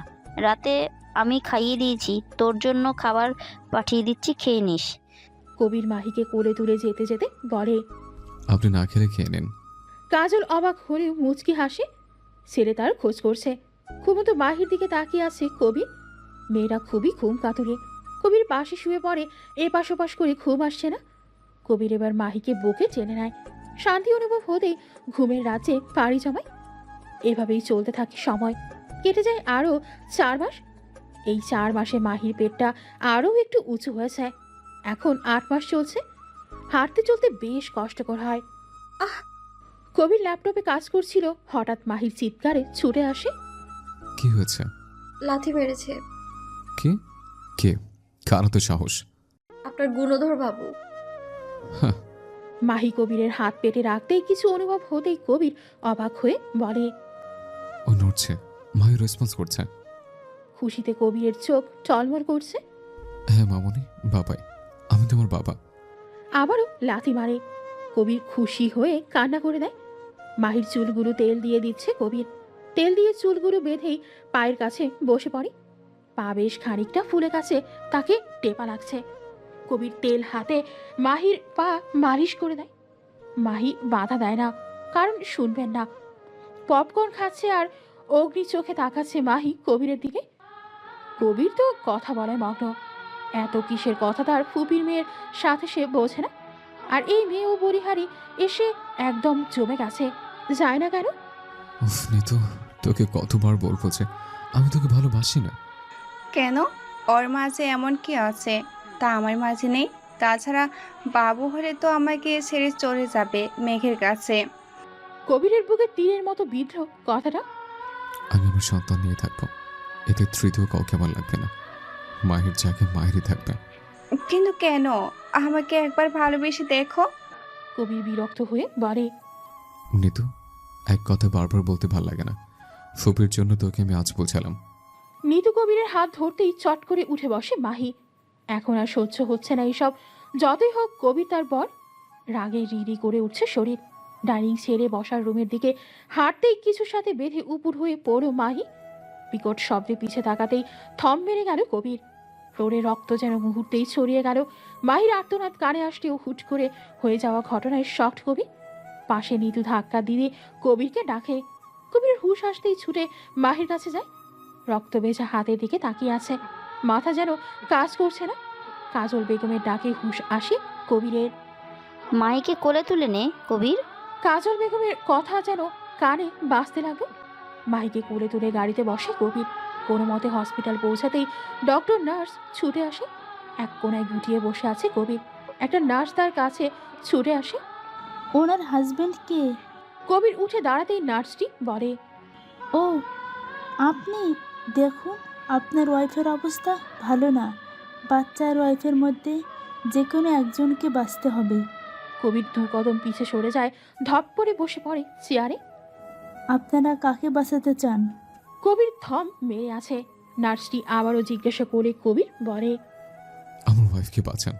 Speaker 7: রাতে আমি খাইয়ে দিয়েছি, তোর জন্য খাবার পাঠিয়ে দিচ্ছি, খেয়ে নিস।
Speaker 3: কবির মাহিকে কোলে তুলে যেতে যেতে বলে।
Speaker 2: আপনি না খেলে খেয়ে নেন।
Speaker 3: কাজল অবাক হলেও মুচকি হাসে। ছেলে তার খোঁজ করছে। ঘুমন্ত মাহির দিকে তাকিয়ে আছে কবির। মেয়েরা খুবই ঘুম কাতুরে। কবির পাশে শুয়ে পড়ে। এপাশ ওপাশ করে ঘুম আসছে না। কবির এবার মাহিকে বুকে টেনে নেয়। শান্তি অনুভব হতেই ঘুমের রাজ্যে পাড়ি জমায়। এভাবেই চলতে থাকে সময়। কেটে যায় আরও 4 মাস। এই 4 মাসে মাহির পেটটা আরও একটু উঁচু হয়েছে। এখন 8 মাস চলছে। হাঁটতে চলতে বেশ কষ্টকর হয়। কবির ল্যাপটপে কাজ করছিল, হঠাৎ মাহির চিৎকারে ছুটে আসে।
Speaker 2: কি হয়েছে?
Speaker 1: লাথি মেরেছে।
Speaker 2: কে? কে? কার তো সাহস?
Speaker 1: আপনার গুণধর বাবু।
Speaker 2: হ্যাঁ।
Speaker 3: মাহি কবিরের হাত পেটে রাখতেই কিছু অনুভব হতেই কবির অবাক হয়ে বলে।
Speaker 2: ও নড়ছে, মায়ের রেসপন্স করছে।
Speaker 3: খুশিতে কবিরের চোখ টলমল করছে।
Speaker 2: হ্যাঁ মামনি, বাবাই, আমি তোমার বাবা।
Speaker 3: আবারও লাথি মারে। কবির খুশি হয়ে কান্না করে দেয়। মাহির চুলগুলো তেল দিয়ে দিচ্ছে কবির। তেল দিয়ে চুলগুলো বেঁধেই পায়ের কাছে বসে পড়ে। পা বেশ খানিকটা ফুলে গেছে, তাকে টেপা লাগছে। কবির তেল হাতে মাহির পা মালিশ করে দেয়। মাহি বাধা দেয় না, কারণ শুনবেন না। পপকর্ন খাচ্ছে আর অগ্নি চোখে তাকাচ্ছে মাহি কবিরের দিকে। কবির তো কথা বলায় মগ্ন। এত কিসের কথা তার ফুপির মেয়ের সাথে সে বোঝে না। আর এই মেয়ে ও বলিহারি এসে একদম জমে গেছে। যায় না কেন?
Speaker 2: উফ নিতু, তোকে কতবার বলবো যে আমি তোকে ভালোবাসি না।
Speaker 14: কেন? ওর মাঝে এমন কি আছে তা আমার মাঝে নেই? তাছাড়া বাবু হলে তো আমাকে ছেড়ে চলে যাবে মেঘের কাছে।
Speaker 3: কবিরের বুকে তীরের মতো বিদ্ধ কথাটা।
Speaker 2: আমি আমার সন্তান নিয়ে থাকবো, এতে তৃতীয় কাউকে আমার লাগবে না। মায়ের জায়গায় মায়েরই থাকবে।
Speaker 14: কিন্তু কেন? আমাকে একবার ভালোবেসে দেখো।
Speaker 3: কবির বিরক্ত হয়ে বলে।
Speaker 2: নিতু, এক কথা বারবার বলতে ভাল লাগে না। ফুপির জন্য তোকে আমি আজ বোঝালাম।
Speaker 3: নিতু কবিরের হাত ধরতেই চট করে উঠে বসে মাহি। এখন আর সহ্য হচ্ছে না এইসব। যতই হোক কবির তার বর। রাগে রিরি করে উঠছে শরীর। ডাইনিং ছেড়ে বসার রুমের দিকে হাঁটতেই কিছুর সাথে বেঁধে উপুর হয়ে পড়ো মাহি। বিকট শব্দে পিছে তাকাতেই থম মেরে গেল কবির। ফ্লোরে রক্ত যেন মুহূর্তেই ছড়িয়ে গেল। মাহির আর্তনাদ কানে আসলেও হুট করে হয়ে যাওয়া ঘটনায় শকড কবি। পাশে নিতু ধাক্কা দিয়ে কবিরকে ডাকে। কবির হুঁশ আসতেই ছুটে মাহির কাছে যায়। রক্ত ভেজা হাতের দিকে তাকিয়ে আছে, মাথা যেন কাজ করছে না। কাজল বেগমের ডাকে হুঁশ আসে কবিরের।
Speaker 7: মাইকে কোলে তুলে নে কবির।
Speaker 3: কাজল বেগমের কথা যেন কানে বাজতে লাগলো। মাহিকে কোলে তুলে গাড়িতে বসে কবির। কোনো মতে হসপিটাল পৌঁছাতেই ডক্টর নার্স ছুটে আসে। এক কোনায় গুটিয়ে বসে আছে কবির। একটা নার্স তার কাছে ছুটে আসে।
Speaker 4: ওনার হাজবেন্ড কে?
Speaker 3: কবির উঠে দাঁড়াতেই নার্সটি বলে।
Speaker 4: ও আপনি, দেখুন আপনার ওয়াইফের অবস্থা ভালো না। বাচ্চা আর ওয়াইফের মধ্যে যে কোনো একজনকে বাঁচতে হবে।
Speaker 3: কবির 2 কদম পিছে সরে যায়, ধপ করে বসে পড়ে চেয়ারে।
Speaker 4: আপনারা কাকে বাঁচাতে চান?
Speaker 3: কবির থম মেরে আছে। নার্সটি আবারও জিজ্ঞাসা করে কবির বলে।
Speaker 2: আমার ওয়াইফকে বাঁচান।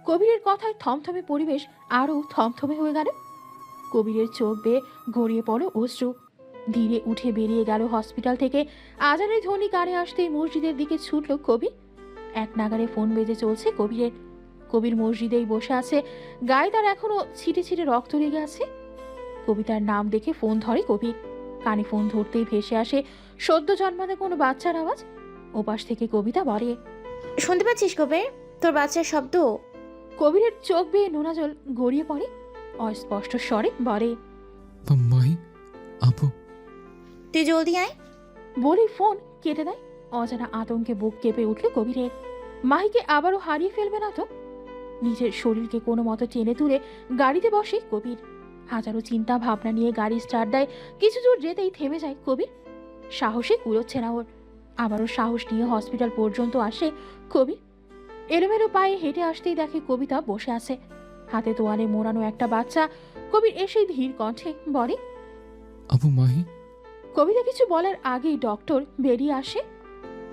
Speaker 3: কবিরের কথায় থমথমে পরিবেশ আরও থমথমে হয়ে গেল। কবিরের চোখ বেয়ে গড়িয়ে পড়ো অশ্রু। ধীরে উঠে বেরিয়ে গেল হসপিটাল থেকে। আজানের ধ্বনি কানে আসতেই মসজিদের দিকে ছুটল কবির। এক নাগারে ফোন বেজে চলছে কবিরের। কবির মসজিদেই বসে আছে। গায়ে তার এখনো ছিটে ছিটে রক্ত লেগে আছে। কবিতার নাম দেখে ফোন ধরে কবির। কানে ফোন ধরতেই ভেসে আসে সদ্য জন্মানো কোনো বাচ্চার আওয়াজ। ওপাশ থেকে কবিতা বলে।
Speaker 10: শুনতে পাচ্ছিস কবির? তোর বাচ্চার শব্দ।
Speaker 3: কবিরের চোখ বেয়ে নোনা জল গড়িয়ে পড়ে। অস্পষ্ট স্বরে বলে।
Speaker 2: মাহি, আপু।
Speaker 10: তুই জলদি আয়।
Speaker 3: বলে ফোন কেটে দেয়। অজানা আতঙ্কে বুক কেঁপে উঠল কবিরের। মাহিকে আবারও হারিয়ে ফেলবে না তো? নিজের শরীরকে কোনো মতো টেনে তুলে গাড়িতে বসে কবির। হাজারো চিন্তা ভাবনা নিয়ে গাড়ি স্টার্ট দেয়। কিছু দূর যেতেই থেমে যায় কবির। সাহসে কুলোচ্ছে না ওর। আবারও সাহস নিয়ে হসপিটাল পর্যন্ত আসে কবির। এলোমেলো পায়ে হেঁটে আসতেই দেখে কবিতা বসে আছে। হাতে তোয়ালে মোড়ানো একটা বাচ্চা কবির এসে ধীর কণ্ঠে বলে।
Speaker 2: আপু মাহি।
Speaker 3: কবিতা কিছু বলার আগেই ডক্টর বেরিয়ে আসে।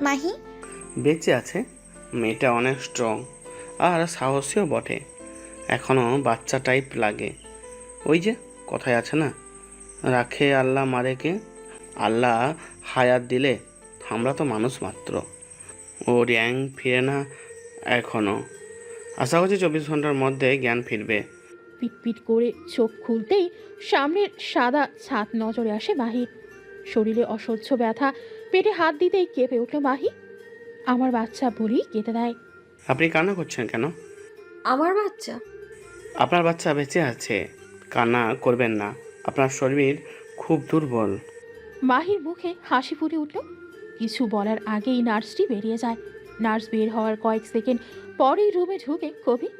Speaker 10: মাহি,
Speaker 6: বেঁচে আছে। মেয়েটা অনেক স্ট্রং আর সাহসীও বটে। এখনও বাচ্চা টাইপ লাগে। ওই যে কথায় আছে না, রাখে আল্লাহ মারে কে। আল্লাহ হায়াত দিলে আমরা তো মানুষ মাত্র। ও র্যাঙ্ক ফিরে না এখনও। আশা করছি 24 ঘন্টার মধ্যে জ্ঞান ফিরবে।
Speaker 3: পিটপিট করে চোখ খুলতেই সামনের সাদা ছাদ নজরে আসে মাহির। শরীরে অসহ্য ব্যথা, পেটে হাত দিতেই কেঁপে উঠল মাহি। আমার বাচ্চা বলেই কেটে দেয়।
Speaker 6: আপনি কান্না করছেন কেন?
Speaker 1: আমার বাচ্চা?
Speaker 6: আপনার বাচ্চা বেঁচে আছে, কান্না করবেন না। আপনার শরীর খুব দুর্বল।
Speaker 3: মাহির মুখে হাসি ফুটে উঠল। কিছু বলার আগেই নার্সটি বেরিয়ে যায়। নার্স বের হওয়ার কয়েক সেকেন্ড পরেই রুমে ঢুকে কবির।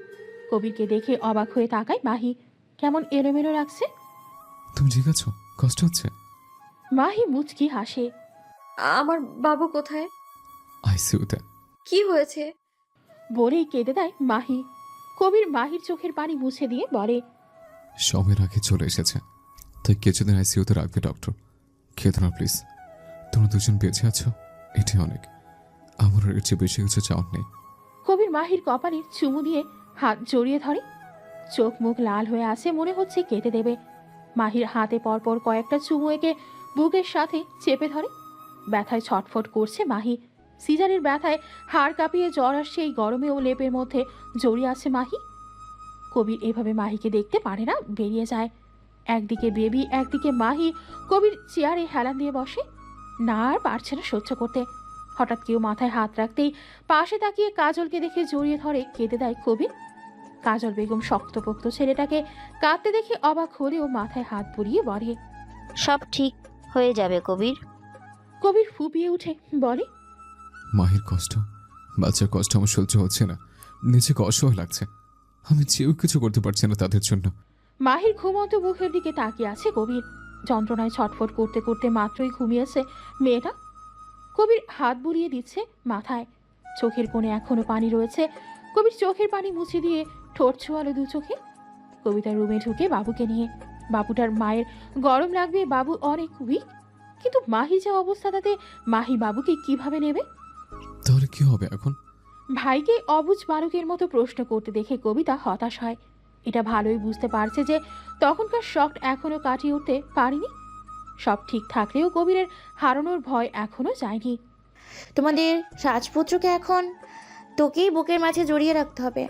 Speaker 3: কবিরকে দেখে অবাক হয়ে তাকায় মাহি। কেমন এলোমেলো লাগছে।
Speaker 2: তুমি ঠিক আছো? কষ্ট হচ্ছে?
Speaker 3: মাহি মুচকি হাসে।
Speaker 1: আমার বাবু কোথায়?
Speaker 2: আইসিইউতে।
Speaker 1: কি হয়েছে?
Speaker 3: বলেই কেঁদে দেয় মাহি। কবির মাহির চোখের পানি মুছে দিয়ে বলে,
Speaker 2: সময়ের আগে চলে এসেছে, তাই কিছুদিন আইসিইউতে রাখবে ডক্টর। খেতে না প্লিজ। তোমরা দুজন বেঁচে আছো, এটাই অনেক। আমার এর চেয়ে বেশি কিছু চাওয়ার নেই।
Speaker 3: কবির মাহির কপালে চুমু দিয়ে হাত জড়িয়ে ধরে। চোখ মুখ লাল হয়ে আছে, মনে হচ্ছে কেটে দেবে। মাহির হাতে পরপর কয়েকটা চুমু এঁকে বুকের সাথে চেপে ধরে। ব্যথায় ছটফট করছে মাহি। সিজারের ব্যথায় হাড় কাঁপিয়ে জ্বর আসছে এই গরমে ও লেপের মধ্যে জড়িয়ে আছে মাহি। কবির এভাবে মাহিকে দেখতে পারে না, বেরিয়ে যায়। একদিকে বেবি, একদিকে মাহি। কবির চেয়ারে হেলান দিয়ে বসে, না আর পারছে না সহ্য করতে। হঠাৎ কেউ মাথায় হাত রাখতেই পাশে তাকিয়ে কাজলকে দেখে জড়িয়ে ধরে কেঁদে দেয় কবির। কাজল বেগম শক্তপোক্ত ছেলেটাকে কাঁদতে দেখে অবাক হলেও মাথায় হাত বুলিয়ে বলে,
Speaker 7: সব ঠিক হয়ে যাবে কবির।
Speaker 3: কবির ফুপিয়ে উঠে বলে,
Speaker 2: মাহির কষ্ট, বাচ্চার কষ্ট আমার সহ্য হচ্ছে না। নিজেকে অসহায় লাগছে। আমি চেয়েও কিছু করতে পারছি না তাদের জন্য।
Speaker 3: মাহির ঘুমন্ত মুখের দিকে তাকিয়ে আছে কবির। যন্ত্রণায় ছটফট করতে করতে মাত্রই ঘুমিয়েছে মেয়েটা। কবির হাত বুলিয়ে দিচ্ছে মাথায়। চোখের কোণে এখনো পানি রয়েছে। কবির চোখের পানি মুছে দিয়ে ঠোঁট ছোঁয়ালো দু চোখে। কবিতা রুমে ঢুকে বাবুকে নিয়ে। বাবুটার মায়ের গরম লাগবে, বাবু অনেক উইক। কিন্তু মাহি যে অবস্থা, তাতে মাহি বাবুকে কিভাবে নেবে?
Speaker 2: তাহলে কি হবে এখন?
Speaker 3: ভাইকে অবুঝ বালকের মতো প্রশ্ন করতে দেখে কবিতা হতাশ হয়। এটা ভালোই বুঝতে পারছে যে তখনকার শক এখনো কাটিয়ে উঠতে পারেনি। সব ঠিক থাকলেও কবিরের হারানোর ভয় এখনো যায়নি।
Speaker 10: তোমাদের রাজপুত্রকে এখন তোকেই বুকের মাঝে জড়িয়ে রাখতে হবে।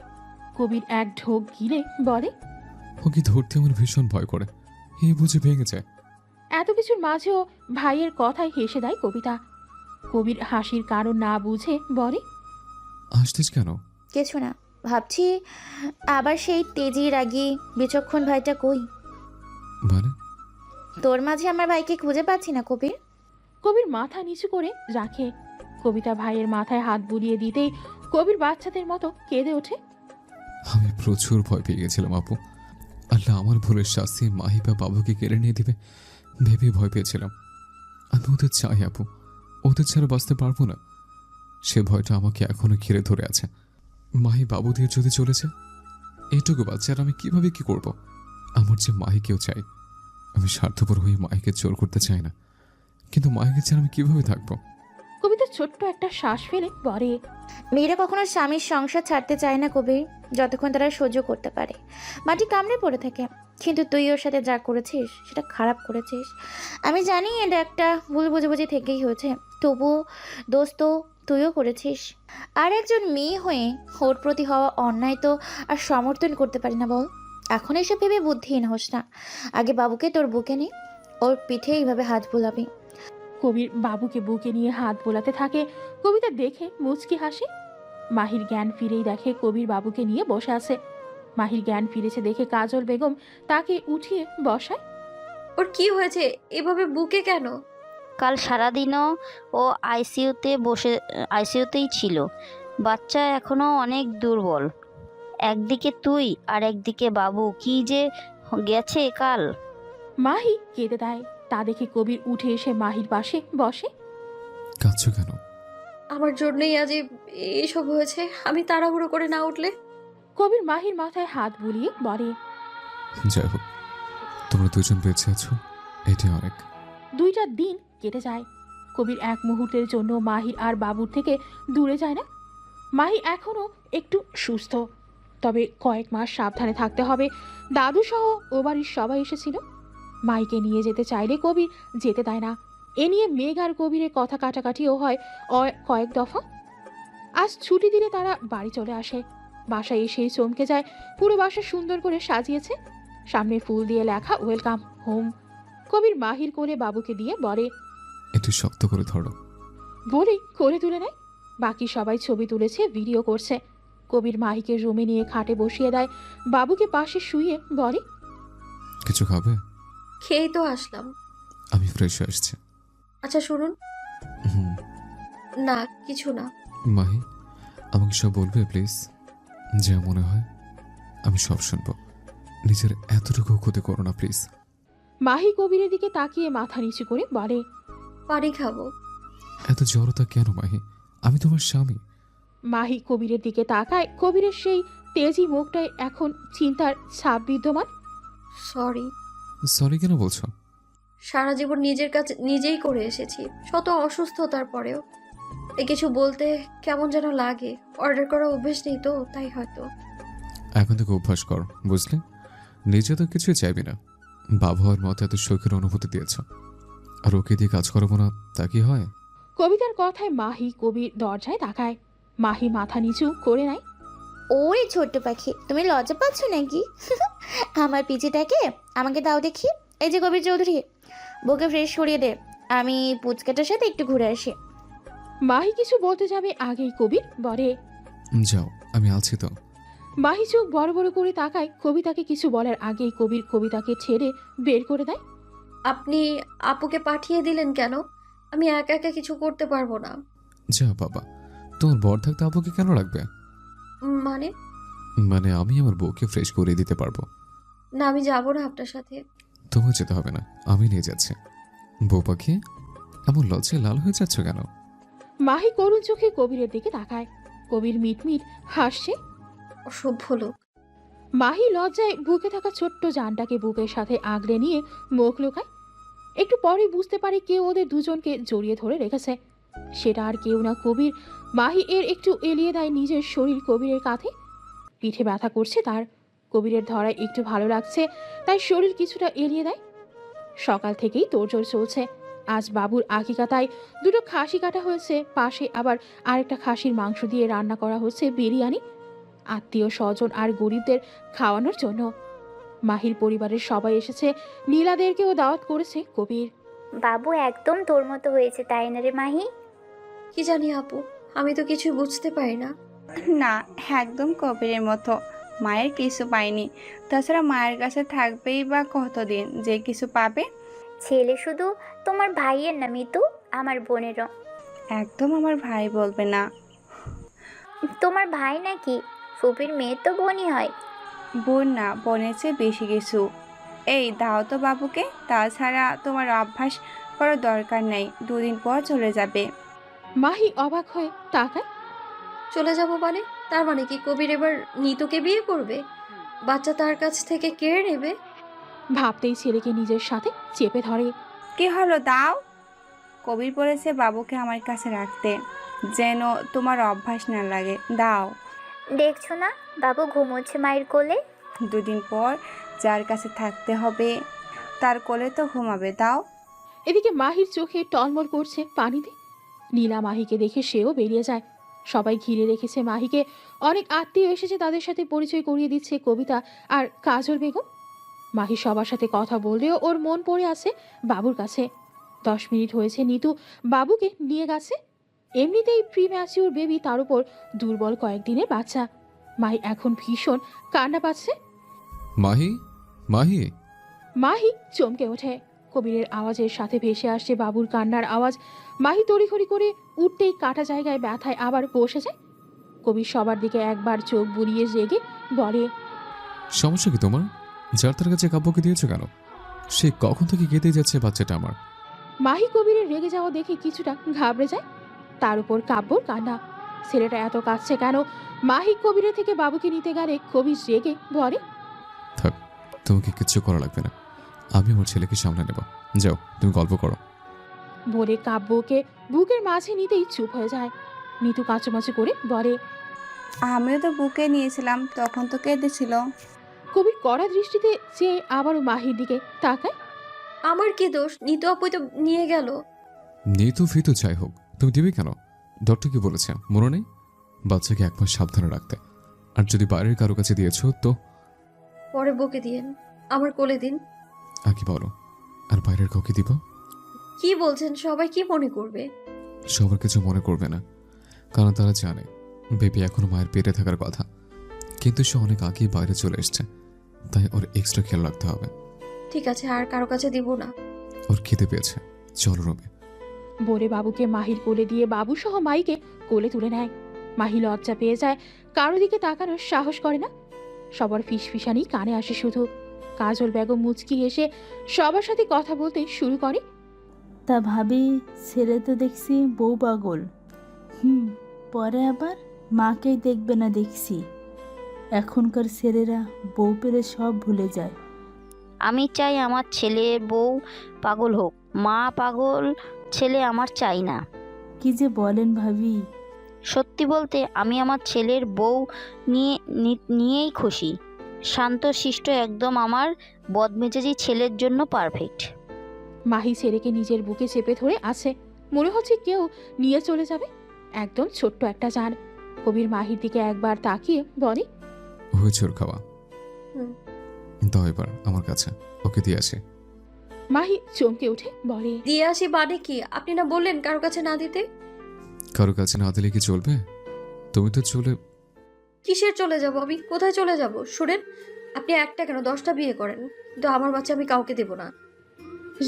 Speaker 3: কবির এক ঢোক গিলে বলে,
Speaker 2: ওকে ধরতে আমার ভীষণ ভয় করে। এই বুঝে ভেঙে যায়।
Speaker 3: এত কিছুর মাঝেও ভাইয়ের কথায় হেসে দেয় কবিতা। কবির হাসির কারণ না বুঝে বলে,
Speaker 2: আসতিস কেন?
Speaker 10: কিছু না, ভাবছি আবার সেই তেজি রাগী বিচক্ষণ ভাইটা কই।
Speaker 2: মানে?
Speaker 10: তোর মাঝে আমার ভাইকে খুঁজে পাচ্ছি না কবির।
Speaker 3: কবির মাথা নিচু করে রাখে। কবিতা ভাইয়ের মাথায় হাত বুলিয়ে দিতেই কবির বাচ্চাদের মতো কেঁদে ওঠে।
Speaker 2: আমি প্রচুর ভয় পেয়ে গেছিলাম আপু। আল্লাহ আমার ভুলের শাস্তি মাহি বা বাবুকে কেড়ে নিয়ে দিবে ভেবে ভয় পেয়েছিলাম। আমি ওদের চাই আপু, ওদের ছাড়া বাঁচতে পারবো না। সে ভয়টা আমাকে এখনো ঘিরে ধরে আছে। মাহি বাবু দিয়ে যদি চলেছে, এইটুকু বাচ্চার আমি কিভাবে কি করব? আমার যে মাহিকেও চাই। আমি স্বার্থপর হয়ে মাহিকে জোর করতে চাই না, কিন্তু মাহিকে ছাড়া আমি কিভাবে থাকবো?
Speaker 3: কবিতা ছোট্ট একটা শ্বাস ফেলে বলে,
Speaker 10: মেয়েরা কখনো স্বামীর সংসার ছাড়তে চায় না কবির, যতক্ষণ তারা সহ্য করতে পারে। মাটি কামড়ে পড়ে থাকে। কিন্তু তুই ওর সাথে যা করেছিস সেটা খারাপ করেছিস। আমি জানি এটা একটা ভুল বুঝাবুঝি থেকেই হয়েছে, তবুও দোস্ত তুইও করেছিস। আর একজন মেয়ে হয়ে ওর প্রতি হওয়া অন্যায় তো আর সমর্থন করতে পারি না বল। এখন এসব ভেবে বুদ্ধিহীন হোস না। আগে বাবুকে তোর বুকে নে, ওর পিঠে এইভাবে হাত বোলাবি।
Speaker 3: কবির বাবুকে বুকে নিয়ে হাত বোলাতে থাকে। কবিতা দেখে মুচকি হাসে। মাহির জ্ঞান ফিরেই দেখে কবির বাবুকে নিয়ে বসে আছে। মাহির জ্ঞান ফিরেছে দেখে কাজল বেগম তাকে উঠিয়ে বসায়।
Speaker 1: ওর কি হয়েছে? এভাবে বুকে কেন?
Speaker 7: কাল সারাদিনও ও আইসিইউতেই ছিল। বাচ্চা এখনো অনেক দুর্বল। একদিকে তুই আর একদিকে বাবু, কি যে গেছে কাল।
Speaker 3: মাহি কেঁদে দেয়। তা দেখে কবির উঠে এসে মাহির পাশে বসে।
Speaker 2: কাঁদছো কেন?
Speaker 1: আমার জন্যই আজ এইসব হয়েছে। আমি তাড়াহুড়ো করে না উঠলে।
Speaker 3: কবির মাহির মাথায় হাত বুলিয়ে বলে,
Speaker 2: যাই হোক, তোমরা দুজন বেঁচে আছো, এটাই অনেক।
Speaker 3: 2টা দিন কেটে যায়। কবির এক মুহূর্তের জন্য মাহির আর বাবুর থেকে দূরে যায় না। মাহি এখনও একটু সুস্থ, তবে কয়েক মাস সাবধানে থাকতে হবে। দাদু সহ ও বাড়ির সবাই এসেছিল। মাহিকে নিয়ে যেতে চাইলে কবির যেতে দেয় না। এ নিয়ে মেঘ আর কবিরের কথা কাটাকাটিও হয় কয়েক দফা। আজ ছুটি দিলে তারা বাড়ি চলে আসে। বাসায় এসেই চমকে যায়, পুরো বাসা সুন্দর করে সাজিয়েছে। সামনে ফুল দিয়ে লেখা ওয়েলকাম হোম। কবির মাহির কোলে বাবুকে দিয়ে বলে,
Speaker 2: একটু শক্ত করে ধরো।
Speaker 3: বলেই কোলে তুলে নেয়। বাকি সবাই ছবি তুলেছে, ভিডিও করছে। কবির মাহিকে রুমে নিয়ে খাটে বসিয়ে দেয়, বাবুকে পাশে শুইয়ে বলে,
Speaker 2: কিছু খাবে?
Speaker 1: খেয়েই তো আসলাম।
Speaker 2: আমি ফ্রেশ হয়ে আসছি।
Speaker 1: আচ্ছা শুনুন।
Speaker 2: হুম।
Speaker 1: না কিছু না।
Speaker 2: মাহি, আমাকে সব বলবে প্লিজ? যা মনে হয় আমি সব শুনবো। নিজের এতটুকু ক্ষতি করো না প্লিজ।
Speaker 3: মাহি কবিরের দিকে তাকিয়ে মাথা নিচু করে বলে,
Speaker 1: পানি খাবো।
Speaker 2: এত জড়তা কেন মাহি? আমি তোমার স্বামী।
Speaker 3: মাহি কবিরের দিকে তাকায়। কবিরের সেই তেজি মুখটায় এখন চিন্তার ছাপ বিদ্যমান।
Speaker 1: সরি।
Speaker 2: সরি কেন বলছো?
Speaker 1: সারা জীবন নিজের কাছে নিজেই করে এসেছি, শত অসুস্থতার পরেও। এ কিছু বলতে কেমন যেন লাগে। অর্ডার করা অভ্যেস নেই তো, তাই হয়তো।
Speaker 2: এখন থেকে অভ্যাস কর, বুঝলে? নিজে তো কিছুই চাইবি না, বাবা হওয়ার মতো এত শখের অনুভূতি দিয়েছ, আর ওকে দিয়ে কাজ করবো না তা কি হয়?
Speaker 3: কবিতার কথায় মাহি কবির দরজায় তাকায়। মাহি মাথা নিচু করে নেয়।
Speaker 10: ওরে ছোট্ট পাখি, তুমি লজ্জা পাচ্ছ নাকি? আমার পিচিটাকে আমাকে দাও দেখি। এই যে কবির চৌধুরী, বুকে ফ্রেশ করিয়ে দে, আমি পুচকাটার সাথে একটু ঘুরে আসি।
Speaker 3: মাহি কিছু বলতে যাবে আগেই কবির বলে,
Speaker 2: যাও, আমি আছি তো।
Speaker 3: মাহি চোখ বড় বড় করে তাকায়। কবিতাকে কিছু বলার আগেই কবির কবিতাকে ছেড়ে বের করে দেয়।
Speaker 1: আপনি আপুকে পাঠিয়ে দিলেন কেন? আমি একা একা কিছু করতে পারবো না।
Speaker 2: যা বাবা, তোমার বর থাকতে আপুকে কেন রাখবে?
Speaker 1: মানে?
Speaker 2: মানে আমি আমার বউকে ফ্রেশ করে দিতে পারবো।
Speaker 1: না, আমি যাবো না আপনার সাথে।
Speaker 2: তোমার যেতে হবে না, আমি নিয়ে যাচ্ছি। বউ পাখি, এমন লজ্জায় লাল হয়ে যাচ্ছ কেন?
Speaker 3: মাহি করুণ চোখে কবিরের দিকে তাকায়। কবির মিটমিট হাসছে।
Speaker 1: অসভ্য লোক।
Speaker 3: মাহি লজ্জায় বুকে থাকা ছোট্ট জানটাকে বুকের সাথে আগলে নিয়ে মুখ লুকায়। একটু পরে বুঝতে পারে কেউ ওদের দুজনকে জড়িয়ে ধরে রেখেছে। সেটা আর কেউ না, কবির। মাহি এর একটু এলিয়ে দেয় নিজের শরীর কবিরের কাঁধে। পিঠে ব্যথা করছে তার। কবিরের ধরায় একটু ভালো লাগছে, তাই শরীর কিছুটা এলিয়ে দেয়। সকাল থেকেই তোড়জোড় চলছে। আজ বাবুর আকিকা, তাই 2টো খাসি কাটা হয়েছে। পাশে আবার আরেকটা খাসির মাংস দিয়ে রান্না করা হচ্ছে বিরিয়ানি, আত্মীয় স্বজন আর গরিবদের খাওয়ানোর জন্য। মাহির পরিবারের সবাই এসেছে, নীলাদেরকেও দাওয়াত করেছে কবির।
Speaker 9: বাবু একদম তোর মতো হয়েছে, তাই না রে মাহি?
Speaker 1: কি জানি আপু, আমি তো কিছুই বুঝতে পারি না।
Speaker 14: না, একদম কবিরের মতো। মায়ের কিছু পায়নি, তাছাড়া মায়ের কাছে থাকবেই বা কতদিন যে কিছু পাবে।
Speaker 9: ছেলে শুধু তোমার ভাইয়ের না মিতু, আমার বোনেরও।
Speaker 14: একদম আমার ভাই বলবে না।
Speaker 9: তোমার ভাই নাকি? ফুপির মেয়ে তো বোনই হয়।
Speaker 14: বোন না, বোনের চেয়ে বেশি কিছু। এই দাও তো বাবুকে, তাছাড়া তোমার অভ্যাস করার দরকার নেই, 2 দিন পর চলে যাবে।
Speaker 3: মাহি অবাক হয়ে তাকায়।
Speaker 1: চলে যাব মানে? তার মানে কি কবির এবার নিতুকে বিয়ে করবে? বাচ্চা তার কাছ থেকে কেড়ে নেবে?
Speaker 3: ভাবতেই ছেলেকে নিজের সাথে চেপে ধরে।
Speaker 14: কি হলো, দাও। কবির বলেছে বাবুকে আমার কাছে রাখতে, যেন তোমার অভ্যাস না লাগে। দাও।
Speaker 9: দেখছো না বাবু ঘুমোচ্ছে মায়ের কোলে।
Speaker 14: 2 দিন পর যার কাছে থাকতে হবে তার কোলে তো ঘুমাবে। দাও।
Speaker 3: এদিকে মাহির চোখে টলমল করছে পানিতে। নীলা মাহিকে দেখে সেও বেরিয়ে যায়। সবাই ঘিরে রেখেছে মাহিকে। অনেক আত্মীয় এসেছে, তাদের সাথে পরিচয় করিয়ে দিচ্ছে কবিতা আর কাজল বেগম। মাহি সবার সাথে কথা বললেও ওর মন পড়ে আছে বাবুর কাছে। 10 মিনিট হয়েছে নিতু বাবুকে নিয়ে গেছে। এমনিতেই প্রিম্যাচিওর বেবি, তার উপর দুর্বল কয়েকদিনের বাচ্চা। মাহি এখন ভীষণ কান্না পাচ্ছে।
Speaker 2: মাহি, মাহি।
Speaker 3: মাহি চমকে ওঠে। কবিরের আওয়াজের সাথে ভেসে আসছে বাবুর কান্নার আওয়াজ। মাহি তড়িঘড়ি করে উঠতেই কাটা জায়গায় ব্যথায় আবার বসে যায়। কবির সবার দিকে একবার চোখ বুলিয়ে রেগে বলে,
Speaker 2: সমস্যা কি তোমার? যার তার কাছে কাব্যকে দিয়েছো কেন? সে কখন থেকে কেঁদে যাচ্ছে বাচ্চাটা আমার।
Speaker 3: মাহি কবিরের রেগে যাওয়া দেখে কিছুটা ঘাবড়ে যায়। তার উপর কাব্যর কান্না। ছেলেটা এত কাঁদছে কেন? মাহি কবিরের থেকে বাবুকে নিতে গেলে কবির রেগে বলে,
Speaker 2: থাক, তোমাকে কিচ্ছু করা লাগবে না, আমি আমার ছেলেকে সামলে নেব। যাও, তুমি গল্প করো।
Speaker 3: বলে কাব্যকে বুকের মাঝে নিতেই চুপ হয়ে যায়। নিতু কাঁচুমাচু করে বলে,
Speaker 14: আমিও তো বুকে নিয়েছিলাম, তখন তো কেঁদেছিল।
Speaker 3: কবির কড়া দৃষ্টিতে চেয়ে আবারও মাহির দিকে তাকায়।
Speaker 1: আমার কি দোষ? নিতু আপুই তো নিয়ে গেল।
Speaker 2: নিতু ফিতু যাই হোক, তুমি দিবে কেন? ডক্টর কি বলেছে মনে নেই? বাচ্চাকে 1 মাস সাবধানে রাখতে। আর যদি বাইরের কারো কাছে দিয়েছো তো
Speaker 1: পরে বকে দিয়েন, আমার কোলে দিন।
Speaker 2: আগে বলো, আর বাইরের কাউকে দিবা?
Speaker 1: কি বলছেন? সবাই কি মনে করবে?
Speaker 2: সবার কিছু মনে করবে না, কারণ তারা জানে বেবি এখনো মায়ের পেটে থাকার কথা, কিন্তু সে অনেক আগেই বাইরে চলে এসছে, তাই ওর এক্সট্রা খেয়াল রাখতে হবে।
Speaker 1: ঠিক আছে, আর কারো কাছে দিব না।
Speaker 2: ওর খেতে পেয়েছে, চলো রুমে।
Speaker 3: বলে বাবুকে মাহির কোলে দিয়ে বাবু সহ মাইকে কোলে তুলে নেয়। মাহি লজ্জা পেয়ে যায়, কারো দিকে তাকানোর সাহস করে না। সবার ফিসফিসানি কানে আসে শুধু। কাজল বেগম মুচকি হেসে সবার সাথে কথা বলতে শুরু করে।
Speaker 4: তা ভাবি, ছেলে তো দেখছি বউ পাগল। পরে আবার মাকেই দেখবে না দেখছি। এখনকার ছেলেরা বউ পেলে সব ভুলে যায়।
Speaker 7: আমি চাই আমার ছেলে বউ পাগল হোক, মা পাগল ছেলে আমার চাই না।
Speaker 4: কি যে বলেন ভাবি।
Speaker 7: সত্যি বলতে আমি আমার ছেলের বউ নিয়েই খুশি। শান্ত শিষ্ট, একদম আমার বদমেজাজি ছেলের জন্য পারফেক্ট।
Speaker 3: মাহি ছেলেকে নিজের বুকে চেপে ধরে আছে, মনে হচ্ছে কেউ নিয়ে চলে যাবে। একদম ছোট্ট একটা জান। কবির মাহির দিকে একবার তাকিয়ে বলে,
Speaker 2: হয়েছে ওর খাওয়া,
Speaker 1: হুম।
Speaker 2: দাও এবার আমার কাছে, ওকে দিয়ে আসে।
Speaker 3: মাহি চমকে উঠে বলে,
Speaker 1: দিয়ে আসি মানে কি? আপনি না বললেন কারো কাছে না দিতে?
Speaker 2: কারো কাছে না দিলে কি চলবে? তুমি তো চলে
Speaker 1: কিসের চলে যাব? আমি কোথায় চলে যাব? শুনেন, আপনি একটা কেন 10টা বিয়ে করেন, কিন্তু আমার বাচ্চা আমি কাউকে দেব না।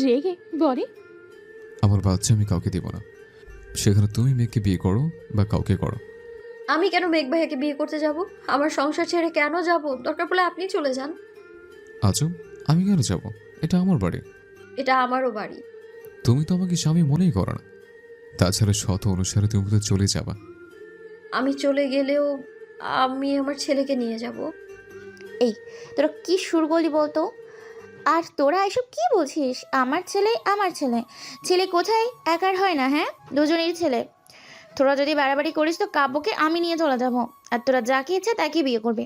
Speaker 3: রেগে বলে,
Speaker 2: আমার বাচ্চা আমি কাউকে দিব না। সেখানে তুমি মেয়েকে বিয়ে করো বা কাউকে করো।
Speaker 1: আমি কেন মেঘ ভাইয়াকে বিয়ে করতে যাব? আমার সংসার ছেড়ে কেন যাব? দরকার পড়লে আপনি চলে যান।
Speaker 2: আজব, আমি কেন যাব? এটা আমার বাড়ি।
Speaker 1: এটা আমারও বাড়ি।
Speaker 2: তুমি তো আমাকে স্বামী মনেই করো না। তাছাড়া শত অনুসারে তুমি তো চলে যাবা।
Speaker 1: আমি চলে গেলেও আমি আমার ছেলেকে নিয়ে যাব।
Speaker 10: এই তোরা কি শুরু করলি বলতো? আর তোরা এসব কি বলছিস? আমার ছেলে আমার ছেলে। ছেলে কোথায় একার হয় না, হ্যাঁ? দুজনেরই ছেলে। তোরা যদি বাড়াবাড়ি করিস তো কাব্যকে আমি নিয়ে চলে যাব, আর তোরা যাকে ইচ্ছে তাকে বিয়ে করবে।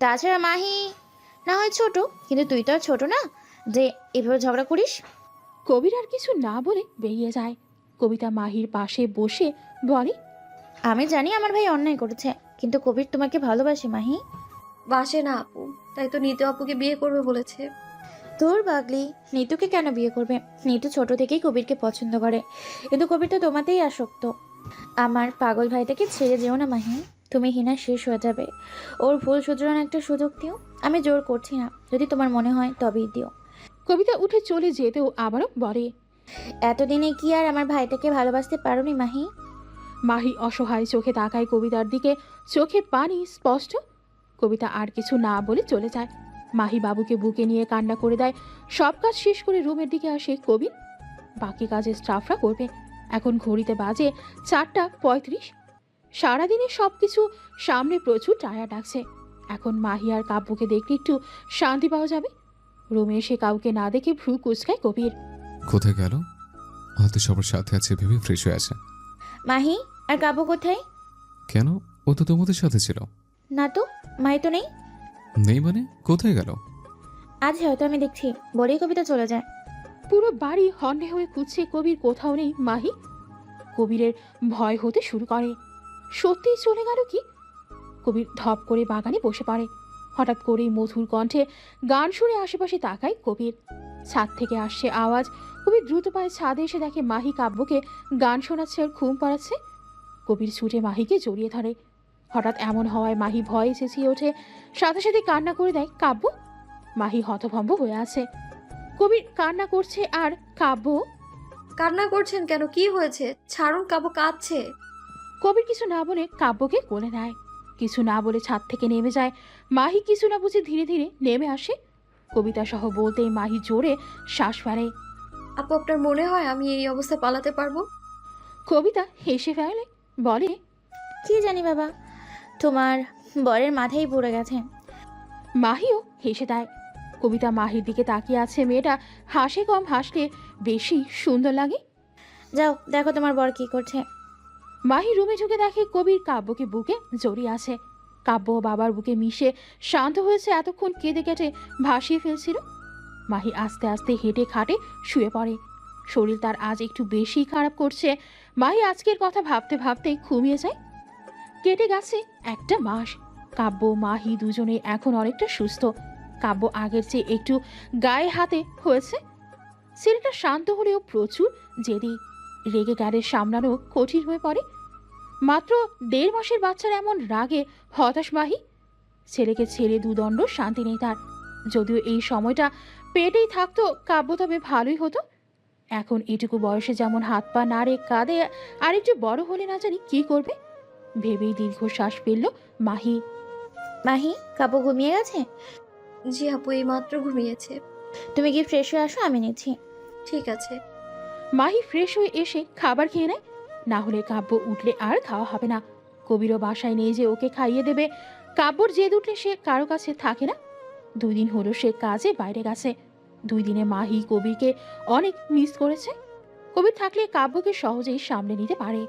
Speaker 10: তাছাড়া মাহি না হয় ছোট, কিন্তু তুই তো আর ছোট না যে এভাবে ঝগড়া করিস।
Speaker 3: কবির আর কিছু না বলে বেরিয়ে যায়। কবিতা মাহির পাশে বসে বলে,
Speaker 10: আমি জানি আমার ভাই অন্যায় করেছে, কিন্তু কবির তোমাকে ভালোবাসে মাহি।
Speaker 1: বাসে না আপু, তাই তো নিতু আপুকে বিয়ে করবে বলেছে।
Speaker 10: তোর পাগলি, নিতুকে কেন বিয়ে করবে? নিতু ছোট থেকেই কবিরকে পছন্দ করে, কিন্তু কবির তো তোমাতেই আসক্ত। আমার পাগল ভাইটাকে ছেড়ে যেও না মাহি, তুমি হিনা শেষ হয়ে যাবে। ওর ভুল শুধরানোর একটা সুযোগ দিও। আমি জোর করছি না, যদি তোমার মনে হয় তবেই দিও।
Speaker 3: কবিতা উঠে চলে যেতেও আবারও বলে,
Speaker 10: এতদিনে কি আর আমার ভাইটাকে ভালোবাসতে পারোনি মাহি?
Speaker 3: মাহি অসহায় চোখে তাকায় কবিতার দিকে, চোখে পানি স্পষ্ট। কবিতা আর কিছু না বলে চলে যায়। মাহি বাবুকে বুকে নিয়ে কান্না করে দেয়। সব কাজ শেষ করে রুমের দিকে আসে কবির। বাকি কাজের স্টাফরা করবে। এখন ঘড়িতে বাজে 4:35। সারাদিনে সব কিছু সামনে প্রচুর টায়ার্ড লাগছে। এখন মাহি আর কাব্যকে দেখলে একটু শান্তি পাওয়া যাবে। রুমে এসে কাউকে না দেখে ভ্রু কুচকায় কবির।
Speaker 2: কোথায় গেল? হয়তো সবার সাথে আছে ভেবে ফ্রেশ হয়ে আছে।
Speaker 10: মাহি আর কাব্য কোথায়?
Speaker 2: কেন? ও তো তোমাদের সাথে ছিল
Speaker 10: না তো, মাহি তো নেই।
Speaker 2: নেই মানে কোথায় গেল?
Speaker 10: আজ হয়তো আমি দেখছি বলেই কবিতা চলে যায়।
Speaker 3: পুরো বাড়ি হন্যে হয়ে খুঁজছে, কবির কোথাও নেই মাহি। কবিরের ভয় হতে শুরু করে, সত্যিই চলে গেল কি? কবির ধপ করে বাগানে বসে পড়ে। হঠাৎ করেই মধুর কণ্ঠে গান শুনে আশেপাশে তাকায় কবির। ছাদ থেকে আসছে আওয়াজ। কবির দ্রুত পায়ে ছাদে এসে দেখে মাহি কাব্যকে গান শোনাচ্ছে আর ঘুম পাড়াচ্ছে। কবির ছুটে মাহিকে জড়িয়ে ধরে। হঠাৎ এমন হওয়ায় মাহি ভয়ে চেঁচিয়ে ওঠে, সাথে সাথে কান্না করে দেয় কাব্য। মাহি হতভম্ব হয়ে আছে। কবির কান্না করছে আর কাব্য।
Speaker 1: কান্না করছেন কেন? কি হয়েছে? ছাড়ুন, কাব্য কাঁদছে।
Speaker 3: কবির কিছু না বলে কাব্যকে কোলে নেয়। কিছু না বলে ছাদ থেকে নেমে যায়। মাহি কিছু না বুঝে ধীরে ধীরে নেমে আসে। কবিতা সহ বলতেই মাহি জোরে শ্বাস ফেলে।
Speaker 1: আপু, আপনার মনে হয় আমি এই অবস্থায় পালাতে পারবো?
Speaker 3: কবিতা হেসে ফেলে, বলে,
Speaker 10: কি জানি বাবা, তোমার বরের মাথায় পড়ে গেছে।
Speaker 3: মাহিও হেসে দেয়। কবিতা মাহির দিকে তাকিয়ে আছে। মেয়েটা হাসে কম হাসলে বেশি সুন্দর লাগে।
Speaker 10: যাও দেখো তোমার বর কি করছে।
Speaker 3: মাহি রুমে ঢুকে দেখে কবির কাব্যকে বুকে জড়িয়ে আছে। কাব্য বাবার বুকে মিশে শান্ত হয়েছে, এতক্ষণ কেঁদে কেটে ভাসিয়ে ফেলছিল। মাহি আস্তে আস্তে হেঁটে খাটে শুয়ে পড়ে। শরীর তার আজ একটু বেশি খারাপ করছে। মাহি আজকের কথা ভাবতে ভাবতে ঘুমিয়ে যায়। কেটে গেছে একটা মাস। কাব্য মাহি দুজনে এখন অনেকটা সুস্থ। কাব্য আগের চেয়ে একটু গায়ে হাতে হয়েছে। ছেলেটা শান্ত হলেও প্রচুর জেদি, রেগে গাড়ি সামলানো কঠিন হয়ে পড়ে। মাত্র 1.5 মাসের বাচ্চার এমন রাগে হতাশ মাহি। ছেলেকে ছেড়ে দুদণ্ড শান্তি নেই তার। যদিও এই সময়টা পেটেই থাকতো কাব্য তবে ভালোই হতো। এখন এটুকু বয়সে যেমন হাত পা নাড়ে কাঁদে, আর একটু বড় হলে না জানি কি করবে ভেবেই দীর্ঘশ্বাস ফেলল মাহি।
Speaker 10: মাহি, কাব্য ঘুমিয়ে গেছে?
Speaker 1: জি আপু, এই মাত্র ঘুমিয়েছে।
Speaker 10: তুমি কি ফ্রেশ হয়ে আসো, আমি নিচ্ছি।
Speaker 1: ঠিক আছে।
Speaker 3: মাহি ফ্রেশ হয়ে এসে খাবার খেয়ে নেয়। না হলে কাব্য উঠলে আর খাওয়া হবে না। কবিরও বাসায় নেই যে ওকে খাইয়ে দেবে। কাব্যর জেদ উঠলে সে কারো কাছে থাকে না। 2 দিন হলো সে কাজে বাইরে গেছে। 2 দিনে মাহি কবিরকে অনেক মিস করেছে। কবির থাকলে কাব্যকে সহজেই সামলে নিতে পারে।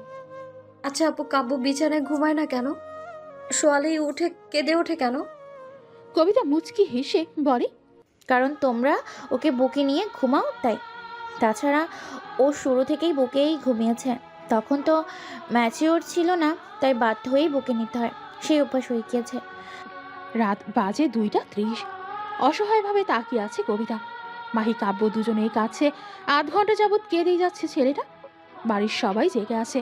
Speaker 1: আচ্ছা আপু, কাব্য বিছানায় ঘুমায় না কেন? শোয়ালেই উঠে কেঁদে ওঠে কেন?
Speaker 3: কবিতা মুচকি হেসে বলে,
Speaker 10: কারণ তোমরা ওকে বুকে নিয়ে ঘুমাও তাই। তাছাড়া ও শুরু থেকেই বুকেই ঘুমিয়েছে। তখন তো ম্যাচিওর ছিল না, তাই বাধ্য হয়েই বুকে নিতে হয়। সেই অভ্যাস হয়ে গিয়েছে।
Speaker 3: রাত বাজে 2:30। অসহায়ভাবে তাকিয়ে আছে কবিতা। মাহি কাব্য দুজনের কাছে আধ ঘন্টা যাবৎ কেঁদেই যাচ্ছে ছেলেটা। বাড়ির সবাই জেগে আছে,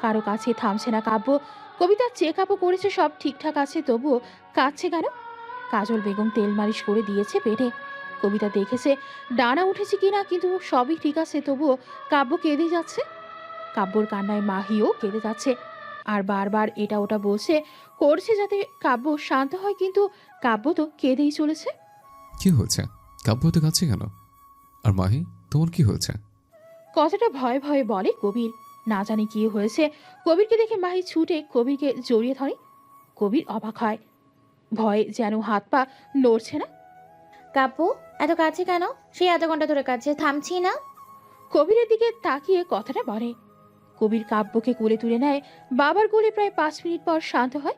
Speaker 3: কারো কাছে থামছে না কাব্য। কবিতা চেক আপও করেছে, সব ঠিকঠাক আছে, তবুও কাঁদছে কেন? কাজল বেগম তেল মালিশ করে দিয়েছে পেটে। কবিতা দেখেছে ডানা উঠেছে কিনা, কিন্তু সবই ঠিক আছে, তবুও কাব্য কেঁদে যাচ্ছে। কাব্যর কান্নায় মাহিও কেঁদে যাচ্ছে, আর বারবার এটা ওটা বলছে করছে যাতে কাব্য শান্ত হয়, কিন্তু কাব্য তো কেঁদেই চলেছে।
Speaker 2: কি হয়েছে? কাব্য তো কাছে কেন? আর মাহি, তোমার কি হয়েছে?
Speaker 3: কথাটা ভয়ে ভয়ে বলে কবির। না জানি কি হয়েছে। কবিরকে দেখে মাহি ছুটে কবিরকে জড়িয়ে ধরে। কবির অবাক হয়, ভয়ে যেন হাত পা নড়ছে না।
Speaker 10: কাব্য এত কাছে কেন? সেই আধা ঘন্টা ধরে কাছে, থামছি না।
Speaker 3: কবিরের দিকে তাকিয়ে কথাটা বলে। কবির কাব্যকে কোলে তুলে নেয়। বাবার কোলে প্রায় 5 মিনিট পর শান্ত হয়।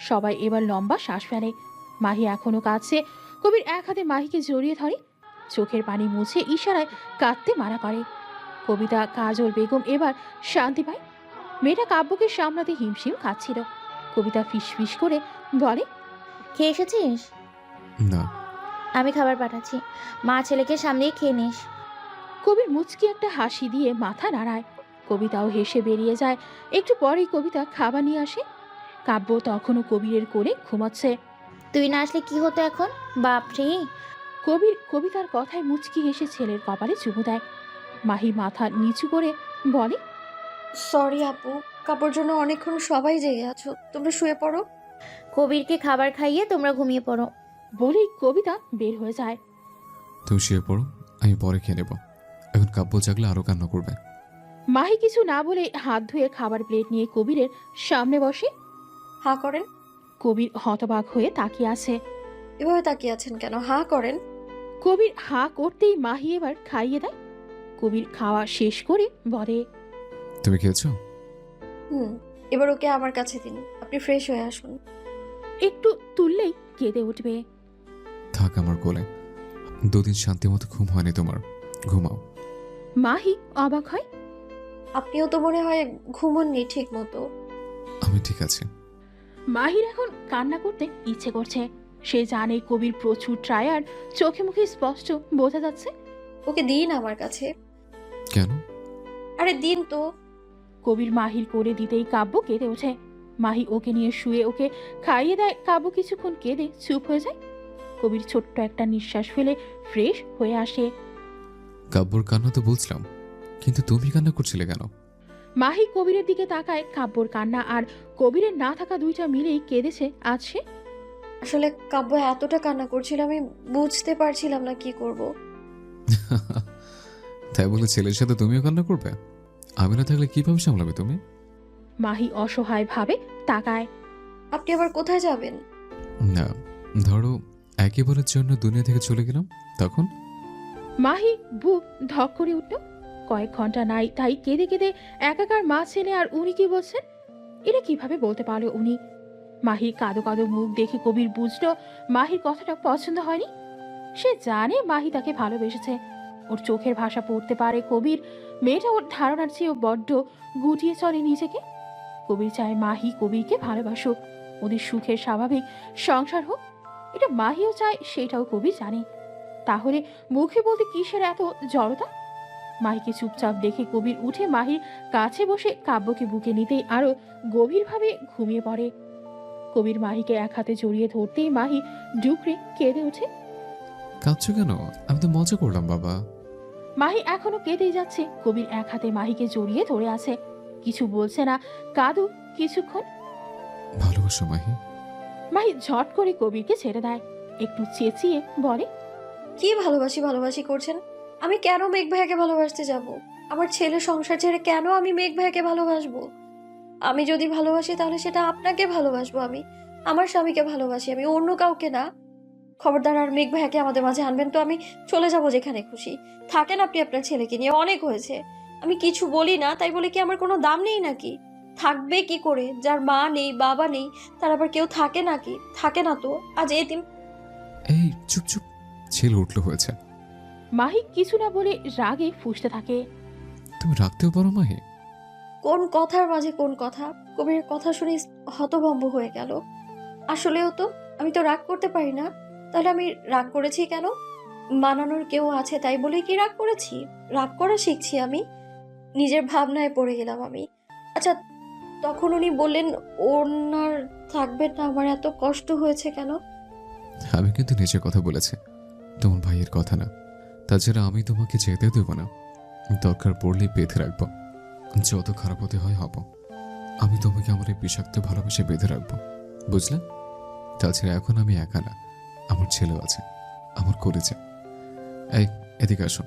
Speaker 3: সবাই এবার লম্বা শ্বাস ফেলে। মাহি এখনো কাঁদছে। কবির এক হাতে মাহিকে জড়িয়ে ধরে, চোখের পানি মুছে ইশারায় কাঁদতে মানা করে। কবিতা কাজল বেগম এবার শান্তি পায়। মেয়েটা কাব্যকে সামলাতে হিমশিম খাচ্ছিল। কবিতা ফিসফিস করে বলে,
Speaker 10: খেয়ে এসেছিস?
Speaker 2: না।
Speaker 10: আমি খাবার পাঠাচ্ছি, মা ছেলেকে সামনেই খেয়ে নিস।
Speaker 3: কবির মুচকি একটা হাসি দিয়ে মাথা নাড়ায়। কবিতাও হেসে বেরিয়ে যায়। একটু পরেই কবিতা খাবার নিয়ে আসে। কাব্য তখনও কবিরের কোলে ঘুমাচ্ছে।
Speaker 10: তুই না আসলে কি হতো এখন? বাপরে।
Speaker 3: কবির কবিতার কথায় মুচকি হেসে ছেলের কপালে চুমু দেয়। মাহি মাথা নিচু করে বলে,
Speaker 1: সরি আপু, কাপড় জন্য অনেকক্ষণ সবাই জেগে আছো, তোমরা শুয়ে পড়ো।
Speaker 10: কবিরকে খাবার খাইয়ে তোমরা ঘুমিয়ে পড়ো।
Speaker 3: বলেই কবিতা বের হয়ে যায়।
Speaker 2: তুমি শুয়ে পড়ো, আমি পরে খেয়ে নেব। এখন কাব্য জাগলে আরো কান্না করবে।
Speaker 3: মাহি কিছু না বলে হাত ধুয়ে খাবার প্লেট নিয়ে কবিরের সামনে বসে।
Speaker 1: হা করেন।
Speaker 3: কবির হতবাক হয়ে তাকিয়ে আছে।
Speaker 1: এভাবে তাকিয়ে আছেন কেন? হা করেন।
Speaker 3: কবির হা করতেই মাহি এবার খাইয়ে দেয়। কবির খাওয়া শেষ করে বলে,
Speaker 2: তুমি খেয়েছো?
Speaker 1: এবার ওকে আমার কাছে দিন, আপনি ফ্রেশ হয়ে আসুন।
Speaker 3: একটু তুললেই কেঁদে উঠবে।
Speaker 2: থাক আমার কোলে। 2 দিন শান্তি মতো ঘুম হয়নি তোমার, ঘুমাও।
Speaker 3: মাহি অবাক হয়।
Speaker 1: আপনিও তো মনে হয় ঘুমোননি ঠিক মতো।
Speaker 2: আমি ঠিক আছি।
Speaker 3: মাহির এখন কান্না করতে ইচ্ছে করছে। সে জানে কবির প্রচুর ট্রায়ার, চোখে মুখে স্পষ্ট বোঝা যাচ্ছে।
Speaker 1: ওকে দিন আমার কাছে।
Speaker 2: কেন?
Speaker 1: আরে দিন তো।
Speaker 3: কবির মাহির করে দিতেই কাব্য কেঁদে ওঠে। মাহি ওকে নিয়ে শুয়ে ওকে খাইয়ে দেয়। কাব্য কিছুক্ষণ কেঁদে চুপ হয়ে যায়। কবির ছোট্ট একটা নিঃশ্বাস ফেলে ফ্রেশ হয়ে আসে।
Speaker 2: কাব্যর কান্না তো বুঝলাম, কিন্তু তুমি কান্না করছিলে কেন?
Speaker 3: মাহি কবিরের দিকে তাকায়। কাব্যর কান্না আর কবিরের না থাকা দুইটা মিলেই কেঁদেছে আজ সে।
Speaker 1: আসলে কাব্য এতটা কান্না করছিল, আমি বুঝতে পারছিলাম না কি করব।
Speaker 2: তাই বলে ছেলের সাথে তুমিও কান্না করবে? আমি না থাকলে কিভাবে সামলাবে তুমি?
Speaker 3: মাহি অসহায় ভাবে তাকায়।
Speaker 1: আপনি আবার কোথায় যাবেন?
Speaker 2: না, ধরো একেবারের জন্য দুনিয়া থেকে চলে গেলাম, তখন
Speaker 3: মাহি বুক ধক করে উঠল। কয়েক ঘন্টা নাই তাই কেঁদে কেঁদে একাকার মা ছেলে, আর উনি কি বলছেন এটা কিভাবে বলতে পারলো উনি? মাহির কাদো কাদো মুখ দেখে কবির বুঝলো মাহির কথাটা পছন্দ হয়নি। সে জানে মাহি তাকে ভালোবেসেছে, ওর চোখের ভাষা পড়তে পারে কবির। মেয়েটা ওর ধারণার চেয়েও বড্ড গুটিয়ে চলে নিজেকে। কবির চায় মাহি কবিরকে ভালোবাসুক, ওদের সুখের স্বাভাবিক সংসার হোক। এটা মাহিও চায়, সেটাও কবির জানে। তাহলে মুখে বলতে কিসের এত জড়তা? মাহিকে চুপচাপ দেখে কবির উঠে মাহির কাছে বসে কাব্যকে বুকে নিতেই আরো গভীরভাবে ঘুমিয়ে পড়ে। কবির মাহিকে এক হাতে জড়িয়ে ধরতেই মাহি ডুকরে কেঁদে ওঠে।
Speaker 2: কাঁদছো কেন? আমি তো মজা করলাম বাবা।
Speaker 3: মাহি এখনো কেঁদেই যাচ্ছে। কবির এক হাতে মাহিকে জড়িয়ে ধরে আছে, কিছু বলছে না। কাঁদু কিছুক্ষণ।
Speaker 2: ভালোবাসো মাহি?
Speaker 3: মাহি ঝট করে কবিরকে ছেড়ে দেয়, একটু চেঁচিয়ে বলে,
Speaker 1: কি ভালোবাসি ভালোবাসি করছেন? আমি কেন মেঘ ভাইয়াকে ভালোবাসতে যাব? আমার ছেলে সংসার ছেড়ে কেন আমি মেঘ ভাইয়াকে ভালোবাসবো? আমি যদি ভালোবাসি তাহলে সেটা আপনাকে ভালোবাসবো। আমি আমার স্বামীকে ভালোবাসি, আমি অন্য কাউকে না। খবরদার আর মেঘ ভাইয়াকে আমাদের মাঝে আনবেন তো আমি চলে যাব যেখানে খুশি। থাকেন আপনি আপনার ছেলেকে নিয়ে, অনেক হয়েছে। আমি কিছু বলি না তাই বলে কি আমার কোনো দাম নেই নাকি? থাকবে কি করে? যার মা নেই বাবা নেই তার আবার কেউ থাকে নাকি? থাকে না তো। আজ এতিম।
Speaker 2: এই চুপ চুপ, ছেলে উঠলো হয়েছে।
Speaker 3: মাহি কিছু না বলে রাগে ফুঁসতে থাকে।
Speaker 2: তুমি রাখতেও পারো মাহি?
Speaker 1: কোন কথার মাঝে কোন কথা? কবির কথা শুনে হতভম্ব হয়ে গেল। আসলেও তো আমি তো রাগ করতে পারি না। তাহলে আমি রাগ করেছি কেন? মানানোর কেউ আছে তাই বলে কি রাগ করেছি? রাগ করা শিখছি আমি, নিজের ভাবনায় পড়ে গেলাম আমি। আচ্ছা, তখন উনি বললেন ওনার থাকবেন না, আমার এত কষ্ট হয়েছে কেন?
Speaker 2: আমি কিন্তু নিজের কথা বলেছি, তোমার ভাইয়ের কথা না। তাছাড়া আমি তোমাকে যেতে দেব না, দরকার পড়লে বেঁধে রাখবো। যত খারাপ হতে হয় হব, আমি তোমাকে আমার এই বিষাক্ত ভালোবাসে বেঁধে রাখবো, বুঝলে? তাছাড়া এখন আমি একা না, আমার ছেলেও আছে, আমার করেছে। এই এদিকে আসো।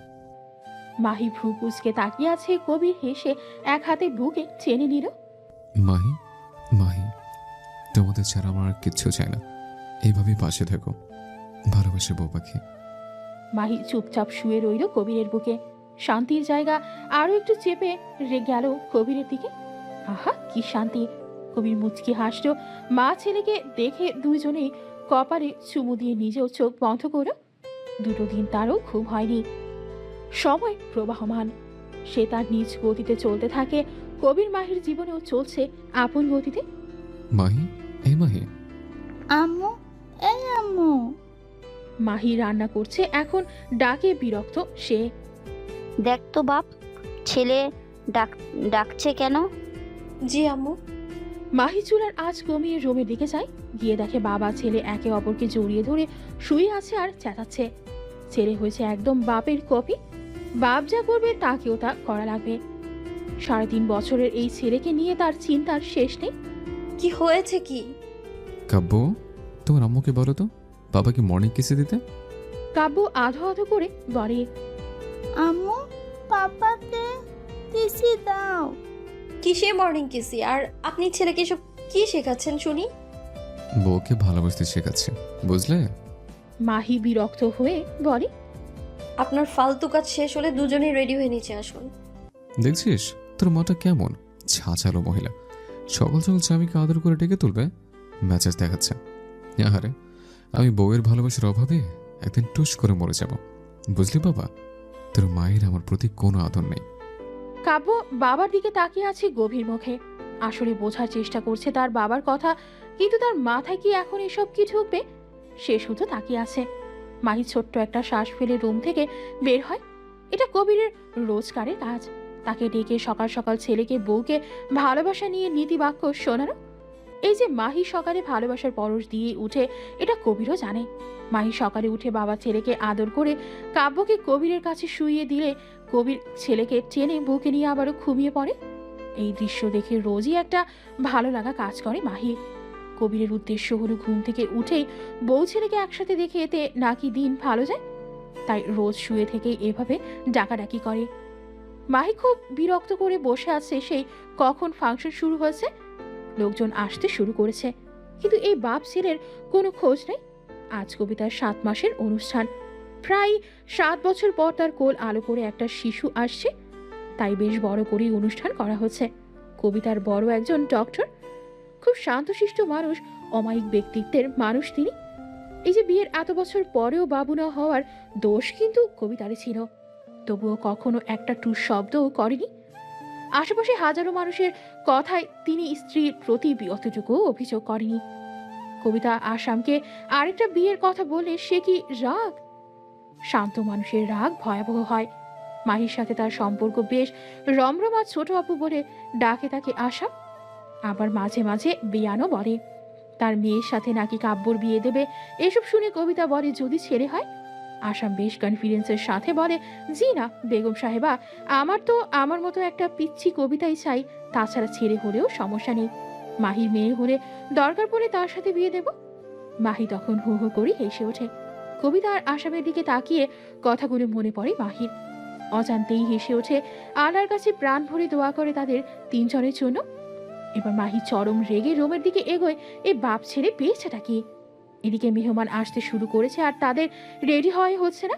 Speaker 3: মাহি ভ্রু কুঁচকে তাকিয়ে আছে। কবির হেসে এক হাতে বুকে টেনে নিল।
Speaker 2: মাহি মাহি, তোমাদের ছাড়া আমার আর কিচ্ছু চাই না, এইভাবেই পাশে থাকো, ভালোবাসে বউ পাখি।
Speaker 3: মাহি চুপচাপ শুয়ে রইল কবিরের বুকে। শান্তির জায়গা আরো একটু চেপে গেল কবিরের দিকে। আহা কি শান্তি! কবির মুচকি হাসল। মা ছেলেকে দেখে দুইজনেই কপালে চুমু দিয়ে নিজেও চোখ বন্ধ করল। দুটো দিন তারও ঘুম হয়নি। সময় প্রবাহমান, সে তার নিজ গতিতে চলতে থাকে। কবির মাহির জীবনেও চলছে আপন গতিতে।
Speaker 2: মাহি, এই মাহি।
Speaker 4: আম্মু, এই আম্মু।
Speaker 3: মাহি রান্না করছে এখন, ডাকে বিরক্ত সে।
Speaker 7: দেখ তো বাপ, ছেলে ডাকছে কেন?
Speaker 1: জি আম্মু।
Speaker 3: মাহি চুলার আঁচ কমিয়ে রুমের দিকে যায়। গিয়ে দেখে বাবা ছেলে একে অপরকে জড়িয়ে ধরে শুয়ে আছে আর চেঁচাচ্ছে। ছেলে হয়েছে একদম বাপের কপি। বাপ যা করবে তাকেও তা করা লাগবে। 3.5 বছরের এই ছেলেকে নিয়ে তার চিন্তার শেষ নেই।
Speaker 1: কি হয়েছে কি?
Speaker 2: কাব্য, তোমার আম্মুকে বলো তো বাবাকে মর্নিং কিসে দিতে।
Speaker 3: কাব্য আধো আধো করে বলে,
Speaker 4: আম্মু, পাপাকে কিসি দাও।
Speaker 1: কিসে মর্নিং কিসি? আর আপনি ছেলেকে সব কি শেখাচ্ছেন শুনি?
Speaker 2: বউকে ভালোবাসতে শেখাচ্ছে, বুঝলে?
Speaker 3: মাহি বিরক্ত হয়ে বলে,
Speaker 1: আপনার ফালতু কাজ শেষ হলে দুজনেই রেডি হয়ে নিচে আসুন।
Speaker 2: দেখছিস তোর মাটা কেমন ছাচালো মহিলা, সকাল সকাল স্বামীকে আদর করে ডেকে তুলবে, ম্যাচেস দেখাচ্ছে। আরে আমি বউয়ের ভালোবাসার অভাবে একদিন টুস করে মরে যাব, বুঝলি বাবা? তোর মায়ের আমার প্রতি কোনো আদর নেই।
Speaker 3: কাব্য বাবার দিকে তাকিয়ে আছে গভীর মুখে। আসলে বোঝার চেষ্টা করছে তার বাবার কথা, কিন্তু তার মাথায় কি এখন এসব কি ঢুকবে? সে শুধু তাকিয়ে আছে। মাহি ছোট্ট একটা শ্বাস ফেলে রুম থেকে বের হয়। এটা কবিরের রোজগারের কাজ, তাকে ডেকে সকাল সকাল ছেলেকে বউকে ভালোবাসা নিয়ে নীতিবাক্য শোনানো। এই যে মাহি সকালে ভালোবাসার পরশ দিয়ে উঠে, এটা কবিরও জানে। মাহি সকালে উঠে বাবা ছেলেকে আদর করে কাব্যকে কবিরের কাছে শুইয়ে দিলে কবির ছেলেকে টেনে বুকে নিয়ে আবারও ঘুমিয়ে পড়ে। এই দৃশ্য দেখে রোজই একটা ভালো লাগা কাজ করে মাহি। কবিরের উদ্দেশ্য হলো ঘুম থেকে উঠেই বউ ছেলেকে একসাথে দেখে এতে নাকি দিন ভালো যায়, তাই রোজ শুয়ে থেকে এভাবে ডাকাডাকি করে। মাহি খুব বিরক্ত করে বসে আছে সেই কখন ফাংশন শুরু হয়েছে। লোকজন আসতে শুরু করেছে, কিন্তু এই বাপ ছেলের কোনো খোঁজ নেই। আজ কবিতার 7 মাসের অনুষ্ঠান। প্রায় 7 বছর পর তার কোল আলো করে একটা শিশু আসছে, তাই বেশ বড় করেই অনুষ্ঠান করা হচ্ছে। কবিতার বড় একজন ডক্টর, খুব শান্তশিষ্ট মানুষ, অমায়িক ব্যক্তিত্বের মানুষ তিনি। এই যে বিয়ের এত বছর পরেও বাবু না হওয়ার দোষ কিন্তু কবিতারই ছিল, তবুও কখনো একটা টু শব্দও করেনি। আশেপাশে হাজারো মানুষের কথায় তিনি স্ত্রীর প্রতি অতটুকু অভিযোগ করেনি। কবিতা আসামকে আরেকটা বিয়ের কথা বলে সে কি রাগ? শান্ত মানুষের রাগ ভয়াবহ হয়। মাহির সাথে তার সম্পর্ক বেশ রমরমা, ছোট আপু বলে ডাকে তাকে আসাম। আবার মাঝে মাঝে বিয়ানও বলে। তার মেয়ের সাথে নাকি কাব্যর বিয়ে দেবে। এসব শুনে কবিতা বলে যদি ছেলে হয়। আসাম বেশ কনফিডেন্সের সাথে বলে, জি না বেগম সাহেবা, আমার মতো একটা পিচ্ছি কবিতাই চাই, তাছাড়া ছেলে হলেও সমস্যা নেই। মাহির মেয়ে হলে দরকার পড়লে তার সাথে বিয়ে দেব। মাহি তখন হু হু করে হেসে ওঠে। কবিতা আর আসামের দিকে তাকিয়ে কথাগুলো মনে পড়ে মাহির। অজান্তেই হেসে ওঠে। আল্লাহর কাছে প্রাণ ভরে দোয়া করে তাদের 3 জনের জন্য। এবার মাহি চরম রেগে রুমের দিকে এগোয়। এ বাপ ছেড়ে পেয়েছেটা কি? এদিকে মেহমান আসতে শুরু করেছে আর তাদের রেডি হওয়াই হচ্ছে না।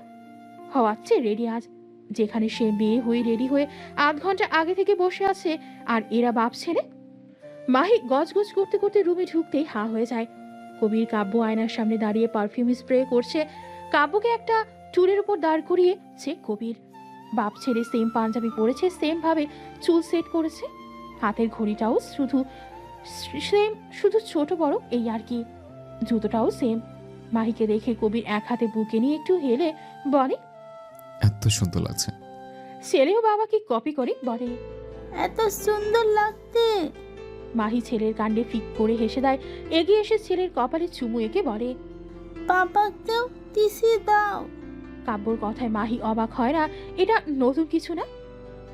Speaker 3: হওয়াচ্ছে রেডি আজ, যেখানে সে মেয়ে হয়ে রেডি হয়ে 8 ঘন্টা আগে থেকে বসে আছে, আর এরা বাপ ছেলে। মাহি গজগজ করতে করতে রুমে ঢুকতেই হা হয়ে যায়। কবির কাব্য আয়নার সামনে দাঁড়িয়ে পারফিউম স্প্রে করছে। কাব্যকে একটা টুলের উপর দাঁড় করিয়েছে কবির। বাপ ছেলে সেম পাঞ্জাবি পরেছে, সেম ভাবে চুল সেট করেছে। হাতের ঘড়িটাও সেম, শুধু ছোট বড় এই আর কি। জুতোটাও সেম। মাহিকে দেখে কবির এক হাতে বুকে নিয়ে একটু হেলে বলে,
Speaker 2: এত সুন্দর লাগছে।
Speaker 3: ছেলেও বাবাকে কপি করে বলে,
Speaker 4: এত সুন্দর লাগতে।
Speaker 3: মাহি ছেলের কাণ্ডে ফিক করে হেসে দেয়। এগিয়ে এসে ছেলের কপালে চুমু এঁকে বলে,
Speaker 4: পাপাকেও টিসি দাও।
Speaker 3: কাব্যর কথায় মাহি অবাক হয় না। এটা নতুন কিছু না।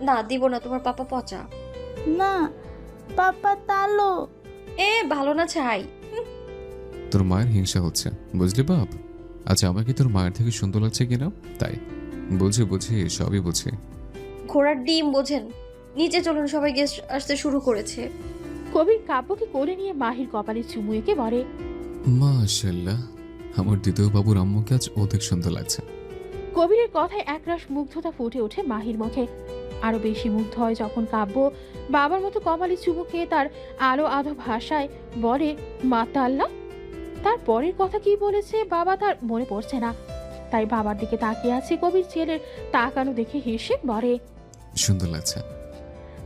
Speaker 1: না দিব না, তোমার পাপা পচা।
Speaker 4: না, পাপা তালো।
Speaker 1: ভালো না চাই।
Speaker 2: তোর মায়ের হিংসা হচ্ছে, বুঝলি বাপ? আচ্ছা, আমাকে তোর মায়ের থেকে সুন্দর লাগছে কিনা তাই বুঝি সবই বুঝি।
Speaker 1: ঘোড়ার ডিম বোঝেন। নিচে চলুন, সবাই গেস্ট আসতে শুরু করেছে।
Speaker 3: কবির কাব্যকে কোলে নিয়ে মাহির কপালে চুমু এঁকে বলে,
Speaker 2: মাশাআল্লাহ, আমার দ্বিতীয় বাবুর আম্মুকে আজ অধিক সুন্দর লাগছে।
Speaker 3: কবিরের কথায় একরাশ মুগ্ধতা ফুটে ওঠে মাহির মুখে। আরো বেশি মুগ্ধ হয় যখন কাব্য বাবার মতো কপালে চুমু খেয়ে তার আলো আধো ভাষায় বলে, মাতাল্লাহ। তার পরের কথা কি বলেছে বাবা তার মনে পড়ছে না, তাই বাবার দিকে তাকিয়ে আছে। কবির ছেলের তাকানো দেখে হেসে বলে,
Speaker 2: সুন্দর লাগছে।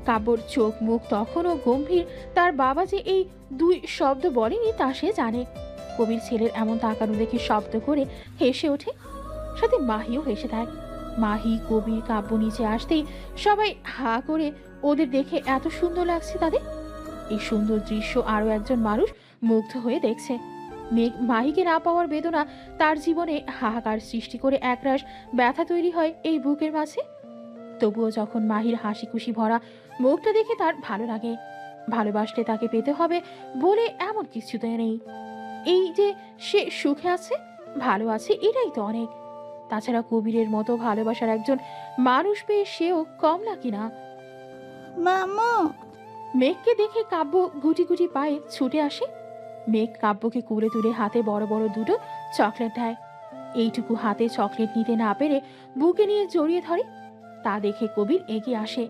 Speaker 3: কাব্যর চোখ মুখ তখনও গম্ভীর। তার বাবা যে এই 2 শব্দ বলেনি তা সে জানে। কবির ছেলের এমন তাকানো দেখে শব্দ করে হেসে ওঠে, সাথে মাহিও হেসে দেয়। মাহি, কবির, কাব্য নিচে আসতেই সবাই হা করে ওদের দেখে এত সুন্দর লাগছে তাদের। এই সুন্দর দৃশ্য আরো একজন মানুষ মুগ্ধ হয়ে দেখছে। মেঘ মাহিকে না পাওয়ার বেদনা তার জীবনে হাহাকার সৃষ্টি করে একরাশ ব্যথা তৈরি হয় এই বুকের মাঝে। তবুও যখন মাহির হাসি খুশি ভরা মুখটা দেখে তার ভালো লাগে। ভালোবাসলে তাকে পেতে হবে বলে এমন কিছুতে নেই। এই যে সে সুখে আছে, ভালো আছে, এটাই তো অনেক। তাছাড়া কবিরের মতো ভালোবাসার একজন মানুষ পেয়ে সেও কম নাকি না।
Speaker 4: মামু।
Speaker 3: মেঘকে দেখে কাব্য গুটি গুটি পায়ে ছুটে আসে। মেঘ কাব্যকে কুলে তুলে হাতে বড় বড় 2টো চকলেট দেয়। এইটুকু হাতে চকলেট নিতে না পেরে বুকে নিয়ে জড়িয়ে ধরে। তা দেখে কবির এগিয়ে আসে।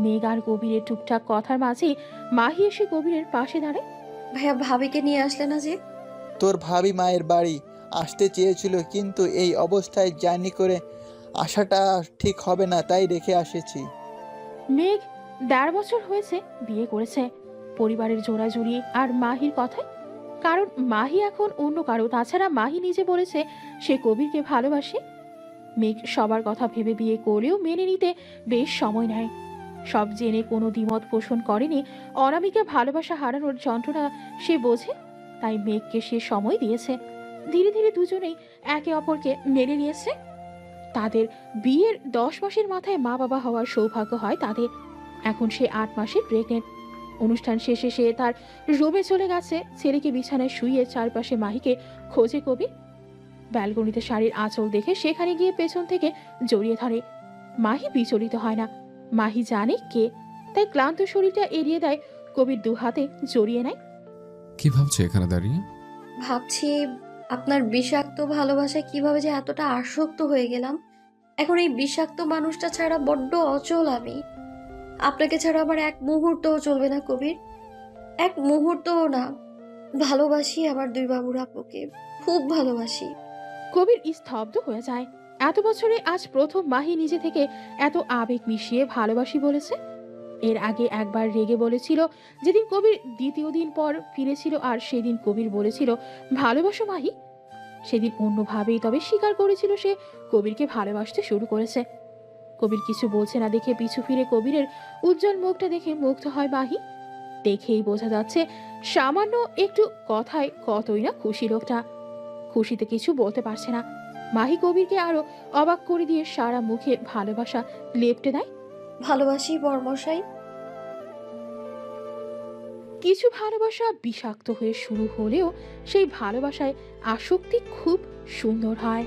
Speaker 3: মেঘ আর কবিরের টুকটাক কথার মাঝেই মাহি এসে কবিরের পাশে দাঁড়ায়।
Speaker 1: ভাইয়া, ভাবিকে নিয়ে আসলে না যে?
Speaker 5: তোর ভাবি মায়ের বাড়ি আসতে চেয়েছিল, কিন্তু এই অবস্থায় জার্নি করে আসাটা ঠিক হবে না, তাই রেখে এসেছি।
Speaker 3: মেঘ 1.5 বছর হয়েছে বিয়ে করেছে, পরিবারের জোড়াজুড়ি আর মাহির কথায়। কারণ মাহি এখন অন্য কারো। তাছাড়া মাহি নিজে বলেছে সে কবিরকে ভালোবাসে। মেঘ সবার কথা ভেবে বিয়ে করলেও মেনে নিতে বেশ সময় নেয়। সব জেনে কোনো দ্বিমত পোষণ করেনি। অনামিকা ভালোবাসা হারানোর যন্ত্রণা সে বোঝে, তাই মেঘকে সে সময় দিয়েছে। ধীরে ধীরে দুজনেই একে অপরকে মেনে নিয়েছে। তাদের বিয়ের 10 মাসের মাথায় মা বাবা হওয়ার সৌভাগ্য হয় তাদের। এখন সে 8 মাসের প্রেগনেন্ট। অনুষ্ঠান শেষে সে তার রুমে চলে গেছে। ছেলেকে বিছানায় শুইয়ে চারপাশে মাহিকে খোঁজে কবি। ব্যালকনিতে শাড়ির আঁচল দেখে সেখানে গিয়ে পেছন থেকে জড়িয়ে ধরে। মাহি বিচলিত হয় না। মাহি জানে কে, তাই ক্লান্ত শরীরটা এড়িয়ে দেয়। কবির 2 হাতে জড়িয়ে নেয়।
Speaker 2: কি ভাবছো এখানে দাঁড়িয়ে?
Speaker 1: ভাবছি আপনার বিষাক্ত ভালোবাসায় কিভাবে যে এতটা আসক্ত হয়ে গেলাম, এখন এই বিষাক্ত মানুষটা ছাড়া বড্ড অচল আমি। আপনাকে ছাড়া আমার এক মুহূর্তও চলবে না কবির, এক মুহূর্তও না। ভালোবাসি আমার দুই বাবুর আপুকে, খুব ভালোবাসি।
Speaker 3: কবির স্তব্ধ হয়ে যায়। এত বছরে আজ প্রথম মাহি নিজে থেকে এত আবেগ মিশিয়ে ভালোবাসি বলেছে। এর আগে একবার রেগে বলেছিল যেদিন কবির দ্বিতীয় দিন পর ফিরেছিল, আর সেদিন কবির বলেছিল ভালোবাসো মাহি। সেদিন অন্যভাবেই তবে স্বীকার করেছিল সে কবিরকে ভালোবাসতে শুরু করেছে। কবির কিছু বলছে না দেখে পিছু ফিরে কবিরের উজ্জ্বল মুখটা দেখে মুগ্ধ হয় মাহি। দেখেই বোঝা যাচ্ছে সামান্য একটু কথায় কতই না খুশি লোকটা। খুশিতে কিছু বলতে পারছে না। মাহি কবিরকে আরো অবাক করে দিয়ে সারা মুখে ভালোবাসা লেপটে দেয়।
Speaker 1: ভালোবাসি বর্মশাই।
Speaker 3: কিছু ভালোবাসা বিষাক্ত হয়ে শুরু হলেও সেই ভালোবাসায় আসক্তি খুব সুন্দর হয়।